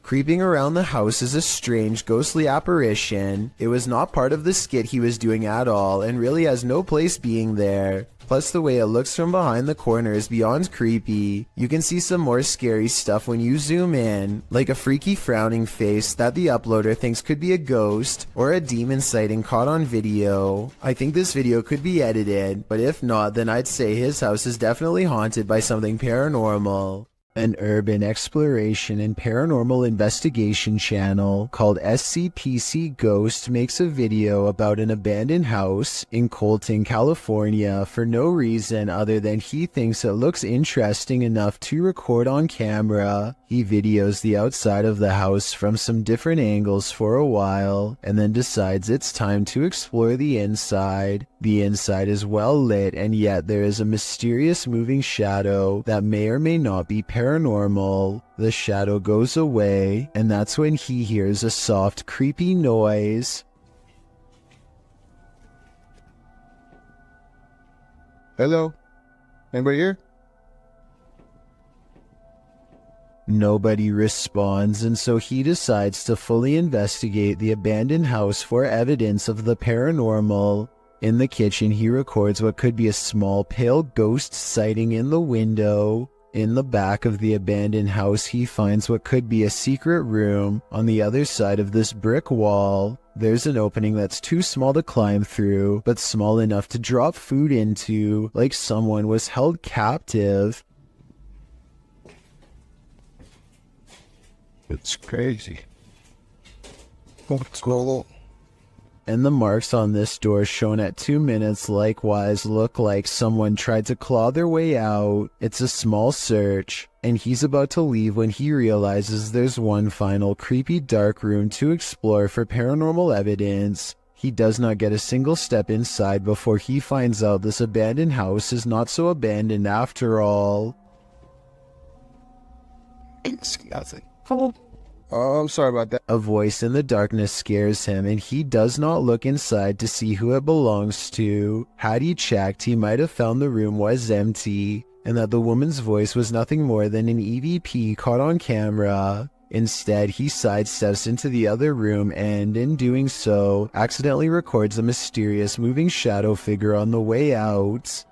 Creeping around the house is a strange, ghostly apparition. It was not part of the skit he was doing at all, and really has no place being there. Plus, the way it looks from behind the corner is beyond creepy. You can see some more scary stuff when you zoom in, like a freaky frowning face that the uploader thinks could be a ghost, or a demon sighting caught on video. I think this video could be edited, but if not, then I'd say his house is definitely haunted by something paranormal. An urban exploration and paranormal investigation channel called SCPC Ghost makes a video about an abandoned house in Colton, California for no reason other than he thinks it looks interesting enough to record on camera. He videos the outside of the house from some different angles for a while and then decides it's time to explore the inside. The inside is well lit, and yet there is a mysterious moving shadow that may or may not be paranormal. The shadow goes away, and that's when he hears a soft, creepy noise. Hello? Anybody here? Nobody responds, and so he decides to fully investigate the abandoned house for evidence of the paranormal. In the kitchen, he records what could be a small pale ghost sighting in the window. In the back of the abandoned house, he finds what could be a secret room. On the other side of this brick wall, there's an opening that's too small to climb through, but small enough to drop food into, like someone was held captive. It's crazy. What's going on? And the marks on this door shown at 2 minutes likewise look like someone tried to claw their way out. It's a small search, and he's about to leave when he realizes there's one final creepy dark room to explore for paranormal evidence. He does not get a single step inside before he finds out this abandoned house is not so abandoned after all. It's nothing. Hello? Oh, I'm sorry about that. A voice in the darkness scares him, and he does not look inside to see who it belongs to. Had he checked, he might have found the room was empty. and that the woman's voice was nothing more than an EVP caught on camera. Instead, he sidesteps into the other room and, in doing so, accidentally records a mysterious moving shadow figure on the way out.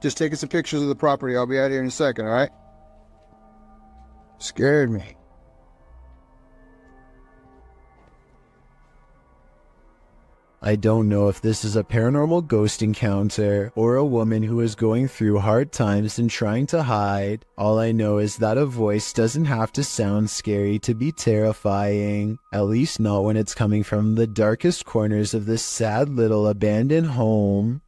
Just taking some pictures of the property. I'll be out here in a second, alright? Scared me. I don't know if this is a paranormal ghost encounter or a woman who is going through hard times and trying to hide. All I know is that a voice doesn't have to sound scary to be terrifying, at least not when it's coming from the darkest corners of this sad little abandoned home.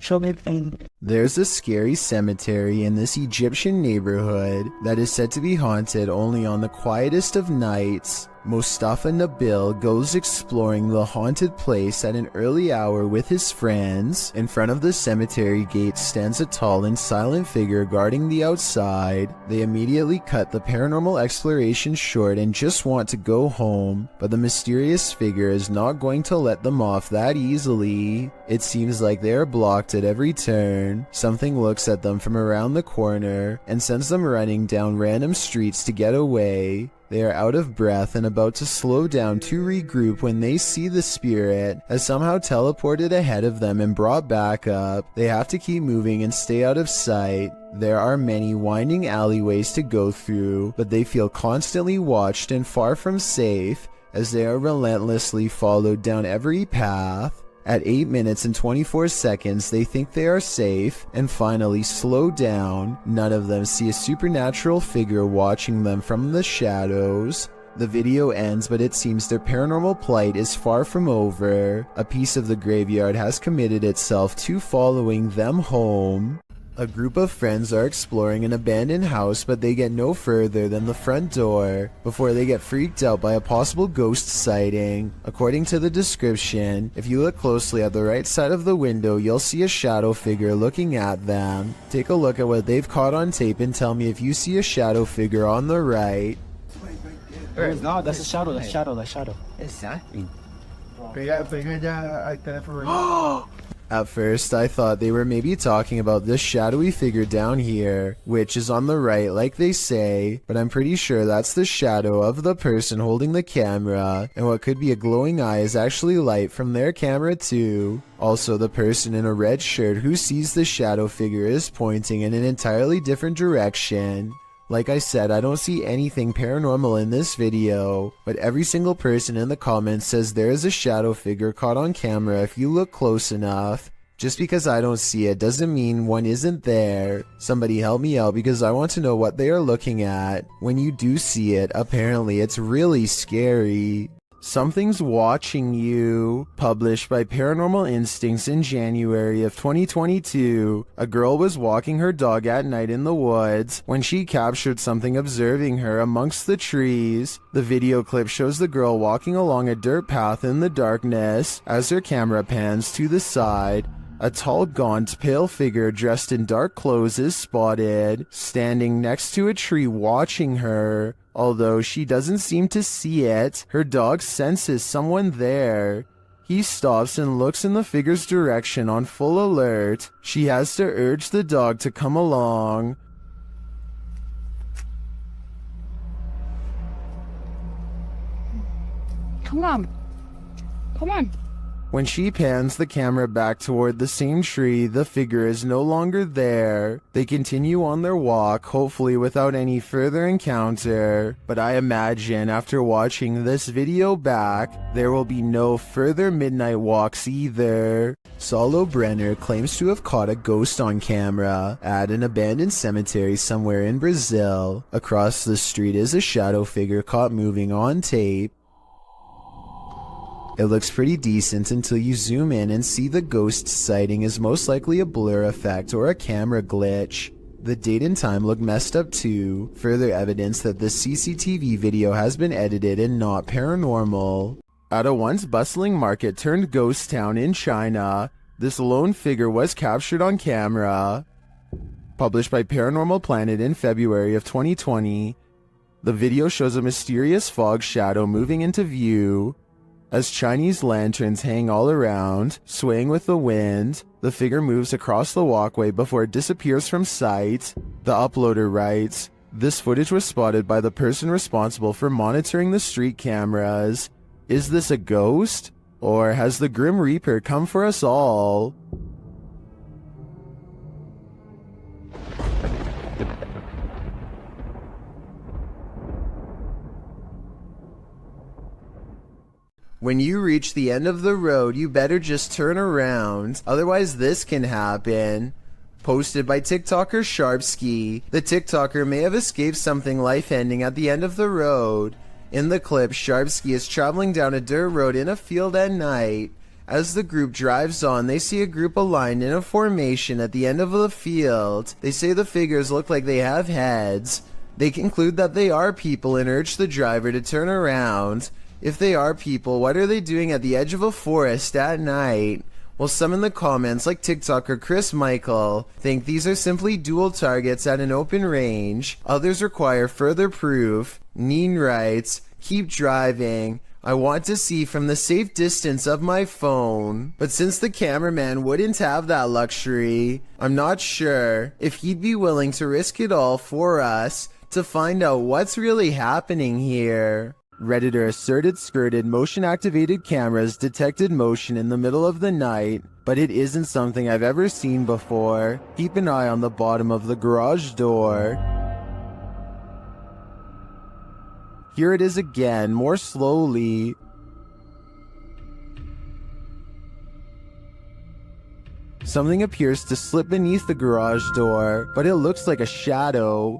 Show me the thing. There's a scary cemetery in this Egyptian neighborhood that is said to be haunted only on the quietest of nights. Mustafa Nabil goes exploring the haunted place at an early hour with his friends. In front of the cemetery gate stands a tall and silent figure guarding the outside. They immediately cut the paranormal exploration short and just want to go home, but the mysterious figure is not going to let them off that easily. It seems like they are blocked at every turn. Something looks at them from around the corner and sends them running down random streets to get away. They are out of breath and about to slow down to regroup when they see the spirit has somehow teleported ahead of them and brought back up. They have to keep moving and stay out of sight. There are many winding alleyways to go through, but they feel constantly watched and far from safe as they are relentlessly followed down every path. At 8 minutes and 24 seconds, they think they are safe and finally slow down. None of them see a supernatural figure watching them from the shadows. The video ends, but it seems their paranormal plight is far from over. A piece of the graveyard has committed itself to following them home. A group of friends are exploring an abandoned house, but they get no further than the front door before they get freaked out by a possible ghost sighting. According to the description, if you look closely at the right side of the window, you'll see a shadow figure looking at them. Take a look at what they've caught on tape and tell me if you see a shadow figure on the right. No, that's a shadow, that's shadow. Exactly. At first, I thought they were maybe talking about this shadowy figure down here, which is on the right like they say, but I'm pretty sure that's the shadow of the person holding the camera, and what could be a glowing eye is actually light from their camera too. Also, the person in a red shirt who sees the shadow figure is pointing in an entirely different direction. Like I said, I don't see anything paranormal in this video, but every single person in the comments says there is a shadow figure caught on camera if you look close enough. Just because I don't see it doesn't mean one isn't there. Somebody help me out because I want to know what they are looking at. When you do see it, apparently it's really scary. Something's Watching You, published by Paranormal Instincts in January of 2022. A girl was walking her dog at night in the woods when she captured something observing her amongst the trees. The video clip shows the girl walking along a dirt path in the darkness. As her camera pans to the side, a tall, gaunt, pale figure dressed in dark clothes is spotted, standing next to a tree watching her. Although she doesn't seem to see it, her dog senses someone there. He stops and looks in the figure's direction on full alert. She has to urge the dog to come along. Come on. Come on. When she pans the camera back toward the same tree, the figure is no longer there. They continue on their walk, hopefully without any further encounter. But I imagine after watching this video back, there will be no further midnight walks either. Saulo Brenner claims to have caught a ghost on camera at an abandoned cemetery somewhere in Brazil. Across the street is a shadow figure caught moving on tape. It looks pretty decent until you zoom in and see the ghost sighting is most likely a blur effect or a camera glitch. The date and time look messed up too, further evidence that the CCTV video has been edited and not paranormal. At a once bustling market turned ghost town in China, this lone figure was captured on camera. Published by Paranormal Planet in February of 2020, the video shows a mysterious fog shadow moving into view. As Chinese lanterns hang all around, swaying with the wind, the figure moves across the walkway before it disappears from sight. The uploader writes, "This footage was spotted by the person responsible for monitoring the street cameras. Is this a ghost? Or has the Grim Reaper come for us all?" When you reach the end of the road, you better just turn around, otherwise this can happen. Posted by TikToker Sharpski. The TikToker may have escaped something life-ending at the end of the road. In the clip, Sharpski is traveling down a dirt road in a field at night. As the group drives on, they see a group aligned in a formation at the end of the field. They say the figures look like they have heads. They conclude that they are people and urge the driver to turn around. If they are people, what are they doing at the edge of a forest at night? Well, some in the comments, like TikToker Chris Michael, think these are simply dual targets at an open range. Others require further proof. Neen writes, "Keep driving. I want to see from the safe distance of my phone." But since the cameraman wouldn't have that luxury, I'm not sure if he'd be willing to risk it all for us to find out what's really happening here. Redditor asserted skirted motion-activated cameras detected motion in the middle of the night, but it isn't something I've ever seen before. Keep an eye on the bottom of the garage door. Here it is again, more slowly. Something appears to slip beneath the garage door, but it looks like a shadow.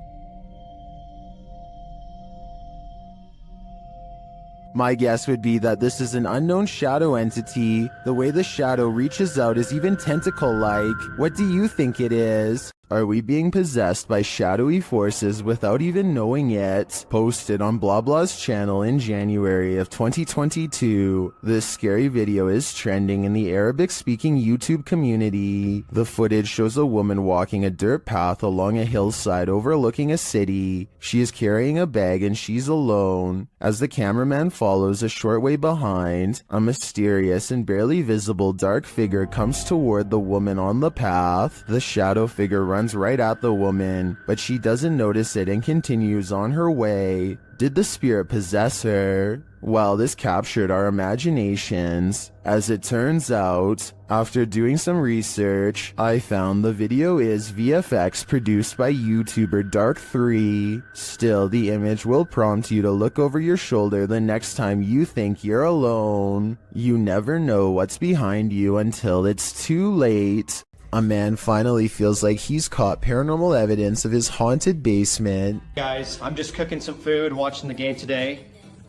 My guess would be that this is an unknown shadow entity. The way the shadow reaches out is even tentacle-like. What do you think it is? Are we being possessed by shadowy forces without even knowing it? Posted on BlaBla's channel in January of 2022. This scary video is trending in the Arabic-speaking YouTube community. The footage shows a woman walking a dirt path along a hillside overlooking a city. She is carrying a bag and she's alone. As the cameraman follows a short way behind, a mysterious and barely visible dark figure comes toward the woman on the path. The shadow figure runs right at the woman, but she doesn't notice it and continues on her way. Did the spirit possess her? Well, this captured our imaginations. As it turns out, after doing some research, I found the video is VFX produced by YouTuber Dark3. Still, the image will prompt you to look over your shoulder the next time you think you're alone. You never know what's behind you until it's too late. A man finally feels like he's caught paranormal evidence of his haunted basement. Guys, I'm just cooking some food, watching the game today.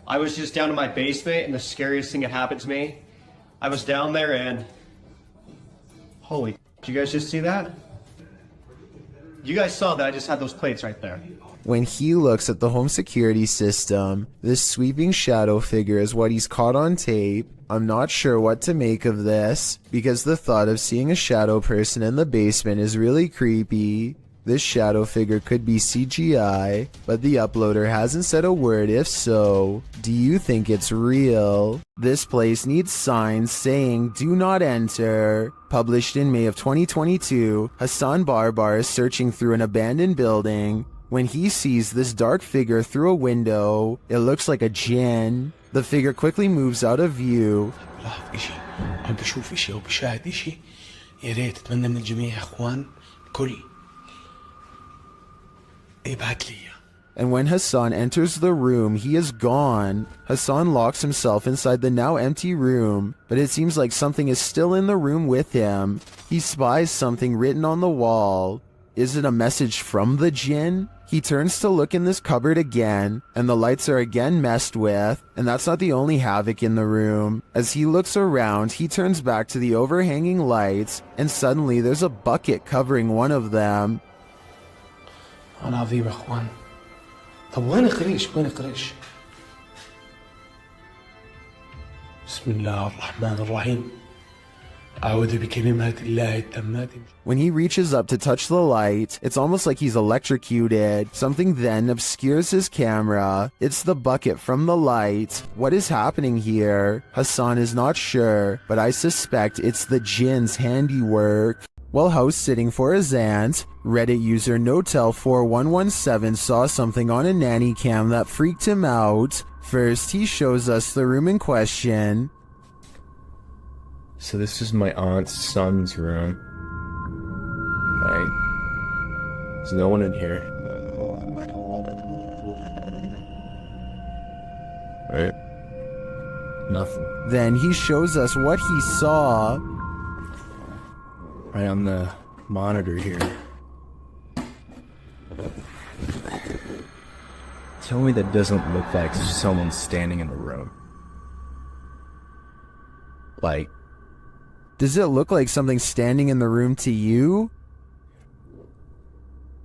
I was just down in my basement and the scariest thing that happened to me, I was down there and... Holy, did you guys just see that? You guys saw that, I just had those plates right there. When he looks at the home security system, this sweeping shadow figure is what he's caught on tape. I'm not sure what to make of this, because the thought of seeing a shadow person in the basement is really creepy. This shadow figure could be CGI, but the uploader hasn't said a word if so. Do you think it's real? This place needs signs saying "Do not enter." Published in May of 2022, Hassan Barbar is searching through an abandoned building when he sees this dark figure through a window. It looks like a jinn. The figure quickly moves out of view. بشوف اشي او بشاهد اشي يا ريت اتمنى من الجميع يا اخوان كل ابعت لي. And when Hassan enters the room, he is gone. Hassan locks himself inside the now empty room, but it seems like something is still in the room with him. He spies something written on the wall. Is it a message from the jinn? He turns to look in this cupboard again, and the lights are again messed with, and that's not the only havoc in the room. As he looks around, he turns back to the overhanging lights, and suddenly there's a bucket covering one of them. أنا عظيم يا اخوان. طب وين قريش؟ وين قريش؟ بسم الله الرحمن الرحيم. أعوذ بكلمات الله التامات. When he reaches up to touch the light, it's almost like he's electrocuted. Something then obscures his camera. It's the bucket from the light. What is happening here? Hassan is not sure, but I suspect it's the jinn's handiwork. While house sitting for his aunt, Reddit user Notel4117 saw something on a nanny cam that freaked him out. First, he shows us the room in question. So this is my aunt's son's room. Right? There's no one in here. Right? Nothing. Then he shows us what he saw. Right on the monitor here. Tell me that doesn't look like someone standing in the room. Like, does it look like something standing in the room to you?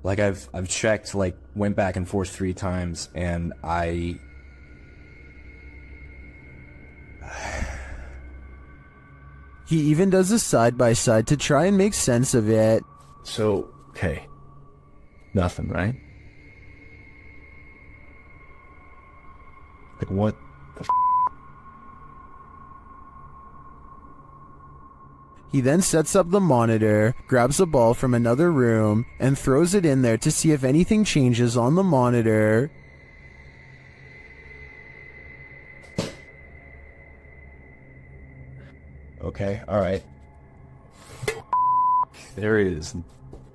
Like I've checked, like went back and forth 3 times, and He even does a side-by-side to try and make sense of it. So, okay. Nothing, right? Like what the f***? He then sets up the monitor, grabs a ball from another room, and throws it in there to see if anything changes on the monitor. Okay, alright. There is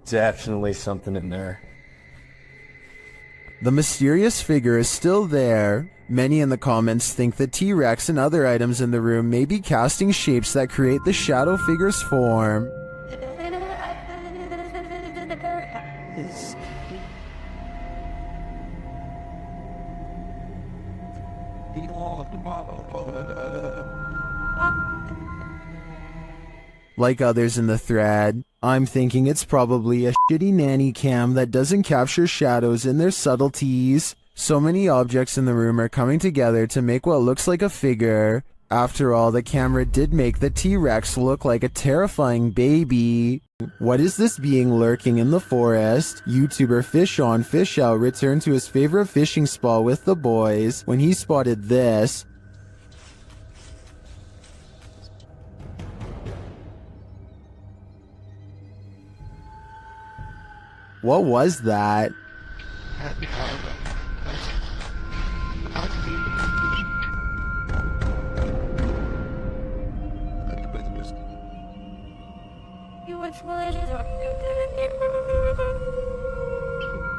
definitely something in there. The mysterious figure is still there. Many in the comments think the T-Rex and other items in the room may be casting shapes that create the shadow figure's form. Like others in the thread, I'm thinking it's probably a shitty nanny cam that doesn't capture shadows in their subtleties. So many objects in the room are coming together to make what looks like a figure. After all, the camera did make the T-Rex look like a terrifying baby. What is this being lurking in the forest? YouTuber Fish On Fish Out returned to his favorite fishing spot with the boys when he spotted this. What was that?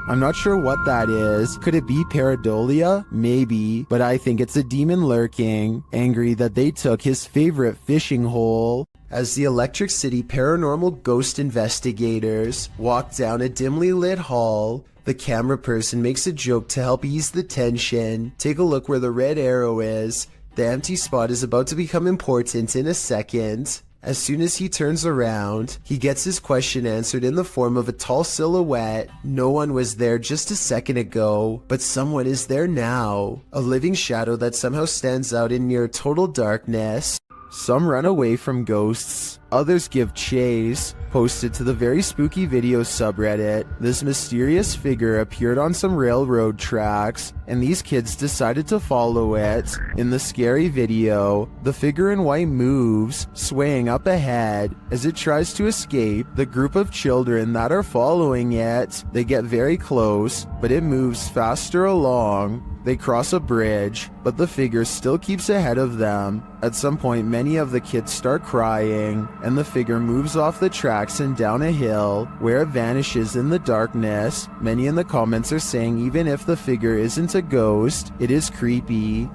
I'm not sure what that is. Could it be pareidolia? Maybe, but I think it's a demon lurking, angry that they took his favorite fishing hole. As the Electric City paranormal ghost investigators walk down a dimly lit hall, the camera person makes a joke to help ease the tension. Take a look where the red arrow is. The empty spot is about to become important in a second. As soon as he turns around, he gets his question answered in the form of a tall silhouette. No one was there just a second ago, but someone is there now. A living shadow that somehow stands out in near total darkness. Some run away from ghosts, others give chase. Posted to the very spooky video subreddit, this mysterious figure appeared on some railroad tracks, and these kids decided to follow it. In the scary video, the figure in white moves, swaying up ahead. As it tries to escape, the group of children that are following it, they get very close, but it moves faster along. They cross a bridge, but the figure still keeps ahead of them. At some point, many of the kids start crying, and the figure moves off the tracks and down a hill, where it vanishes in the darkness. Many in the comments are saying even if the figure isn't a ghost, it is creepy.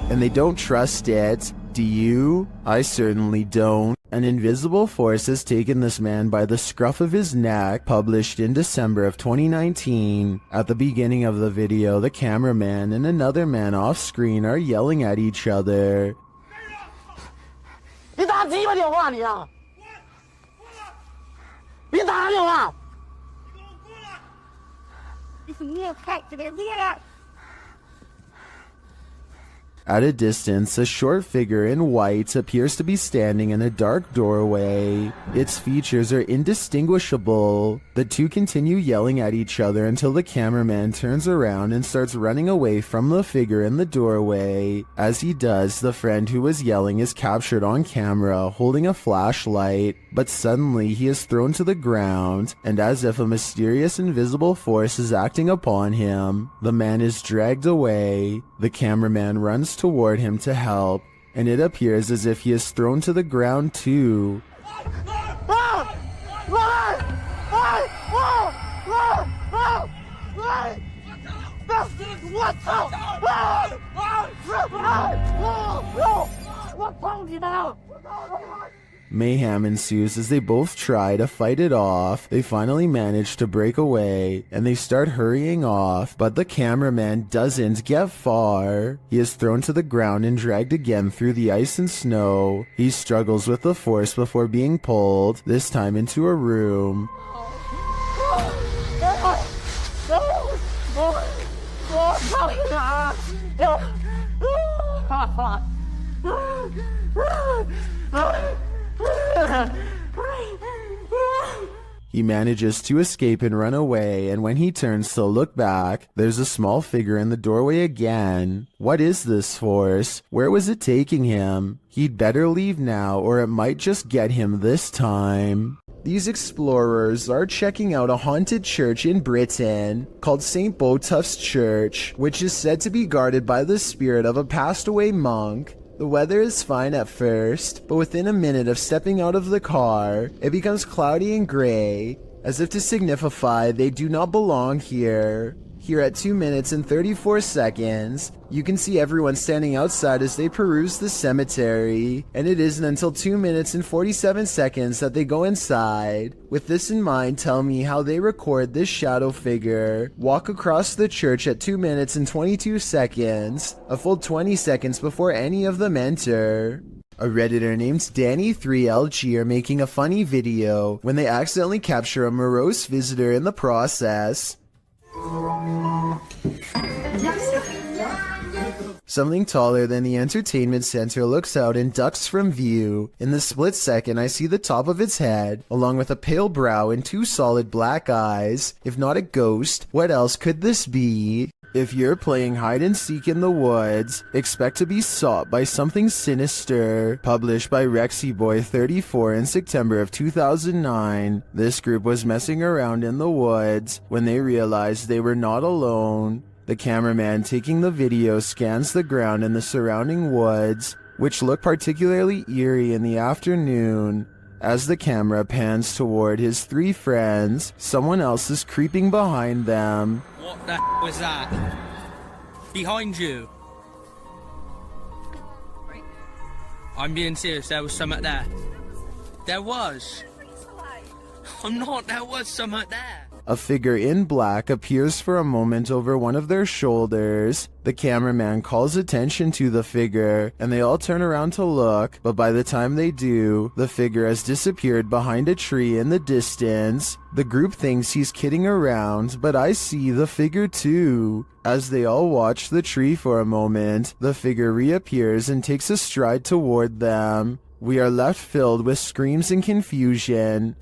And they don't trust it. Do you? I certainly don't. An invisible force has taken this man by the scruff of his neck, published in December of 2019. At the beginning of the video, the cameraman and another man off screen are yelling at each other. 别打电话！你也看这个脸。 At a distance, a short figure in white appears to be standing in a dark doorway. Its features are indistinguishable. The two continue yelling at each other until the cameraman turns around and starts running away from the figure in the doorway. As he does, the friend who was yelling is captured on camera holding a flashlight, but suddenly he is thrown to the ground, and as if a mysterious invisible force is acting upon him, the man is dragged away. The cameraman runs toward him to help, and it appears as if he is thrown to the ground too. Mayhem ensues as they both try to fight it off. They finally manage to break away, and they start hurrying off, but the cameraman doesn't get far. He is thrown to the ground and dragged again through the ice and snow. He struggles with the force before being pulled, this time into a room. He manages to escape and run away, and when he turns to look back, there's a small figure in the doorway again. What is this force? Where was it taking him? He'd better leave now, or it might just get him this time. These explorers are checking out a haunted church in Britain called St. Botolph's Church, which is said to be guarded by the spirit of a passed away monk. The weather is fine at first, but within a minute of stepping out of the car, it becomes cloudy and gray, as if to signify they do not belong here. Here at 2 minutes and 34 seconds, you can see everyone standing outside as they peruse the cemetery, and it isn't until 2 minutes and 47 seconds that they go inside. With this in mind, tell me how they record this shadow figure walk across the church at 2 minutes and 22 seconds, a full 20 seconds before any of them enter. A Redditor named Danny3LG are making a funny video when they accidentally capture a morose visitor in the process. Something taller than the entertainment center looks out and ducks from view. In the split second, I see the top of its head, along with a pale brow and 2 solid black eyes. If not a ghost, what else could this be? If you're playing hide and seek in the woods, expect to be sought by something sinister. Published by RexyBoy34 in September of 2009. This group was messing around in the woods when they realized they were not alone. The cameraman taking the video scans the ground in the surrounding woods, which look particularly eerie in the afternoon. As the camera pans toward his 3 friends, someone else is creeping behind them. What the was that? Behind you. I'm being serious, there was something there. There was. I'm not, there was something there. A figure in black appears for a moment over one of their shoulders. The cameraman calls attention to the figure, and they all turn around to look, but by the time they do, the figure has disappeared behind a tree in the distance. The group thinks he's kidding around, but I see the figure too. As they all watch the tree for a moment, the figure reappears and takes a stride toward them. We are left filled with screams and confusion.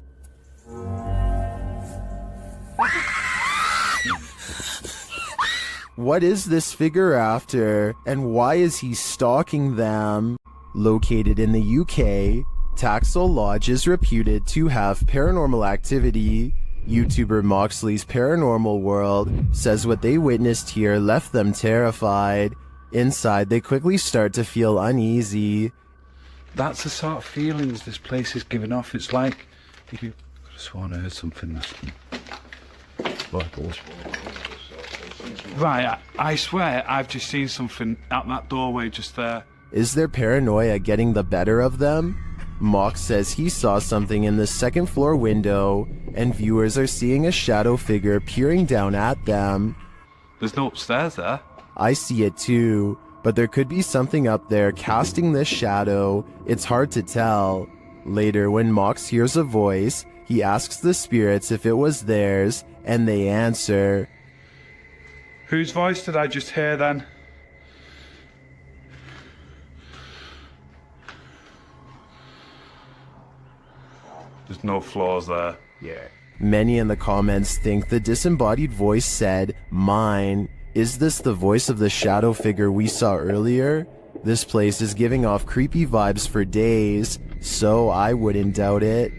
What is this figure after, and why is he stalking them? Located in the UK, Taxel Lodge is reputed to have paranormal activity. YouTuber Moxley's Paranormal World says what they witnessed here left them terrified. Inside, they quickly start to feel uneasy. That's the sort of feelings this place is giving off. It's like if you could have sworn I heard something. Right, I swear I've just seen something out that doorway just there. Is their paranoia getting the better of them? Mox says he saw something in the second floor window, and viewers are seeing a shadow figure peering down at them. There's no upstairs there. I see it too, but there could be something up there casting this shadow. It's hard to tell. Later, when Mox hears a voice, He asks the spirits if it was theirs, and they answer. Whose voice did I just hear then? There's no flaws there. Yeah. Many in the comments think the disembodied voice said, "Mine." Is this the voice of the shadow figure we saw earlier? This place is giving off creepy vibes for days, so I wouldn't doubt it.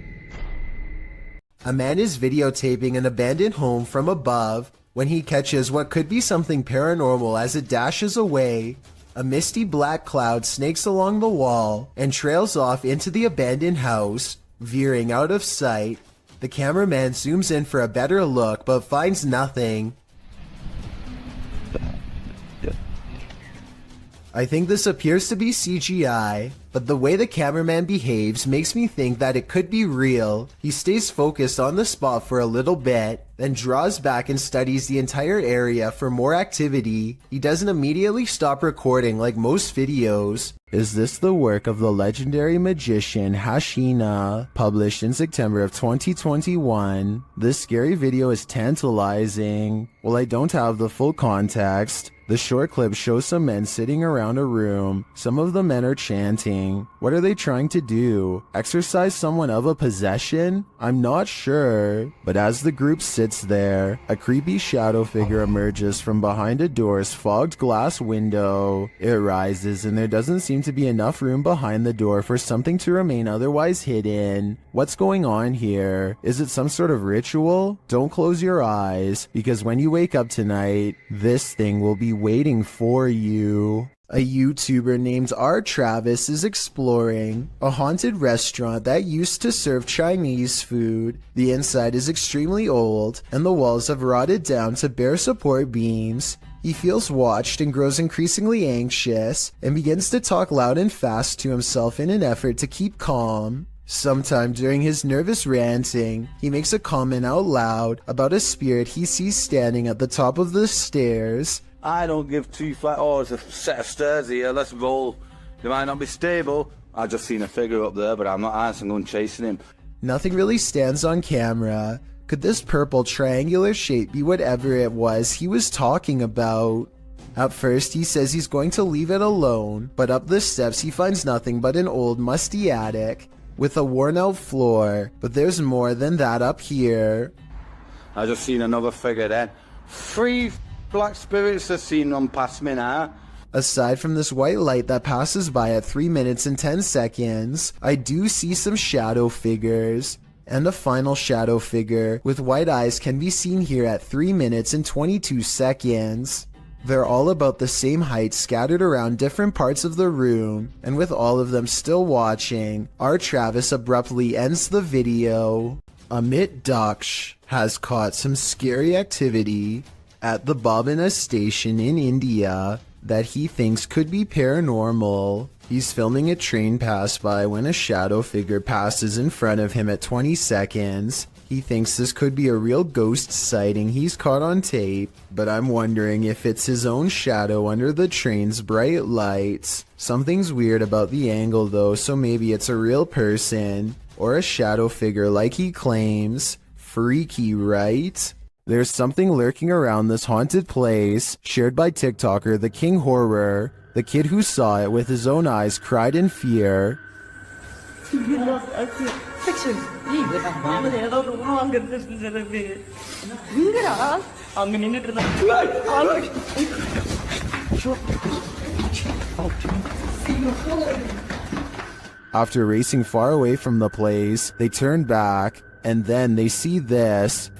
A man is videotaping an abandoned home from above when he catches what could be something paranormal as it dashes away. A misty black cloud snakes along the wall and trails off into the abandoned house, veering out of sight. The cameraman zooms in for a better look but finds nothing. I think this appears to be CGI, but the way the cameraman behaves makes me think that it could be real. He stays focused on the spot for a little bit, then draws back and studies the entire area for more activity. He doesn't immediately stop recording like most videos. Is this the work of the legendary magician Hashina, published in September of 2021? This scary video is tantalizing. While I don't have the full context, the short clip shows some men sitting around a room. Some of the men are chanting. What are they trying to do? Exorcise someone of a possession? I'm not sure. But as the group sits there, a creepy shadow figure emerges from behind a door's fogged glass window. It rises and there doesn't seem to be enough room behind the door for something to remain otherwise hidden. What's going on here? Is it some sort of ritual? Don't close your eyes, because when you wake up tonight, this thing will be waiting for you. A YouTuber named R. Travis is exploring a haunted restaurant that used to serve Chinese food. The inside is extremely old, and the walls have rotted down to bare support beams. He feels watched and grows increasingly anxious, and begins to talk loud and fast to himself in an effort to keep calm. Sometime during his nervous ranting, he makes a comment out loud about a spirit he sees standing at the top of the stairs. I don't give two flat. Oh, it's a set of stairs here. Let's roll. They might not be stable. I just seen a figure up there, but I'm not answering on chasing him. Nothing really stands on camera. Could this purple triangular shape be whatever it was he was talking about? At first, he says he's going to leave it alone, but up the steps he finds nothing but an old, musty attic with a worn-out floor. But there's more than that up here. I just seen another figure then. 3 black spirits have seen them pass me now. Aside from this white light that passes by at 3 minutes and 10 seconds, I do see some shadow figures. And a final shadow figure with white eyes can be seen here at 3 minutes and 22 seconds. They're all about the same height, scattered around different parts of the room, and with all of them still watching, R. Travis abruptly ends the video. Amit Daksh has caught some scary activity at the Babina station in India that he thinks could be paranormal. He's filming a train pass by when a shadow figure passes in front of him at 20 seconds. He thinks this could be a real ghost sighting he's caught on tape, but I'm wondering if it's his own shadow under the train's bright lights. Something's weird about the angle though, so maybe it's a real person, or a shadow figure like he claims. Freaky, right? There's something lurking around this haunted place, shared by TikToker The King Horror. The kid who saw it with his own eyes cried in fear. After racing far away from the place, they turn back, and then they see this.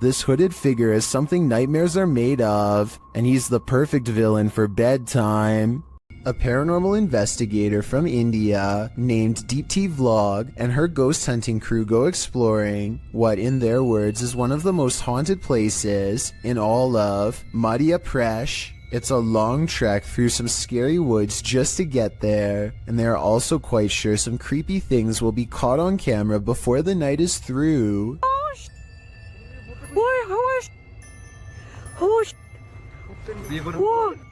This hooded figure is something nightmares are made of, and he's the perfect villain for bedtime. A paranormal investigator from India named Deepti Vlog and her ghost hunting crew go exploring what, in their words, is one of the most haunted places in all of Madhya Pradesh. It's a long trek through some scary woods just to get there, and they are also quite sure some creepy things will be caught on camera before the night is through.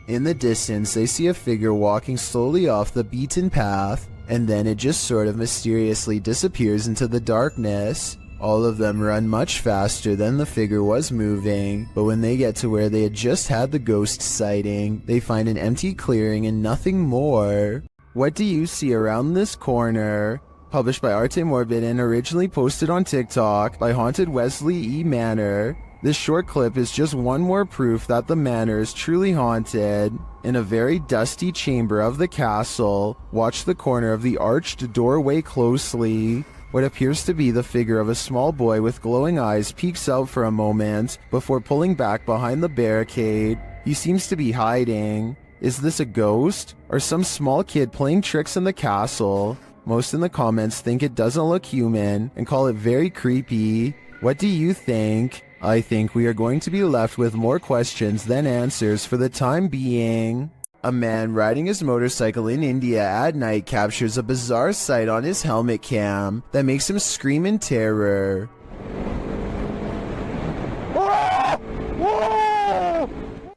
In the distance, they see a figure walking slowly off the beaten path, and then it just sort of mysteriously disappears into the darkness. All of them run much faster than the figure was moving, but when they get to where they had just had the ghost sighting, they find an empty clearing and nothing more. What do you see around this corner? Published by Arte Morbid and originally posted on TikTok by Haunted Wesley E. Manor. This short clip is just one more proof that the manor is truly haunted. In a very dusty chamber of the castle, watch the corner of the arched doorway closely. What appears to be the figure of a small boy with glowing eyes peeks out for a moment before pulling back behind the barricade. He seems to be hiding. Is this a ghost or some small kid playing tricks in the castle? Most in the comments think it doesn't look human and call it very creepy. What do you think? I think we are going to be left with more questions than answers for the time being. A man riding his motorcycle in India at night captures a bizarre sight on his helmet cam that makes him scream in terror.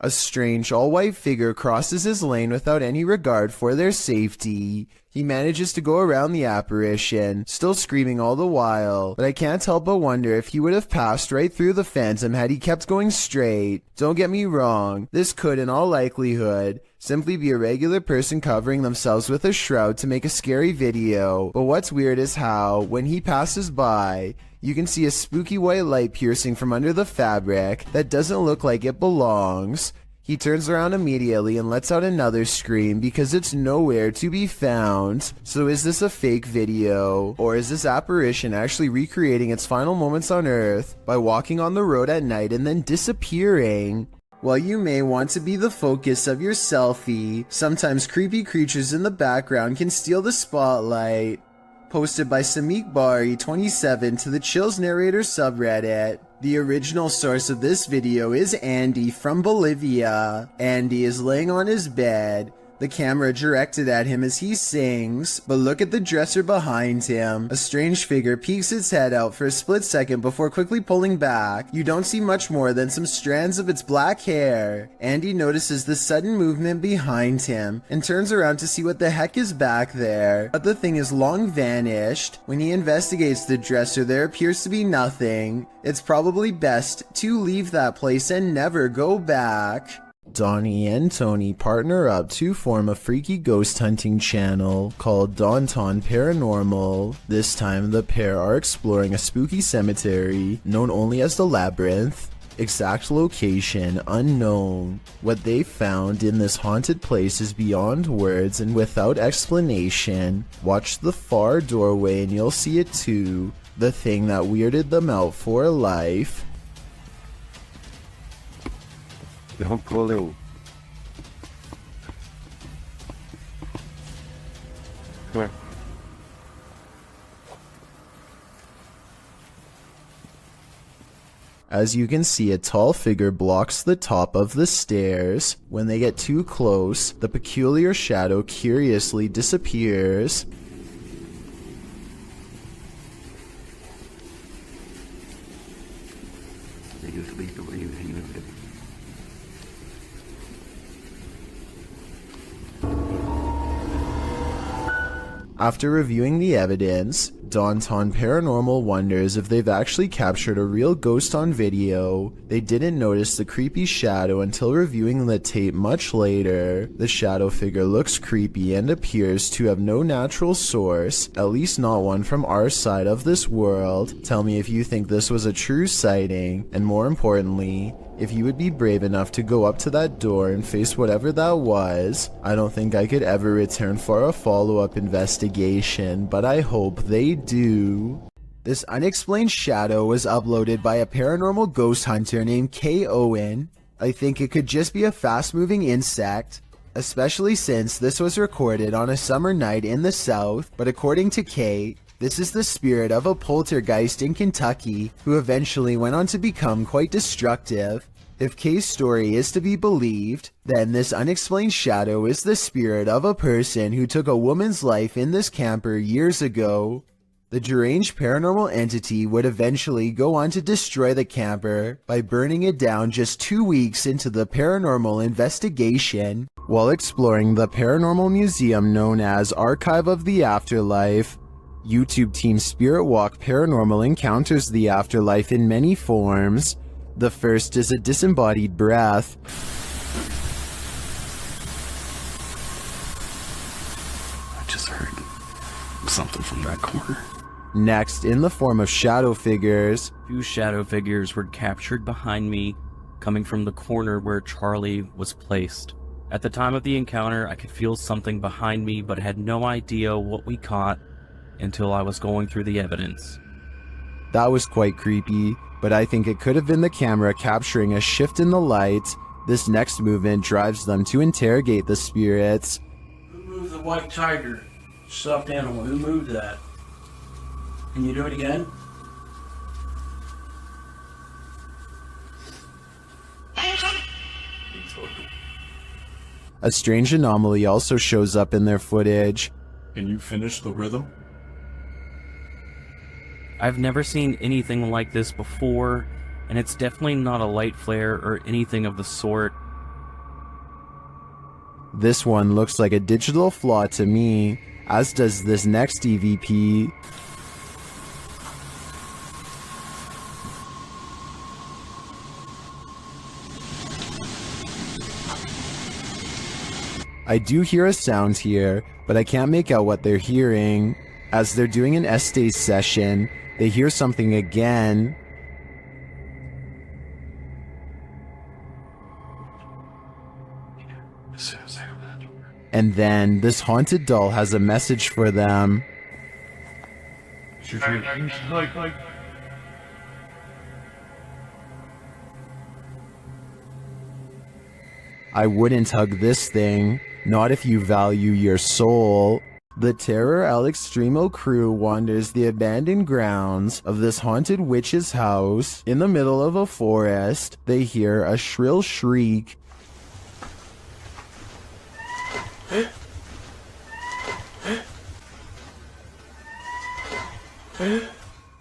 A strange all-white figure crosses his lane without any regard for their safety. He manages to go around the apparition, still screaming all the while, but I can't help but wonder if he would have passed right through the phantom had he kept going straight. Don't get me wrong, this could in all likelihood simply be a regular person covering themselves with a shroud to make a scary video, but what's weird is how, when he passes by, you can see a spooky white light piercing from under the fabric that doesn't look like it belongs. He turns around immediately and lets out another scream because it's nowhere to be found. So is this a fake video? Or is this apparition actually recreating its final moments on Earth by walking on the road at night and then disappearing? While you may want to be the focus of your selfie, sometimes creepy creatures in the background can steal the spotlight. Posted by Samik Bari 27 to the Chills Narrator subreddit. The original source of this video is Andy from Bolivia. Andy is laying on his bed, the camera directed at him as he sings, but look at the dresser behind him. A strange figure peeks its head out for a split second before quickly pulling back. You don't see much more than some strands of its black hair. Andy notices the sudden movement behind him and turns around to see what the heck is back there, but the thing is long vanished. When he investigates the dresser, there appears to be nothing. It's probably best to leave that place and never go back. Donnie and Tony partner up to form a freaky ghost hunting channel called Daunton Paranormal. This time the pair are exploring a spooky cemetery known only as the Labyrinth. Exact location unknown. What they found in this haunted place is beyond words and without explanation. Watch the far doorway and you'll see it too. The thing that weirded them out for life. Don't pull in. Come here. As you can see, a tall figure blocks the top of the stairs. When they get too close, the peculiar shadow curiously disappears. After reviewing the evidence, Daunton Paranormal wonders if they've actually captured a real ghost on video. They didn't notice the creepy shadow until reviewing the tape much later. The shadow figure looks creepy and appears to have no natural source, at least not one from our side of this world. Tell me if you think this was a true sighting, and more importantly, if you would be brave enough to go up to that door and face whatever that was. I don't think I could ever return for a follow-up investigation, but I hope they do. This unexplained shadow was uploaded by a paranormal ghost hunter named K. Owen. I think it could just be a fast-moving insect, especially since this was recorded on a summer night in the South, but according to K, this is the spirit of a poltergeist in Kentucky who eventually went on to become quite destructive. If Kay's story is to be believed, then this unexplained shadow is the spirit of a person who took a woman's life in this camper years ago. The deranged paranormal entity would eventually go on to destroy the camper by burning it down just 2 weeks into the paranormal investigation. While exploring the paranormal museum known as Archive of the Afterlife, YouTube team Spirit Walk Paranormal encounters the afterlife in many forms. The first is a disembodied breath. I just heard something from that corner. Next, in the form of shadow figures. 2 shadow figures were captured behind me, coming from the corner where Charlie was placed. At the time of the encounter, I could feel something behind me, but had no idea what we caught until I was going through the evidence. That was quite creepy, but I think it could have been the camera capturing a shift in the light. This next movement drives them to interrogate the spirits. Who moved the white tiger? Stuffed animal. Who moved that? Can you do it again? A strange anomaly also shows up in their footage. Can you finish the rhythm? I've never seen anything like this before, and it's definitely not a light flare or anything of the sort. This one looks like a digital flaw to me, as does this next EVP. I do hear a sound here, but I can't make out what they're hearing. As they're doing an Estes session, they hear something again. And then this haunted doll has a message for them. I wouldn't hug this thing, not if you value your soul. The Terror al Extremo crew wanders the abandoned grounds of this haunted witch's house. In the middle of a forest, they hear a shrill shriek.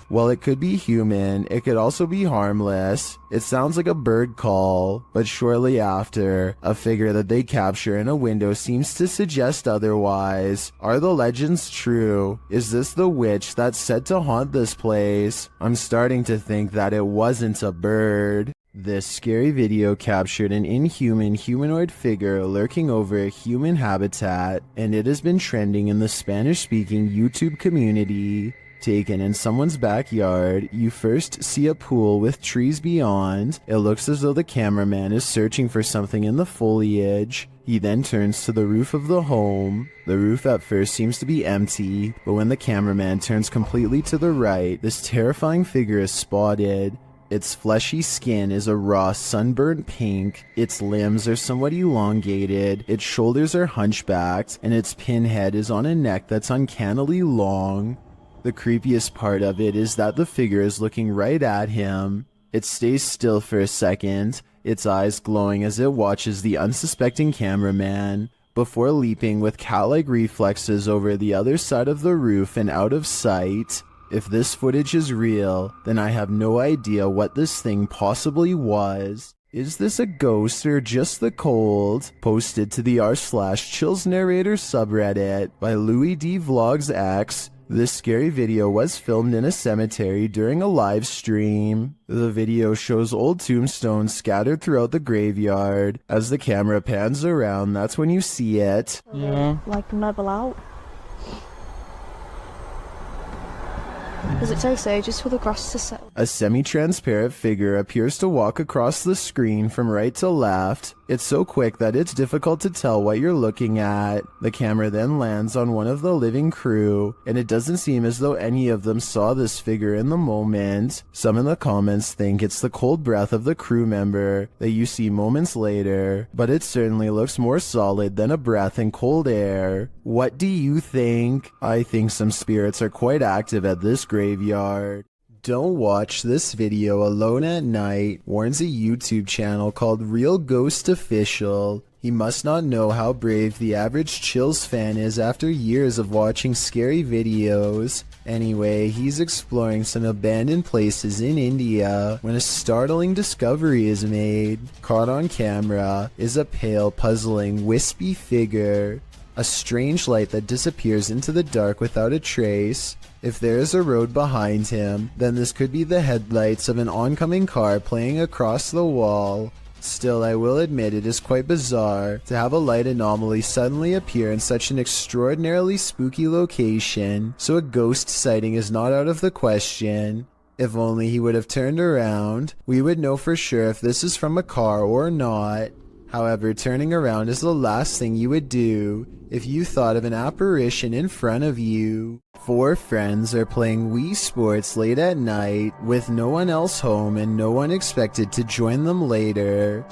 While it could be human, it could also be harmless. It sounds like a bird call, but shortly after, a figure that they capture in a window seems to suggest otherwise. Are the legends true? Is this the witch that's said to haunt this place? I'm starting to think that it wasn't a bird. This scary video captured an inhuman humanoid figure lurking over a human habitat, and it has been trending in the Spanish-speaking YouTube community. Taken in someone's backyard, you first see a pool with trees beyond. It looks as though the cameraman is searching for something in the foliage. He then turns to the roof of the home. The roof at first seems to be empty, but when the cameraman turns completely to the right, this terrifying figure is spotted. Its fleshy skin is a raw sunburnt pink, its limbs are somewhat elongated, its shoulders are hunchbacked, and its pinhead is on a neck that's uncannily long. The creepiest part of it is that the figure is looking right at him. It stays still for a second, its eyes glowing as it watches the unsuspecting cameraman, before leaping with cat-like reflexes over the other side of the roof and out of sight. If this footage is real, then I have no idea what this thing possibly was. Is this a ghost or just the cold? Posted to the r/chills narrator subreddit by Louis D Vlogs X. This scary video was filmed in a cemetery during a live stream. The video shows old tombstones scattered throughout the graveyard. As the camera pans around, that's when you see it. Yeah. Like level out. Does it take ages for the grass to settle? A semi-transparent figure appears to walk across the screen from right to left. It's so quick that it's difficult to tell what you're looking at. The camera then lands on one of the living crew, and it doesn't seem as though any of them saw this figure in the moment. Some in the comments think it's the cold breath of the crew member that you see moments later, but it certainly looks more solid than a breath in cold air. What do you think? I think some spirits are quite active at this graveyard. Don't watch this video alone at night, warns a YouTube channel called Real Ghost Official. He must not know how brave the average Chills fan is after years of watching scary videos. Anyway, he's exploring some abandoned places in India when a startling discovery is made. Caught on camera is a pale, puzzling, wispy figure. A strange light that disappears into the dark without a trace. If there is a road behind him, then this could be the headlights of an oncoming car playing across the wall. Still, I will admit it is quite bizarre to have a light anomaly suddenly appear in such an extraordinarily spooky location, so a ghost sighting is not out of the question. If only he would have turned around, we would know for sure if this is from a car or not. However, turning around is the last thing you would do if you thought of an apparition in front of you. 4 friends are playing Wii Sports late at night with no one else home and no one expected to join them later.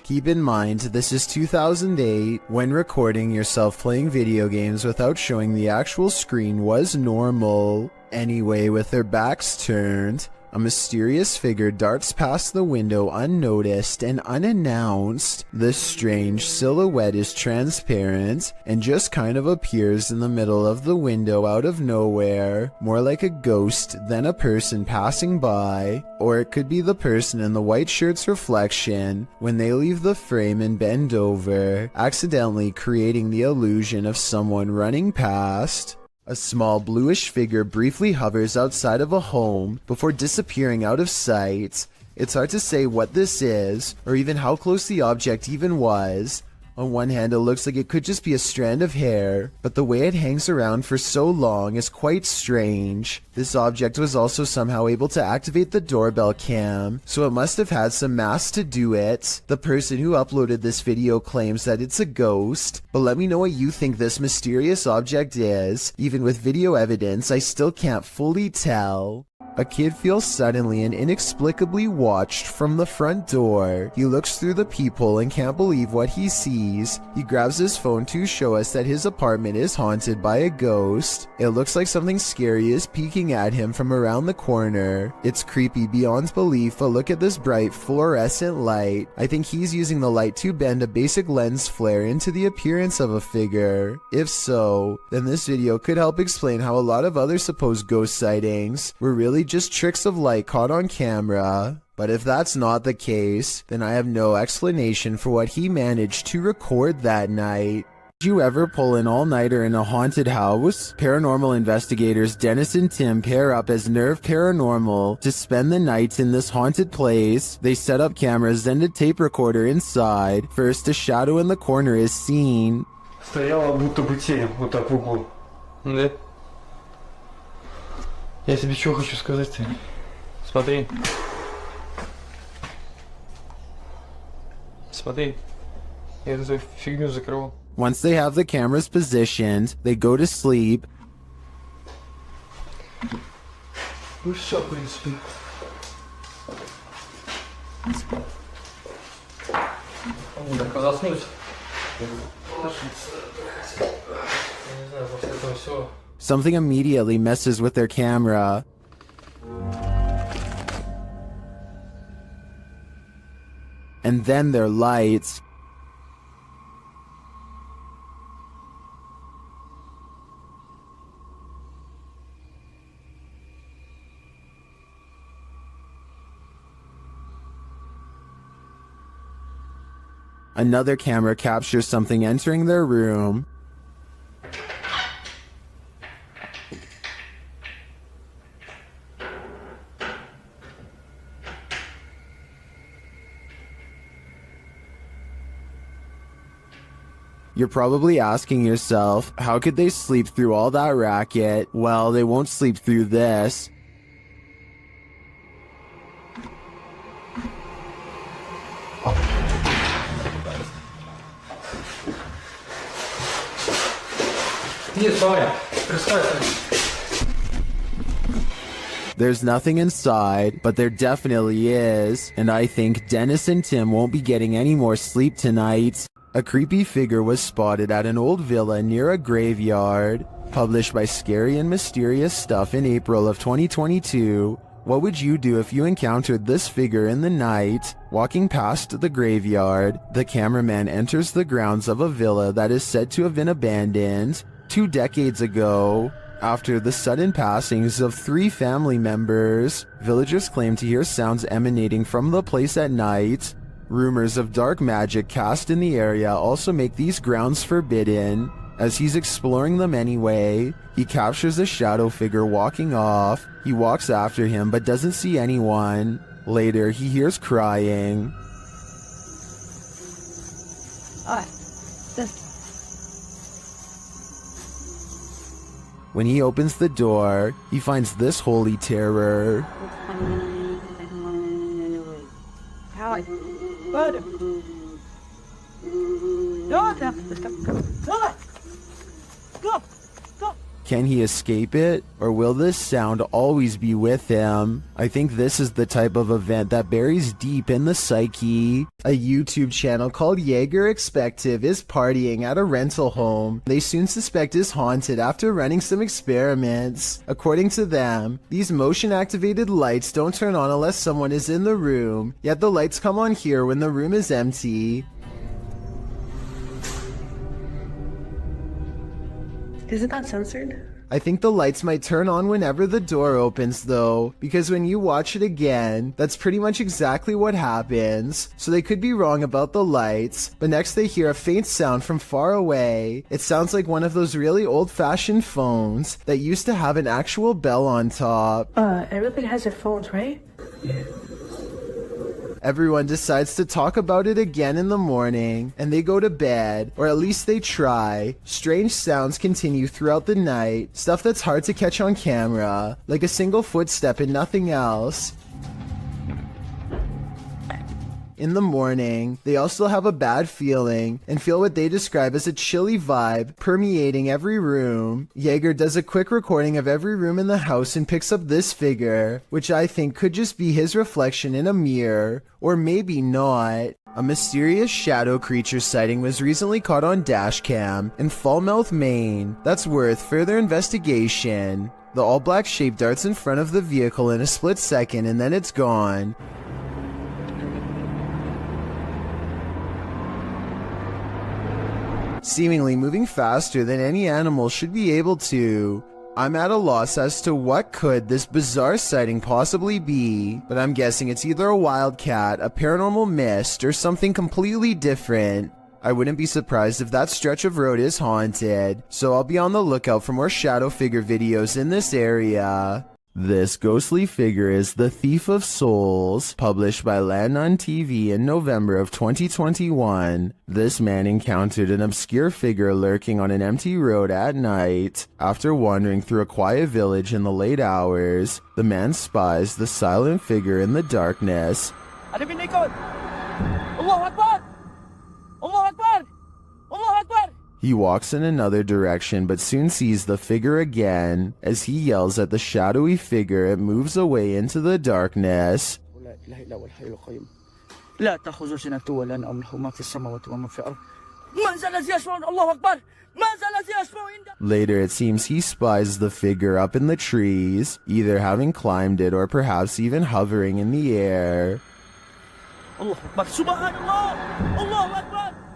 Keep in mind, this is 2008, when recording yourself playing video games without showing the actual screen was normal. Anyway, with their backs turned, a mysterious figure darts past the window unnoticed and unannounced. This strange silhouette is transparent and just kind of appears in the middle of the window out of nowhere, more like a ghost than a person passing by. Or it could be the person in the white shirt's reflection when they leave the frame and bend over, accidentally creating the illusion of someone running past. A small bluish figure briefly hovers outside of a home before disappearing out of sight. It's hard to say what this is, or even how close the object even was. On one hand, it looks like it could just be a strand of hair, but the way it hangs around for so long is quite strange. This object was also somehow able to activate the doorbell cam, so it must have had some mass to do it. The person who uploaded this video claims that it's a ghost, but let me know what you think this mysterious object is. Even with video evidence, I still can't fully tell. A kid feels suddenly and inexplicably watched from the front door. He looks through the peephole and can't believe what he sees. He grabs his phone to show us that his apartment is haunted by a ghost. It looks like something scary is peeking at him from around the corner. It's creepy beyond belief, but look at this bright fluorescent light. I think he's using the light to bend a basic lens flare into the appearance of a figure. If so, then this video could help explain how a lot of other supposed ghost sightings were really just tricks of light caught on camera. But if that's not the case, then I have no explanation for what he managed to record that night. Did you ever pull an all-nighter in a haunted house? Paranormal investigators Dennis and Tim pair up as Nerve Paranormal to spend the night in this haunted place. They set up cameras and a tape recorder inside. First, a shadow in the corner is seen. Стояла будто бы тень вот так в углу. Да? Я тебе что хочу сказать-то? Смотри. Смотри. Я эту фигню закрыл. Once they have the cameras positioned, they go to sleep. Ну все, в принципе. Так, заснуть. Не знаю, после этого все. Something immediately messes with their camera. And then their lights. Another camera captures something entering their room. You're probably asking yourself, how could they sleep through all that racket? Well, they won't sleep through this. There's nothing inside, but there definitely is, and I think Dennis and Tim won't be getting any more sleep tonight. A creepy figure was spotted at an old villa near a graveyard. Published by Scary and Mysterious Stuff in April of 2022, What would you do if you encountered this figure in the night? Walking past the graveyard, the cameraman enters the grounds of a villa that is said to have been abandoned 2 decades ago. After the sudden passings of 3 family members, villagers claim to hear sounds emanating from the place at night. Rumors of dark magic cast in the area also make these grounds forbidden. As he's exploring them anyway, he captures a shadow figure walking off. He walks after him but doesn't see anyone. Later, he hears crying. When he opens the door, he finds this holy terror. Can he escape it, or will this sound always be with him? I think this is the type of event that buries deep in the psyche. A YouTube channel called Jaeger Expective is partying at a rental home. They soon suspect is haunted after running some experiments. According to them, these motion-activated lights don't turn on unless someone is in the room, yet the lights come on here when the room is empty. Isn't that censored? I think the lights might turn on whenever the door opens though, because when you watch it again, that's pretty much exactly what happens. So they could be wrong about the lights, but next they hear a faint sound from far away. It sounds like one of those really old-fashioned phones that used to have an actual bell on top. Everybody has their phones, right? Yeah. Everyone decides to talk about it again in the morning, and they go to bed, or at least they try. Strange sounds continue throughout the night, stuff that's hard to catch on camera, like a single footstep and nothing else. In the morning, they all still have a bad feeling and feel what they describe as a chilly vibe permeating every room. Jaeger does a quick recording of every room in the house and picks up this figure, which I think could just be his reflection in a mirror, or maybe not. A mysterious shadow creature sighting was recently caught on dashcam in Falmouth, Maine. That's worth further investigation. The all-black shape darts in front of the vehicle in a split second and then it's gone. Seemingly moving faster than any animal should be able to. I'm at a loss as to what could this bizarre sighting possibly be, but I'm guessing it's either a wildcat, a paranormal mist, or something completely different. I wouldn't be surprised if that stretch of road is haunted, so I'll be on the lookout for more shadow figure videos in this area. This ghostly figure is The Thief of Souls, published by Landon TV in November of 2021. This man encountered an obscure figure lurking on an empty road at night. After wandering through a quiet village in the late hours, the man spies the silent figure in the darkness. He walks in another direction but soon sees the figure again. As he yells at the shadowy figure, it moves away into the darkness. Later, it seems he spies the figure up in the trees, either having climbed it or perhaps even hovering in the air.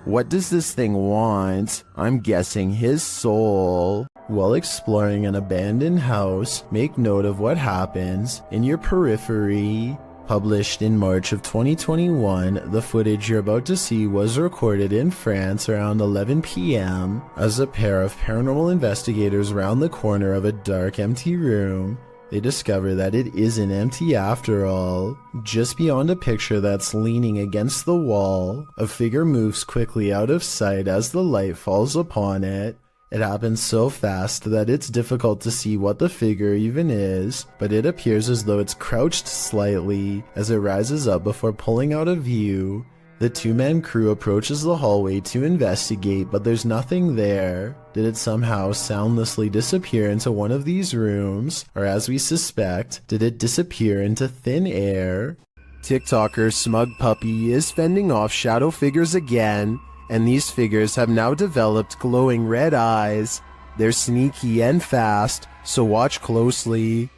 What does this thing want? I'm guessing his soul. While exploring an abandoned house, make note of what happens in your periphery. Published in March of 2021, the footage you're about to see was recorded in France around 11 p.m. as a pair of paranormal investigators round the corner of a dark, empty room. They discover that it isn't empty after all. Just beyond a picture that's leaning against the wall, a figure moves quickly out of sight as the light falls upon it. It happens so fast that it's difficult to see what the figure even is, but it appears as though it's crouched slightly as it rises up before pulling out of view. The two-man crew approaches the hallway to investigate, but there's nothing there. Did it somehow soundlessly disappear into one of these rooms? Or as we suspect, did it disappear into thin air? TikToker Smug Puppy is fending off shadow figures again, and these figures have now developed glowing red eyes. They're sneaky and fast, so watch closely.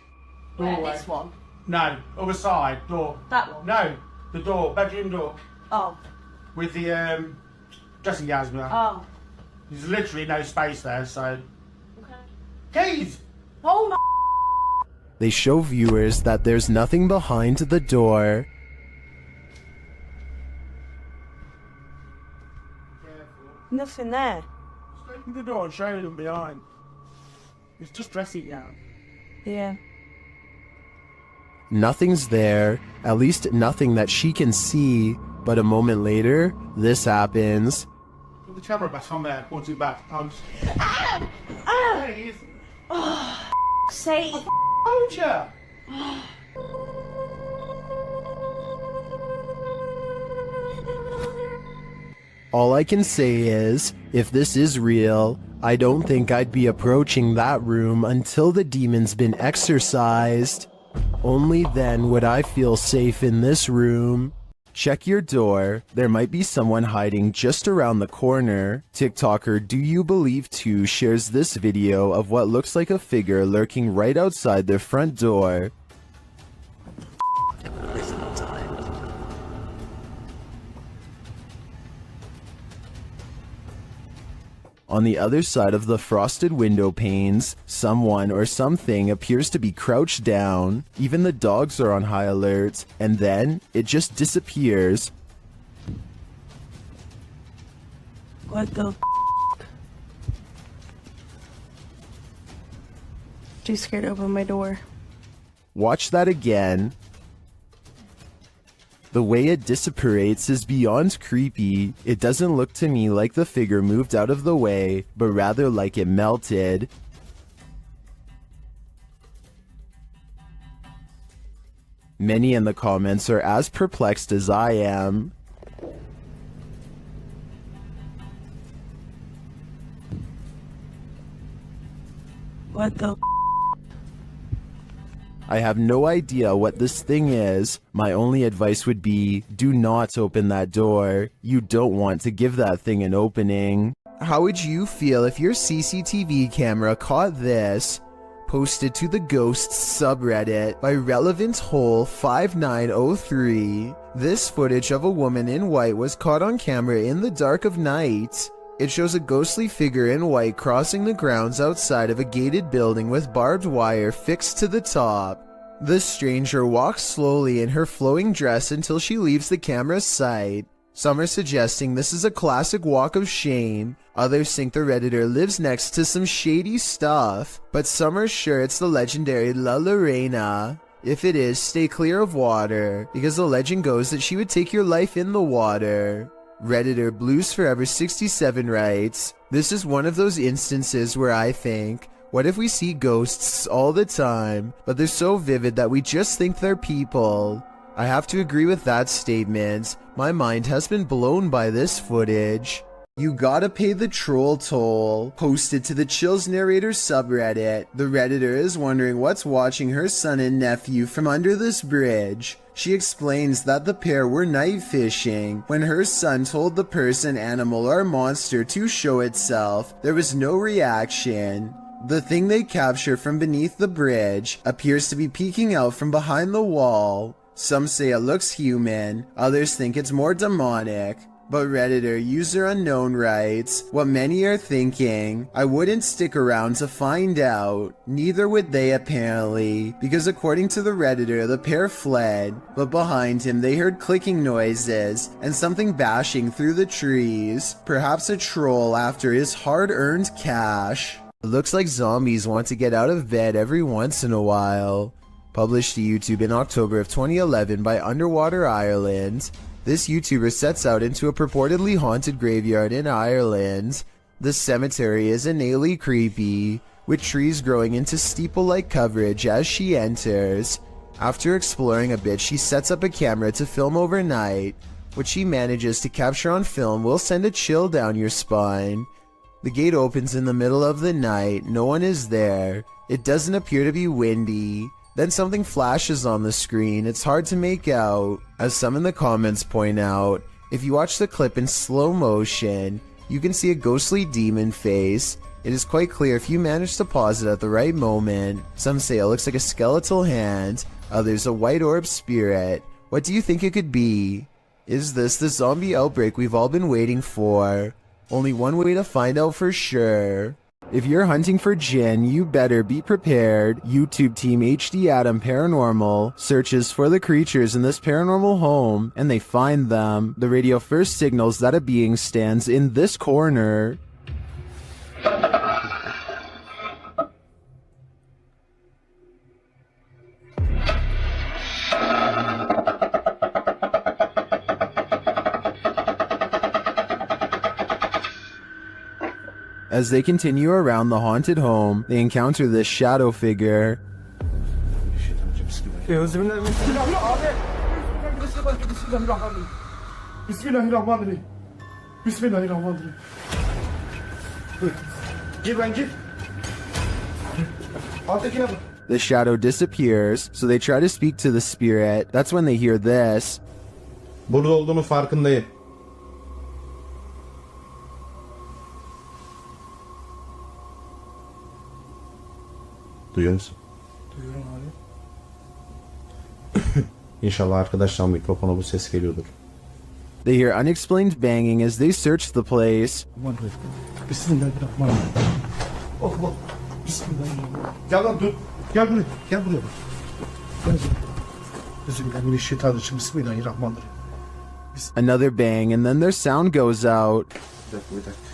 Yeah, this one. No, other side, door. That one? No, the door, bedroom door. Oh. With the dressing gowns behind. Oh. There's literally no space there, so. Okay. Keys! Hold on. They show viewers that there's nothing behind the door. Nothing there. Just open the door and show them behind. It's just dressing gown. Yeah. Nothing's there, at least nothing that she can see, but a moment later, this happens. Put the camera back on there, point it back. Ah! Oh, say. Told ya! All I can say is, if this is real, I don't think I'd be approaching that room until the demon's been exorcised. Only then would I feel safe in this room. Check your door. There might be someone hiding just around the corner. TikToker Do You Believe 2 shares this video of what looks like a figure lurking right outside their front door. On the other side of the frosted window panes, someone or something appears to be crouched down. Even the dogs are on high alert, and then it just disappears. What the Too scared to open my door. Watch that again. The way it disapparates is beyond creepy. It doesn't look to me like the figure moved out of the way, but rather like it melted. Many in the comments are as perplexed as I am. What the I have no idea what this thing is. My only advice would be, do not open that door. You don't want to give that thing an opening. How would you feel if your CCTV camera caught this? Posted to the Ghosts subreddit by Relevant Hole 5903. This footage of a woman in white was caught on camera in the dark of night. It shows a ghostly figure in white crossing the grounds outside of a gated building with barbed wire fixed to the top. The stranger walks slowly in her flowing dress until she leaves the camera's sight. Some are suggesting this is a classic walk of shame. Others think the Redditor lives next to some shady stuff. But some are sure it's the legendary La Lorena. If it is, stay clear of water, because the legend goes that she would take your life in the water. Redditor Blues Forever 67 writes, "This is one of those instances where I think, what if we see ghosts all the time, but they're so vivid that we just think they're people?" I have to agree with that statement. My mind has been blown by this footage. You gotta pay the troll toll. Posted to the Chills Narrator subreddit. The Redditor is wondering what's watching her son and nephew from under this bridge. She explains that the pair were night fishing. When her son told the person, animal, or monster to show itself, there was no reaction. The thing they capture from beneath the bridge appears to be peeking out from behind the wall. Some say it looks human, others think it's more demonic. But Redditor User Unknown writes, "What many are thinking, I wouldn't stick around to find out." Neither would they apparently, because according to the Redditor, the pair fled, but behind him they heard clicking noises and something bashing through the trees. Perhaps a troll after his hard-earned cash. It looks like zombies want to get out of bed every once in a while. Published to YouTube in October of 2011 by Underwater Ireland. This YouTuber sets out into a purportedly haunted graveyard in Ireland. The cemetery is innately creepy, with trees growing into steeple-like coverage as she enters. After exploring a bit, she sets up a camera to film overnight. What she manages to capture on film will send a chill down your spine. The gate opens in the middle of the night, no one is there. It doesn't appear to be windy. Then something flashes on the screen, it's hard to make out. As some in the comments point out, if you watch the clip in slow motion, you can see a ghostly demon face. It is quite clear if you manage to pause it at the right moment. Some say it looks like a skeletal hand, others a white orb spirit. What do you think it could be? Is this the zombie outbreak we've all been waiting for? Only one way to find out for sure. If you're hunting for Jinn, you better be prepared. YouTube team HD Adam Paranormal searches for the creatures in this paranormal home, and they find them. The radio first signals that a being stands in this corner. As they continue around the haunted home, they encounter this shadow figure. The shadow disappears, so they try to speak to the spirit. That's when they hear this. Burada olduğunu farkındayım. Duyuyor musun? Duyuyorum abi. İnşallah arkadaşlar mikrofona bu ses geliyordur. They hear unexplained banging as they search the place. Bismillahirrahmanirrahim. Allah. Bismillahirrahmanirrahim. Gel lan dur. Gel buraya. Gel buraya. Gel. Bismillahirrahmanirrahim. Bismillahirrahmanirrahim. Another bang, and then their sound goes out. Bir dakika.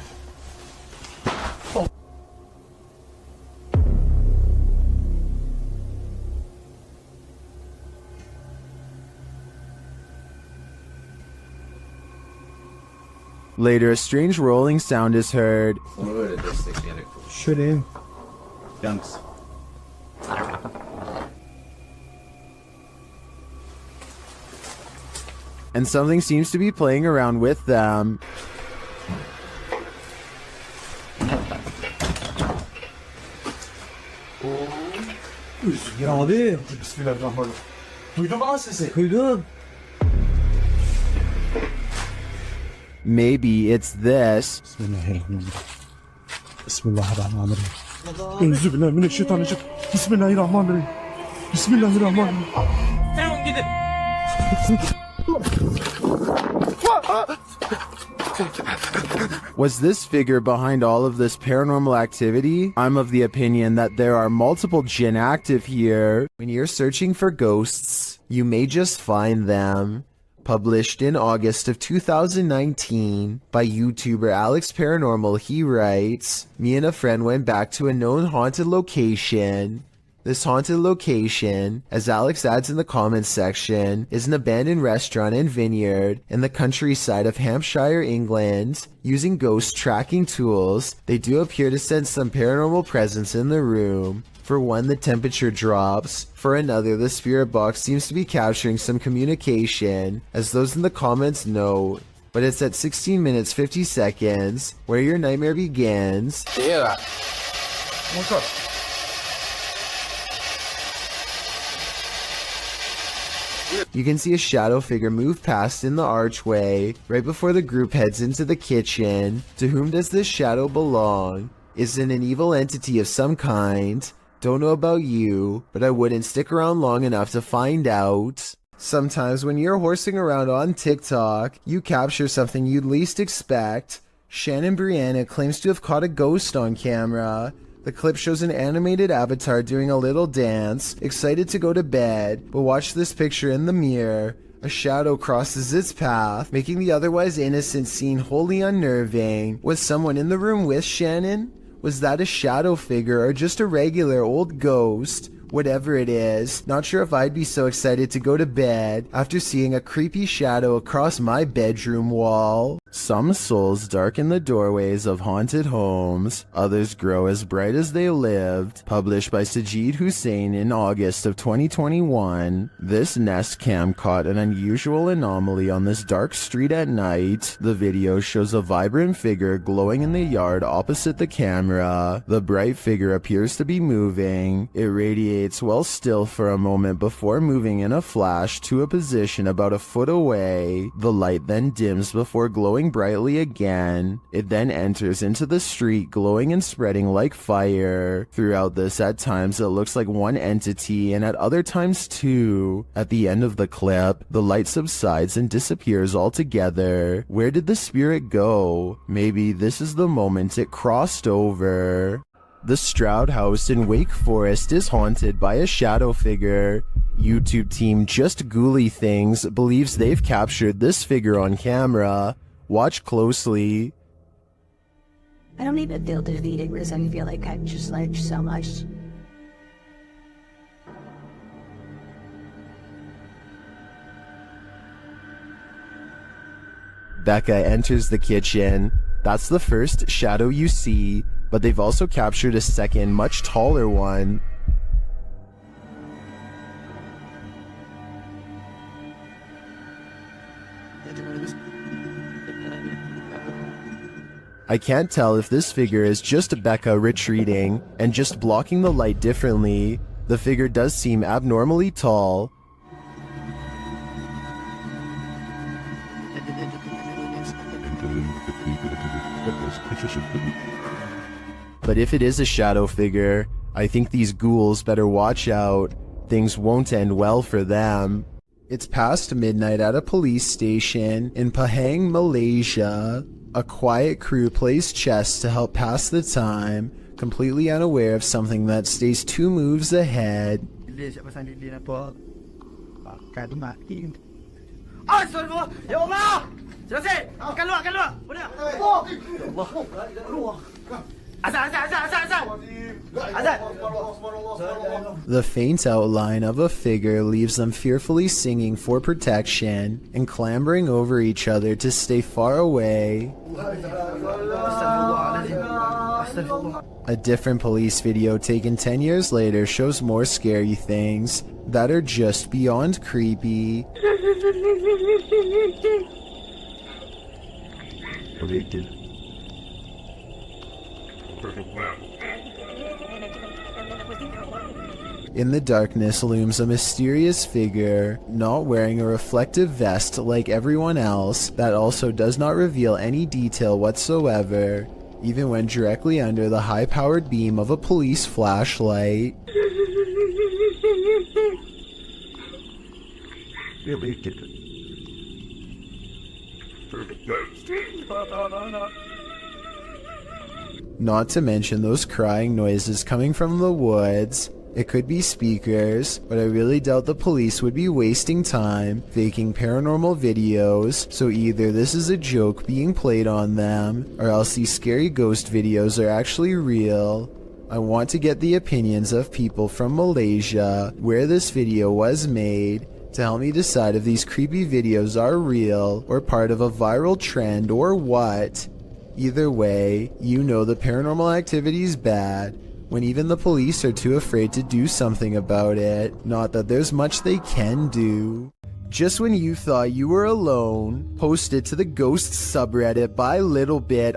Later, a strange rolling sound is heard. Onu böyle destekleyerek konuş. Şöyle. Yalnız. And something seems to be playing around with them. Ya abi. Bismillahirrahmanirrahim. Duydun mu lan sesi? Duydum. Maybe it's this. Bismillahirrahmanirrahim. Bismillahirrahmanirrahim. Euzubillahimineşşeytanirracim. Bismillahirrahmanirrahim. Bismillahirrahmanirrahim. Tamam gidin. Was this figure behind all of this paranormal activity? I'm of the opinion that there are multiple Jinn active here. When you're searching for ghosts, you may just find them. Published in August of 2019 by YouTuber Alex Paranormal, he writes, "Me and a friend went back to a known haunted location. This haunted location, as Alex adds in the comments section, is an abandoned restaurant and vineyard in the countryside of Hampshire, England. Using ghost tracking tools, they do appear to sense some paranormal presence in the room. For one, the temperature drops. For another, the spirit box seems to be capturing some communication, as those in the comments note. But it's at 16 minutes 50 seconds, where your nightmare begins." Yeah. What's up? You can see a shadow figure move past in the archway, right before the group heads into the kitchen. To whom does this shadow belong? Is it an evil entity of some kind? Don't know about you, but I wouldn't stick around long enough to find out. Sometimes when you're horsing around on TikTok, you capture something you'd least expect. Shannon Brianna claims to have caught a ghost on camera. The clip shows an animated avatar doing a little dance, excited to go to bed, but watch this picture in the mirror. A shadow crosses its path, making the otherwise innocent scene wholly unnerving. Was someone in the room with Shannon? Was that a shadow figure or just a regular old ghost? Whatever it is, not sure if I'd be so excited to go to bed after seeing a creepy shadow across my bedroom wall. Some souls darken the doorways of haunted homes, others grow as bright as they lived. Published by Sajid Hussein in August of 2021. This Nest Cam caught an unusual anomaly on this dark street at night. The video shows a vibrant figure glowing in the yard opposite the camera. The bright figure appears to be moving. It radiates well still for a moment before moving in a flash to a position about a foot away. The light then dims before glowing glowing brightly again. It then enters into the street, glowing and spreading like fire. Throughout this, at times it looks like one entity, and at other times two. At the end of the clip, the light subsides and disappears altogether. Where did the spirit go? Maybe this is the moment it crossed over. The Stroud House in Wake Forest is haunted by a shadow figure. YouTube team Just Ghouly Things believes they've captured this figure on camera. Watch closely. I don't even feel defeated because I feel like I've just learned so much. Becca enters the kitchen. That's the first shadow you see, but they've also captured a second, much taller one. I can't tell if this figure is just Becca retreating and just blocking the light differently. The figure does seem abnormally tall. But if it is a shadow figure, I think these ghouls better watch out. Things won't end well for them. It's past midnight at a police station in Pahang, Malaysia. A quiet crew plays chess to help pass the time, completely unaware of something that stays 2 moves ahead. The faint outline of a figure leaves them fearfully singing for protection and clambering over each other to stay far away. A different police video taken 10 years later shows more scary things that are just beyond creepy. In the darkness looms a mysterious figure, not wearing a reflective vest like everyone else, that also does not reveal any detail whatsoever, even when directly under the high-powered beam of a police flashlight. Not to mention those crying noises coming from the woods. It could be speakers, but I really doubt the police would be wasting time faking paranormal videos, so either this is a joke being played on them, or else these scary ghost videos are actually real. I want to get the opinions of people from Malaysia, where this video was made, to help me decide if these creepy videos are real, or part of a viral trend, or what. Either way, you know the paranormal activity is bad, when even the police are too afraid to do something about it. Not that there's much they can do. Just when you thought you were alone, posted to the ghost subreddit by littlebit_,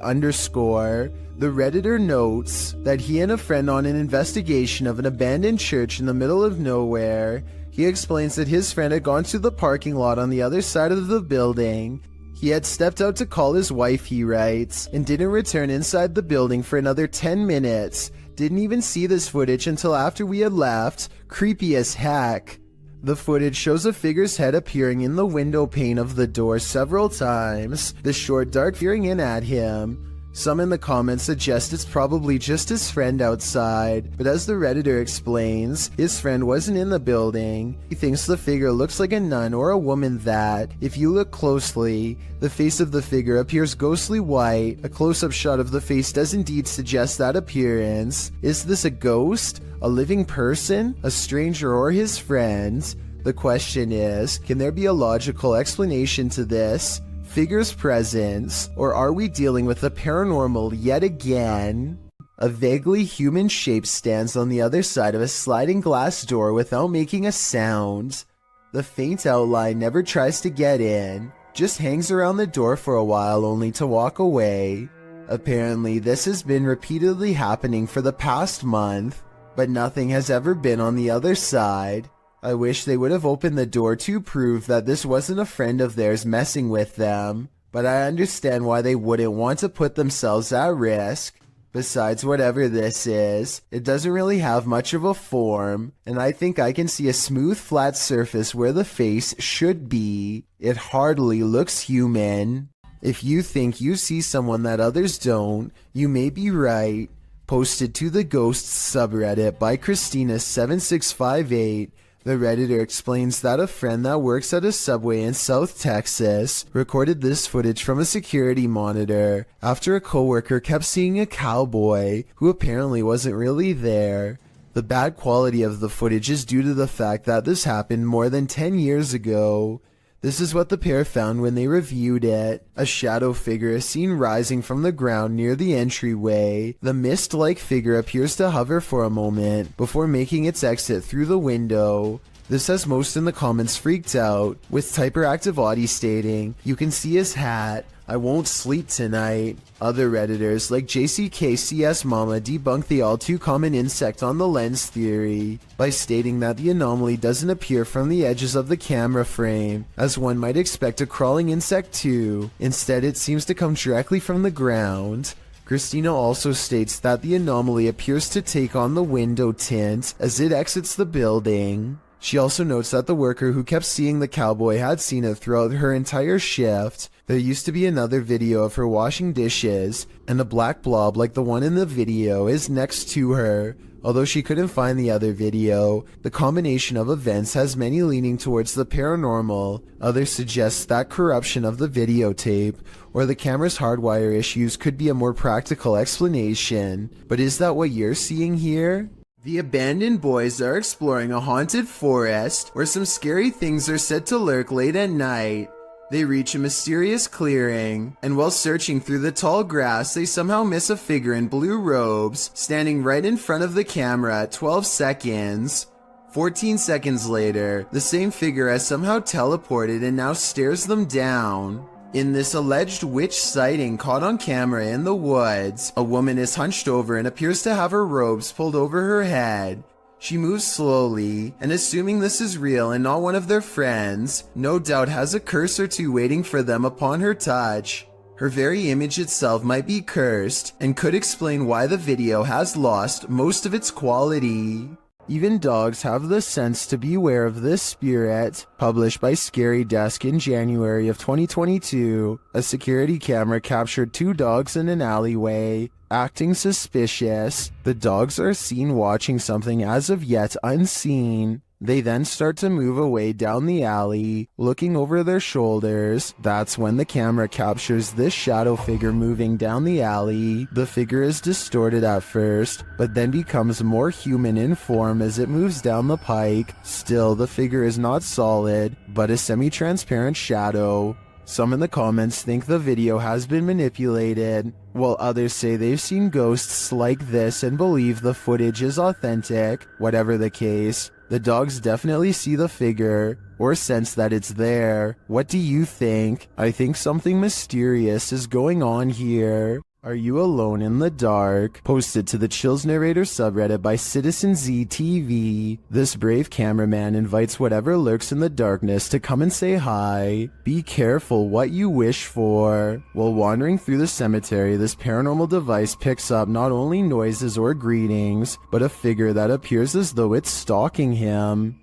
the Redditor notes that he and a friend on an investigation of an abandoned church in the middle of nowhere. He explains that his friend had gone to the parking lot on the other side of the building. He had stepped out to call his wife, he writes, and didn't return inside the building for another 10 minutes. Didn't even see this footage until after we had left. Creepy as heck. The footage shows a figure's head appearing in the window pane of the door several times, the short dark peering in at him. Some in the comments suggest it's probably just his friend outside, but as the Redditor explains, his friend wasn't in the building. He thinks the figure looks like a nun or a woman that, if you look closely, the face of the figure appears ghostly white. A close-up shot of the face does indeed suggest that appearance. Is this a ghost? A living person? A stranger or his friend? The question is, can there be a logical explanation to this figure's presence, or are we dealing with the paranormal yet again? A vaguely human shape stands on the other side of a sliding glass door without making a sound. The faint outline never tries to get in, just hangs around the door for a while only to walk away. Apparently this has been repeatedly happening for the past month, but nothing has ever been on the other side. I wish they would have opened the door to prove that this wasn't a friend of theirs messing with them. but I understand why they wouldn't want to put themselves at risk. Besides, whatever this is, it doesn't really have much of a form, and I think I can see a smooth flat surface where the face should be. It hardly looks human. If you think you see someone that others don't, you may be right. Posted to the Ghosts subreddit by Christina7658, the Redditor explains that a friend that works at a Subway in South Texas recorded this footage from a security monitor after a coworker kept seeing a cowboy who apparently wasn't really there. The bad quality of the footage is due to the fact that this happened more than 10 years ago. This is what the pair found when they reviewed it. A shadow figure is seen rising from the ground near the entryway. The mist-like figure appears to hover for a moment before making its exit through the window. This has most in the comments freaked out, with Typeractive Audie stating, "You can see his hat. I won't sleep tonight." Other Redditors like JCKCS Mama debunk the all too common insect on the lens theory by stating that the anomaly doesn't appear from the edges of the camera frame, as one might expect a crawling insect to. Instead, it seems to come directly from the ground. Christina also states that the anomaly appears to take on the window tint as it exits the building. She also notes that the worker who kept seeing the cowboy had seen it throughout her entire shift. There used to be another video of her washing dishes, and a black blob like the one in the video is next to her. Although she couldn't find the other video, the combination of events has many leaning towards the paranormal. Others suggest that corruption of the videotape or the camera's hardwire issues could be a more practical explanation. But is that what you're seeing here? The abandoned boys are exploring a haunted forest where some scary things are said to lurk late at night. They reach a mysterious clearing, and while searching through the tall grass, they somehow miss a figure in blue robes, standing right in front of the camera at 12 seconds. 14 seconds later, the same figure has somehow teleported and now stares them down. In this alleged witch sighting caught on camera in the woods, a woman is hunched over and appears to have her robes pulled over her head. She moves slowly, and assuming this is real and not one of their friends, no doubt has a curse or two waiting for them upon her touch. Her very image itself might be cursed, and could explain why the video has lost most of its quality. Even dogs have the sense to beware of this spirit. Published by Scary Desk in January of 2022, a security camera captured two dogs in an alleyway, acting suspicious. The dogs are seen watching something as of yet unseen. They then start to move away down the alley, looking over their shoulders. That's when the camera captures this shadow figure moving down the alley. The figure is distorted at first, but then becomes more human in form as it moves down the pike. Still, the figure is not solid, but a semi-transparent shadow. Some in the comments think the video has been manipulated, while others say they've seen ghosts like this and believe the footage is authentic. Whatever the case, the dogs definitely see the figure, or sense that it's there. What do you think? I think something mysterious is going on here. Are you alone in the dark? Posted to the Chills Narrator subreddit by Citizen ZTV. This brave cameraman invites whatever lurks in the darkness to come and say hi. Be careful what you wish for. While wandering through the cemetery, this paranormal device picks up not only noises or greetings, but a figure that appears as though it's stalking him.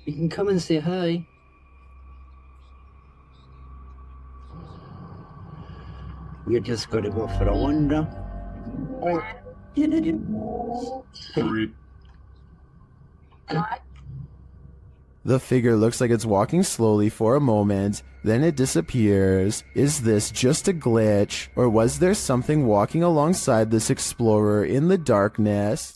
You can come and say hi. You're just gonna go for a wander. The figure looks like it's walking slowly for a moment, then it disappears. Is this just a glitch, or was there something walking alongside this explorer in the darkness?